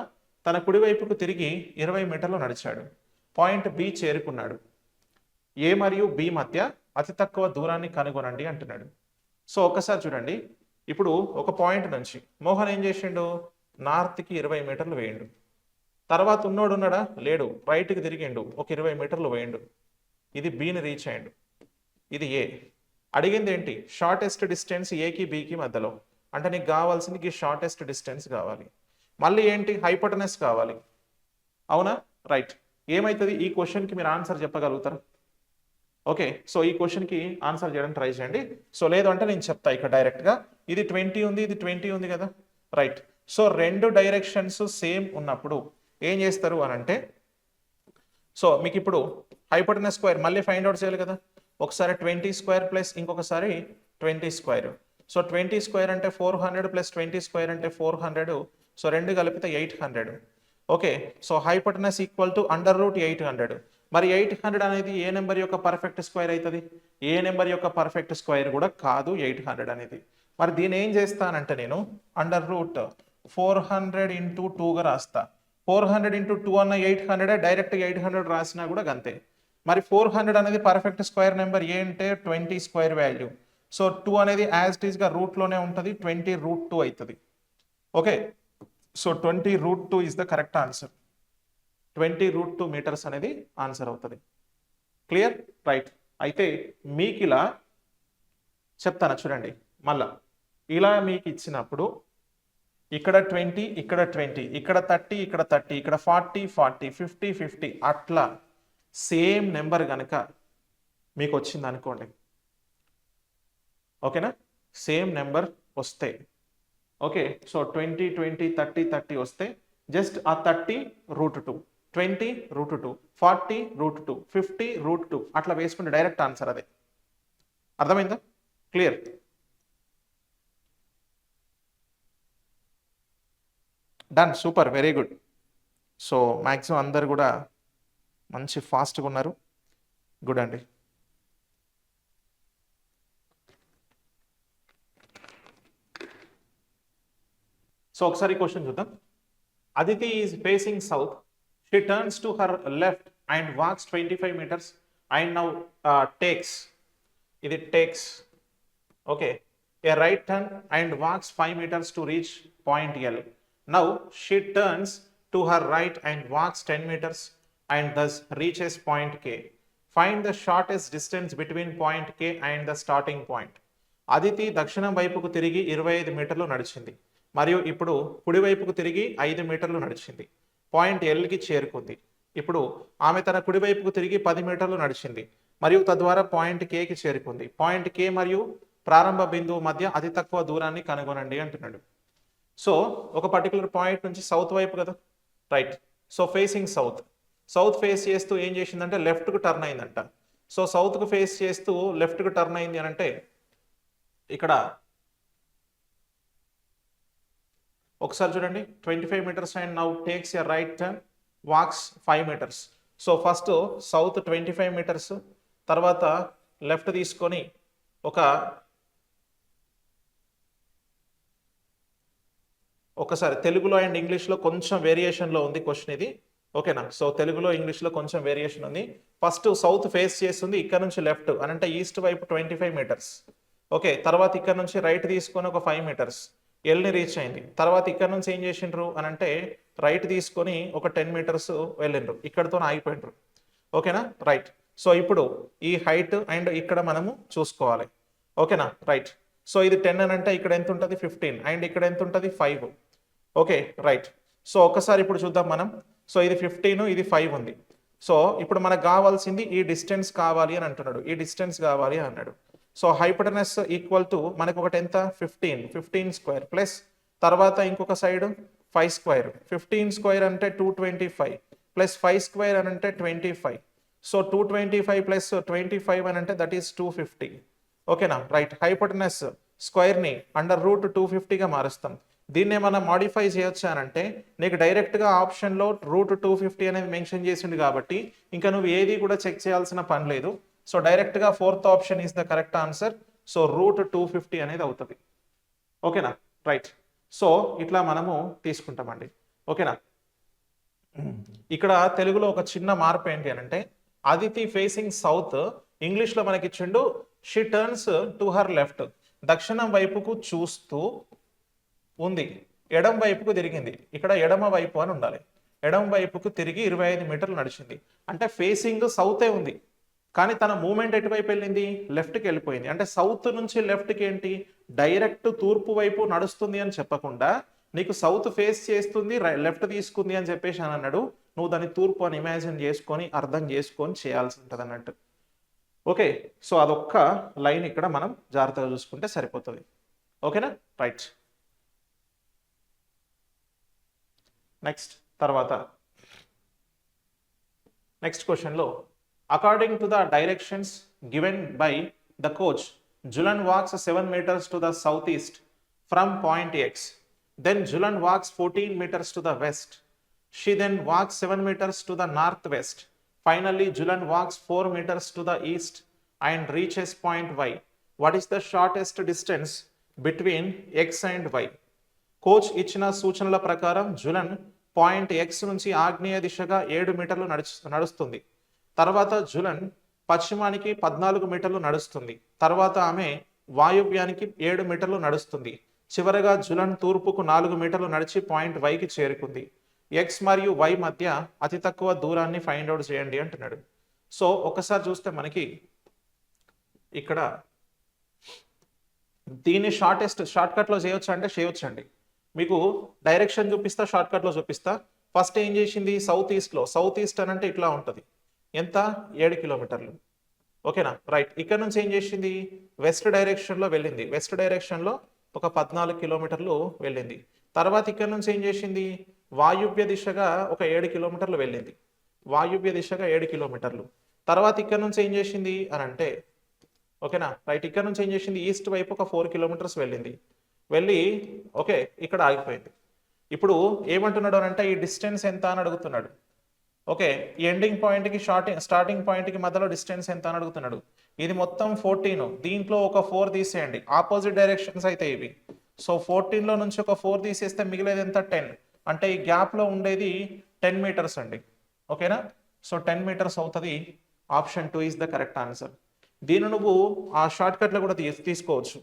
తన కుడివైపుకు తిరిగి 20 మీటర్లు నడిచాడు. పాయింట్ బి చేరుకున్నాడు. ఏ మరియు బి మధ్య అతి తక్కువ దూరాన్ని కనుగొనండి అంటున్నాడు. సో ఒక్కసారి చూడండి, ఇప్పుడు ఒక పాయింట్ నుంచి మోహన్ ఏం చేసిండు? నార్త్కి 20 మీటర్లు వేయండు. తర్వాత ఉన్నోడు ఉన్నాడా? లేడు. రైట్కి తిరిగిండు, ఒక 20 మీటర్లు వేయండు. ఇది బిని రీచ్ అయ్యిండు. ఇది ఏ. అడిగింది ఏంటి? షార్టెస్ట్ డిస్టెన్స్ ఏకి బికి మధ్యలో. అంటే నీకు కావాల్సింది ఈ షార్టెస్ట్ డిస్టెన్స్ కావాలి. మళ్ళీ ఏంటి? హైపోటెనస్ కావాలి. అవునా? రైట్. ఏమవుతుంది? ఈ క్వశ్చన్కి మీరు ఆన్సర్ చెప్పగలుగుతారు? ఓకే, సో ఈ క్వశ్చన్కి ఆన్సర్ చేయడానికి ట్రై చేయండి. సో లేదు అంటే నేను చెప్తా ఇక్కడ డైరెక్ట్గా. ఇది 20 ఉంది, ఇది 20 ఉంది కదా, రైట్. సో రెండు డైరెక్షన్స్ సేమ్ ఉన్నప్పుడు ఏం చేస్తారు అని అంటే, సో మీకు ఇప్పుడు హైపోటెనస్ స్క్వేర్ మళ్ళీ ఫైండ్ అవుట్ చేయాలి కదా. ఒకసారి 20 స్క్వేర్ ప్లస్ ఇంకొకసారి 20 స్క్వేర్. సో 20 స్క్వేర్ అంటే 400 ప్లస్ 20 స్క్వేర్ అంటే 400. సో రెండు కలిపితే 800. Okay, so hypotenuse equal to √800. మరి 800 అనేది ఏ నెంబర్ యొక్క పర్ఫెక్ట్ స్క్వేర్ అవుతుంది? ఏ నెంబర్ యొక్క పర్ఫెక్ట్ స్క్వేర్ కూడా కాదు 800 అనేది. మరి దీన్ని ఏం చేస్తానంటే నేను √400 ఇంటూ 2గా రాస్తా. 400 ఇంటూ 2 అన్న 800, డైరెక్ట్ 800 రాసినా కూడా అంతే. మరి 400 అనేది పర్ఫెక్ట్ స్క్వేర్ నెంబర్ ఏ అంటే 20 స్క్వేర్ వాల్యూ. సో 2 అనేది యాజ్ ఇట్ ఈస్గా రూట్లోనే ఉంటుంది, 20√2 అవుతుంది. Okay, so 20√2 is the correct answer. 20√2 meters అనేది ఆన్సర్ అవుతుంది. క్లియర్? రైట్. అయితే మీకు ఇలా చెప్తాను చూడండి. మళ్ళా ఇలా మీకు ఇచ్చినప్పుడు ఇక్కడ 20, ఇక్కడ 20, ఇక్కడ 30, ఇక్కడ 30, ఇక్కడ 40, 40, 50, 50 అట్లా సేమ్ నెంబర్ కనుక మీకు వచ్చింది అనుకోండి, ఓకేనా? సేమ్ నెంబర్ వస్తే, ఓకే, సో 20, 20, 30, 30 వస్తే జస్ట్ ఆ 30√2, 20√2, 40√2, 50√2 అట్లా వేసుకుంటే డైరెక్ట్ ఆన్సర్ అదే. అర్థమైందా? Clear? Done. Super, very good. So maximum అందరు కూడా మంచి ఫాస్ట్గా ఉన్నారు. గుడ్ అండి. సో ఒకసారి క్వశ్చన్ చూద్దాం. Aditi is facing south. She turns to her left and walks 25 meters and now takes okay, a right turn and walks 5 meters to reach point L. Now she turns to her right and walks 10 meters and thus reaches point K. Find the shortest distance between point K and the starting point. Aditi దక్షిణం వైపుకు తిరిగి 25 మీటర్లు నడిచింది మరియు ఇప్పుడు కుడివైపుకు తిరిగి 5 మీటర్లు నడిచింది. పాయింట్ ఎల్కి చేరుకుంది. ఇప్పుడు ఆమె తన కుడివైపుకు తిరిగి 10 మీటర్లు నడిచింది మరియు తద్వారా పాయింట్ కేకి చేరుకుంది. పాయింట్ కే మరియు ప్రారంభ బిందువు మధ్య అతి తక్కువ దూరాన్ని కనుగొనండి అంటున్నాడు. సో ఒక పర్టికులర్ పాయింట్ నుంచి సౌత్ వైపు కదా, right. So facing south face చేస్తూ ఏం చేసిందంటే లెఫ్ట్కు టర్న్ అయిందంట. సో సౌత్కు ఫేస్ చేస్తూ లెఫ్ట్కు టర్న్ అయింది అని అంటే ఇక్కడ ఒకసారి చూడండి, 25 meters and now takes a right turn, walks 5 meters. So first south 25 meters, తర్వాత లెఫ్ట్ తీసుకొని ఒకసారి తెలుగులో అండ్ ఇంగ్లీష్లో కొంచెం వేరియేషన్లో ఉంది క్వశ్చన్ ఇది, ఓకేనా. సో తెలుగులో ఇంగ్లీష్లో కొంచెం వేరియేషన్ ఉంది. ఫస్ట్ సౌత్ ఫేస్ చేస్తుంది, ఇక్కడ నుంచి లెఫ్ట్ అని అంటే ఈస్ట్ వైపు 25 మీటర్స్, ఓకే. తర్వాత ఇక్కడ నుంచి రైట్ తీసుకొని ఒక 5 మీటర్స్ ఎల్ని రీచ్ అయింది. తర్వాత ఇక్కడ నుంచి ఏం చేసిండ్రు అని అంటే రైట్ తీసుకొని ఒక 10 మీటర్స్ వెళ్ళిండ్రు, ఇక్కడతో ఆగిపోయిండ్రు, ఓకేనా, రైట్. సో ఇప్పుడు ఈ హైట్ అండ్ ఇక్కడ మనము చూసుకోవాలి, ఓకేనా, రైట్. సో ఇది 10 అని అంటే ఇక్కడ ఎంత ఉంటుంది 15 అండ్ ఇక్కడ ఎంత ఉంటుంది 5, ఓకే, రైట్. సో ఒకసారి ఇప్పుడు చూద్దాం మనం. సో ఇది 15, ఇది 5 ఉంది. సో ఇప్పుడు మనకు కావాల్సింది ఈ డిస్టెన్స్ కావాలి అని అంటున్నాడు, ఈ డిస్టెన్స్ కావాలి అని అన్నాడు. సో హైపోటెనస్ ఈక్వల్ టు మనకు ఒకటి ఎంత 15 స్క్వేర్ ప్లస్ తర్వాత ఇంకొక సైడ్ 5 స్క్వేర్. 15 స్క్వేర్ అంటే 225 ప్లస్ 5 స్క్వేర్ అని అంటే 25. సో 225 ప్లస్ 25 అని అంటే దట్ ఈస్ 250, ఓకేనా, రైట్. హైపోటెనస్ స్క్వేర్ని అండర్ రూట్ 250గా మారుస్తాం. దీన్ని ఏమన్నా మాడిఫై చేయొచ్చా అని అంటే నీకు డైరెక్ట్గా ఆప్షన్లో రూట్ 250 అనేది మెన్షన్ చేసిండు కాబట్టి ఇంకా నువ్వు ఏది కూడా చెక్ చేయాల్సిన పని లేదు. సో డైరెక్ట్గా 4th option is the correct answer. So root 250 అనేది అవుతుంది, ఓకేనా, రైట్. సో ఇట్లా మనము తీసుకుంటామండి, ఓకేనా. ఇక్కడ తెలుగులో ఒక చిన్న మార్పు ఏంటి అని అంటే అదితి ఫేసింగ్ సౌత్, ఇంగ్లీష్లో మనకి ఇచ్చిండు she turns to her left, దక్షిణం వైపుకు చూస్తూ ఉంది, ఎడం వైపుకు తిరిగింది. ఇక్కడ ఎడమ వైపు అని ఉండాలి. ఎడమ వైపుకు తిరిగి 25 మీటర్లు నడిచింది అంటే ఫేసింగ్ సౌతే ఉంది కానీ తన మూమెంట్ ఎటువైపు వెళ్ళింది, లెఫ్ట్కి వెళ్ళిపోయింది. అంటే సౌత్ నుంచి లెఫ్ట్కి ఏంటి డైరెక్ట్ తూర్పు వైపు నడుస్తుంది అని చెప్పకుండా నీకు సౌత్ ఫేస్ చేస్తుంది లెఫ్ట్ తీసుకుంది అని చెప్పేసి అని అన్నాడు. నువ్వు దాన్ని తూర్పు అని ఇమాజిన్ చేసుకొని అర్థం చేసుకొని చేయాల్సి ఉంటుంది అన్నట్టు, ఓకే. సో అదొక్క లైన్ ఇక్కడ మనం జాగ్రత్తగా చూసుకుంటే సరిపోతుంది, ఓకేనా, రైట్. నెక్స్ట్ తర్వాత నెక్స్ట్ క్వశ్చన్లో according to the directions given by the coach, Julan walks 7 meters to the southeast from point X. Then Julan walks 14 meters to the west. She then walks 7 meters to the northwest. Finally, Julan walks 4 meters to the east and reaches point Y. What is the shortest distance between X and Y? Coach ఇచ్చిన సూచనల ప్రకారం Jhulan point X నుంచి ఆగ్నేయ దిశగా 7 మీటర్లు నడుస్తుంది. తర్వాత జులన్ పశ్చిమానికి 14 మీటర్లు నడుస్తుంది. తర్వాత ఆమె వాయువ్యానికి 7 మీటర్లు నడుస్తుంది. చివరగా జులన్ తూర్పుకు 4 మీటర్లు నడిచి పాయింట్ వైకి చేరుకుంది. ఎక్స్ మరియు వై మధ్య అతి తక్కువ దూరాన్ని ఫైండ్ అవుట్ చేయండి అంటున్నాడు. సో ఒకసారి చూస్తే మనకి ఇక్కడ దీన్ని షార్ట్ కట్లో చేయొచ్చు అంటే చేయొచ్చు అండి. మీకు డైరెక్షన్ చూపిస్తా, షార్ట్ కట్లో చూపిస్తా. ఫస్ట్ ఏం చేసింది సౌత్ ఈస్ట్ అని అంటే ఇట్లా ఉంటుంది, ఎంత 7 కిలోమీటర్లు, ఓకేనా, రైట్. ఇక్కడ నుంచి ఏం చేసింది వెస్ట్ డైరెక్షన్లో వెళ్ళింది, వెస్ట్ డైరెక్షన్లో ఒక 14 కిలోమీటర్లు వెళ్ళింది. తర్వాత ఇక్కడ నుంచి ఏం చేసింది వాయువ్య దిశగా ఒక 7 కిలోమీటర్లు వెళ్ళింది, వాయువ్య దిశగా 7 కిలోమీటర్లు. తర్వాత ఇక్కడ నుంచి ఏం చేసింది అని అంటే, ఓకేనా, రైట్. ఇక్కడ నుంచి ఏం చేసింది ఈస్ట్ వైపు ఒక 4 కిలోమీటర్స్ వెళ్ళి ఓకే ఇక్కడ ఆగిపోయింది. ఇప్పుడు ఏమంటున్నాడు అని అంటే ఈ డిస్టెన్స్ ఎంత అని అడుగుతున్నాడు, ఓకే. ఈ ఎండింగ్ పాయింట్కి స్టార్టింగ్ పాయింట్కి మధ్యలో డిస్టెన్స్ ఎంత అని అడుగుతున్నాడు. ఇది మొత్తం 14, దీంట్లో ఒక 4 తీసేయండి, ఆపోజిట్ డైరెక్షన్స్ అయితే ఇవి. సో 14లో నుంచి ఒక 4 తీసేస్తే మిగిలేది ఎంత 10, అంటే ఈ గ్యాప్లో ఉండేది 10 మీటర్స్ అండి. ఓకేనా? సో 10 మీటర్స్ అవుతుంది. Option 2 is the correct answer. దీన్ని నువ్వు ఆ షార్ట్ కట్లో కూడా తీసుకోవచ్చు.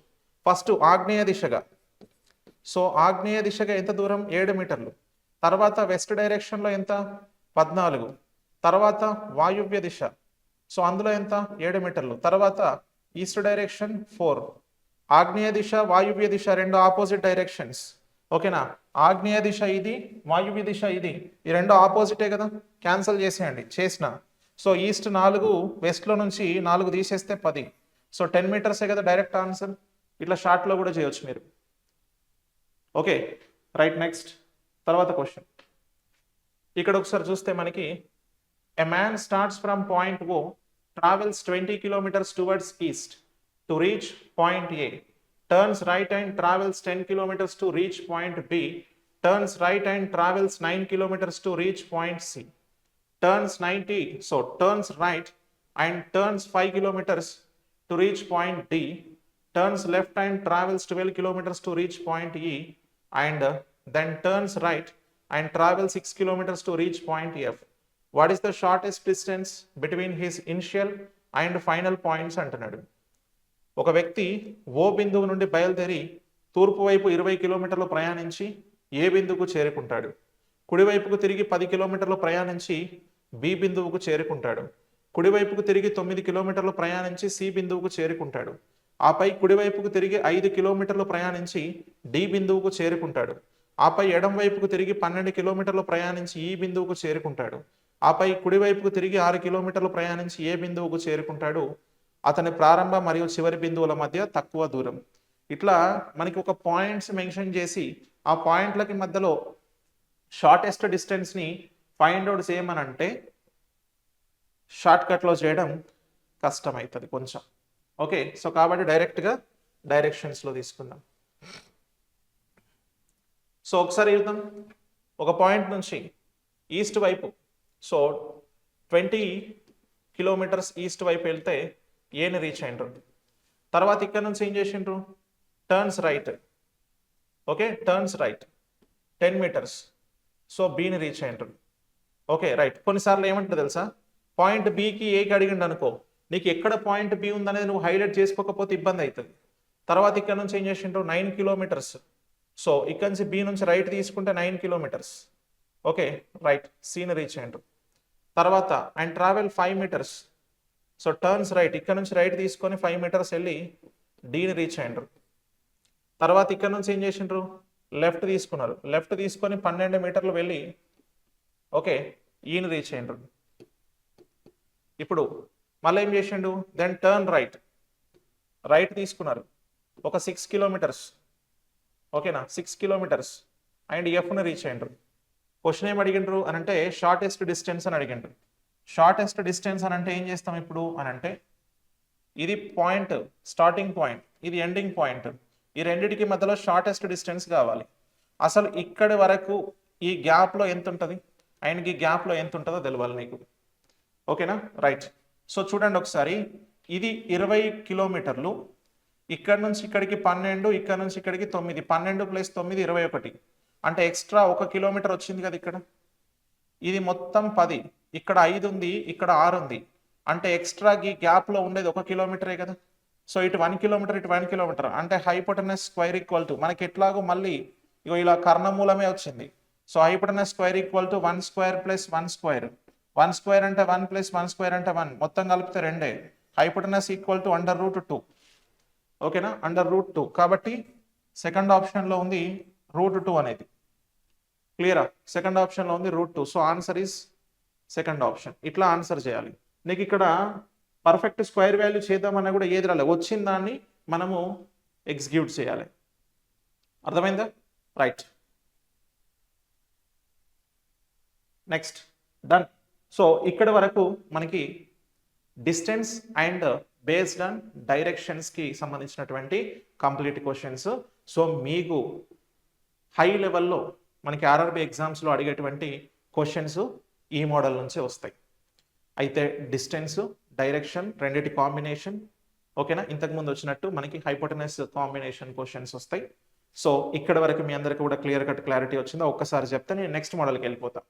ఫస్ట్ ఆగ్నేయ దిశగా, సో ఆగ్నేయ దిశగా ఎంత దూరం 7 మీటర్లు, తర్వాత వెస్ట్ డైరెక్షన్లో ఎంత 14, తర్వాత వాయువ్య దిశ, సో అందులో ఎంత 7 మీటర్లు, తర్వాత ఈస్ట్ డైరెక్షన్ 4, ఆగ్నేయ దిశ వాయువ్య దిశ రెండు ఆపోజిట్ డైరెక్షన్స్. ఓకేనా? ఆగ్నేయ దిశ ఇది, వాయువ్య దిశ ఇది, ఈ రెండు ఆపోజిటే కదా, క్యాన్సిల్ చేసేయండి. చేసిన సో ఈస్ట్ 4, వెస్ట్లో నుంచి 4 తీసేస్తే 10, సో 10 మీటర్సే కదా డైరెక్ట్ ఆన్సర్. ఇట్లా షార్ట్లో కూడా చేయొచ్చు మీరు. Okay right. నెక్స్ట్ తర్వాత క్వశ్చన్ ఇక్కడ ఒకసారి చూస్తే మనకి a man starts from point O, travels 20 kilometers towards east to reach point A, turns right and travels 10 kilometers to reach point B, turns right and travels 9 kilometers to reach point C, turns right and turns 5 kilometers to reach point D, turns left and travels 12 kilometers to reach point E, and then turns right and travels 6 kilometers to reach point F. What is the shortest distance between his initial and final points అంటున్నాడు. ఒక వ్యక్తి ఓ బిందువు నుండి బయలుదేరి తూర్పు వైపు 20 కిలోమీటర్లు ప్రయాణించి ఏ బిందువుకు చేరుకుంటాడు. కుడివైపుకు తిరిగి 10 కిలోమీటర్లు ప్రయాణించి బి బిందువుకు చేరుకుంటాడు. కుడివైపుకు తిరిగి 9 కిలోమీటర్లు ప్రయాణించి సి బిందువుకు చేరుకుంటాడు. ఆపై కుడివైపుకు తిరిగి 5 కిలోమీటర్లు ప్రయాణించి డి బిందువుకు చేరుకుంటాడు. ఆపై ఎడం వైపుకు తిరిగి 12 కిలోమీటర్లు ప్రయాణించి ఈ బిందువుకు చేరుకుంటాడు. ఆపై కుడివైపుకు తిరిగి 6 కిలోమీటర్లు ప్రయాణించి ఏ బిందువుకు చేరుకుంటాడు. అతని ప్రారంభ మరియు చివరి బిందువుల మధ్య తక్కువ దూరం. ఇట్లా మనకి ఒక పాయింట్స్ మెన్షన్ చేసి ఆ పాయింట్లకి మధ్యలో షార్టెస్ట్ డిస్టెన్స్ని ఫైండ్ అవుట్ చేయమని అంటే షార్ట్ కట్లో చేయడం కష్టమవుతుంది కొంచెం. ఓకే, సో కాబట్టి డైరెక్ట్గా డైరెక్షన్స్లో తీసుకుందాం. సో ఒకసారి వెళ్దాం. ఒక పాయింట్ నుంచి ఈస్ట్ వైపు, సో 20 కిలోమీటర్స్ ఈస్ట్ వైపు వెళ్తే ఏని రీచ్ అయినరు. తర్వాత ఇక్కడ నుంచి ఏం చేసిండ్రు, turns right. Okay, turns right 10 meters, so బీని రీచ్ అయినరు. Okay right. కొన్నిసార్లు ఏమంటుంది తెలుసా, పాయింట్ బికి ఏకి అడిగిండు అనుకో, నీకు ఎక్కడ పాయింట్ బి ఉందనేది నువ్వు హైలైట్ చేసుకోకపోతే ఇబ్బంది అవుతుంది. తర్వాత ఇక్కడ నుంచి ఏం చేసిండ్రు 9 కిలోమీటర్స్, సో ఇక్కడ నుంచి బి నుంచి రైట్ తీసుకుంటే 9 కిలోమీటర్స్. ఓకే రైట్, సీని రీచ్ అయ్యండ్రు. తర్వాత and travel 5 meters, so turns right, ఇక్కడ నుంచి రైట్ తీసుకొని 5 మీటర్స్ వెళ్ళి డీని రీచ్ అయ్యండ్రు. తర్వాత ఇక్కడ నుంచి ఏం చేసిండ్రు, లెఫ్ట్ తీసుకున్నారు, లెఫ్ట్ తీసుకొని 12 మీటర్లు వెళ్ళి ఓకే ఈని రీచ్ అయ్యండ్రు. ఇప్పుడు మళ్ళీ ఏం చేసిండు, దెన్ టర్న్ రైట్, రైట్ తీసుకున్నారు ఒక 6 కిలోమీటర్స్. ఓకేనా, 6 కిలోమీటర్స్ అండ్ ఎఫ్ని రీచ్ అయ్యండ్రు. క్వశ్చన్ ఏం అడిగిండ్రు అని అంటే షార్టెస్ట్ డిస్టెన్స్ అని అడిగిండ్రు. షార్టెస్ట్ డిస్టెన్స్ అని అంటే ఏం చేస్తాం ఇప్పుడు అని అంటే, ఇది పాయింట్ స్టార్టింగ్ పాయింట్, ఇది ఎండింగ్ పాయింట్, ఈ రెండింటికి మధ్యలో షార్టెస్ట్ డిస్టెన్స్ కావాలి. అసలు ఇక్కడి వరకు ఈ గ్యాప్లో ఎంత ఉంటుంది అండ్ ఈ గ్యాప్లో ఎంత ఉంటుందో తెలియాలి నీకు. ఓకేనా రైట్. సో చూడండి ఒకసారి, ఇది 20 కిలోమీటర్లు, ఇక్కడ నుంచి ఇక్కడికి 12, ఇక్కడ నుంచి ఇక్కడికి 9, 12 + 9 21, అంటే ఎక్స్ట్రా 1 కిలోమీటర్ వచ్చింది కదా ఇక్కడ. ఇది మొత్తం 10, ఇక్కడ 5 ఉంది, ఇక్కడ 6 ఉంది, అంటే ఎక్స్ట్రా ఈ గ్యాప్లో ఉండేది 1 కిలోమీటరే కదా. సో ఇటు 1 కిలోమీటర్, ఇటు 1 కిలోమీటర్, అంటే హైపోటెనస్ స్క్వేర్ ఈక్వల్ టు మనకి ఎట్లాగో మళ్ళీ ఇగో ఇలా కర్ణమూలమే వచ్చింది. So hypotenuse square equal to 1 square + 1 square, 1 square అంటే 1 + 1 స్క్వేర్ అంటే 1, మొత్తం కలిపితే 2. Hypotenuse equal to √2. ఓకేనా, √2. కాబట్టి సెకండ్ ఆప్షన్లో ఉంది √2 అనేది. క్లియరా, సెకండ్ ఆప్షన్లో ఉంది √2. So answer is second option. ఇట్లా ఆన్సర్ చేయాలి. నీకు ఇక్కడ పర్ఫెక్ట్ స్క్వేర్ వాల్యూ చేద్దామన్నా కూడా ఏది రాలేదు, వచ్చిన దాన్ని మనము ఎగ్జిక్యూట్ చేయాలి. అర్థమైందా? రైట్. Next done. సో ఇక్కడ వరకు మనకి డిస్టెన్స్ అండ్ బేస్డ్ ఆన్ డైరెక్షన్స్కి సంబంధించినటువంటి కంప్లీట్ క్వశ్చన్స్. సో మీకు హై లెవెల్లో మనకి ఆర్ఆర్బి ఎగ్జామ్స్లో అడిగేటువంటి క్వశ్చన్స్ ఈ మోడల్ నుంచే వస్తాయి. అయితే డిస్టెన్స్, డైరెక్షన్ రెండిటి కాంబినేషన్, ఓకేనా, ఇంతకుముందు వచ్చినట్టు మనకి హైపోటెనస్ కాంబినేషన్ క్వశ్చన్స్ వస్తాయి. సో ఇక్కడ వరకు మీ అందరికీ కూడా క్లియర్ కట్ క్లారిటీ వచ్చిందా? ఒక్కసారి చెప్తే నేను నెక్స్ట్ మోడల్కి వెళ్ళిపోతాను.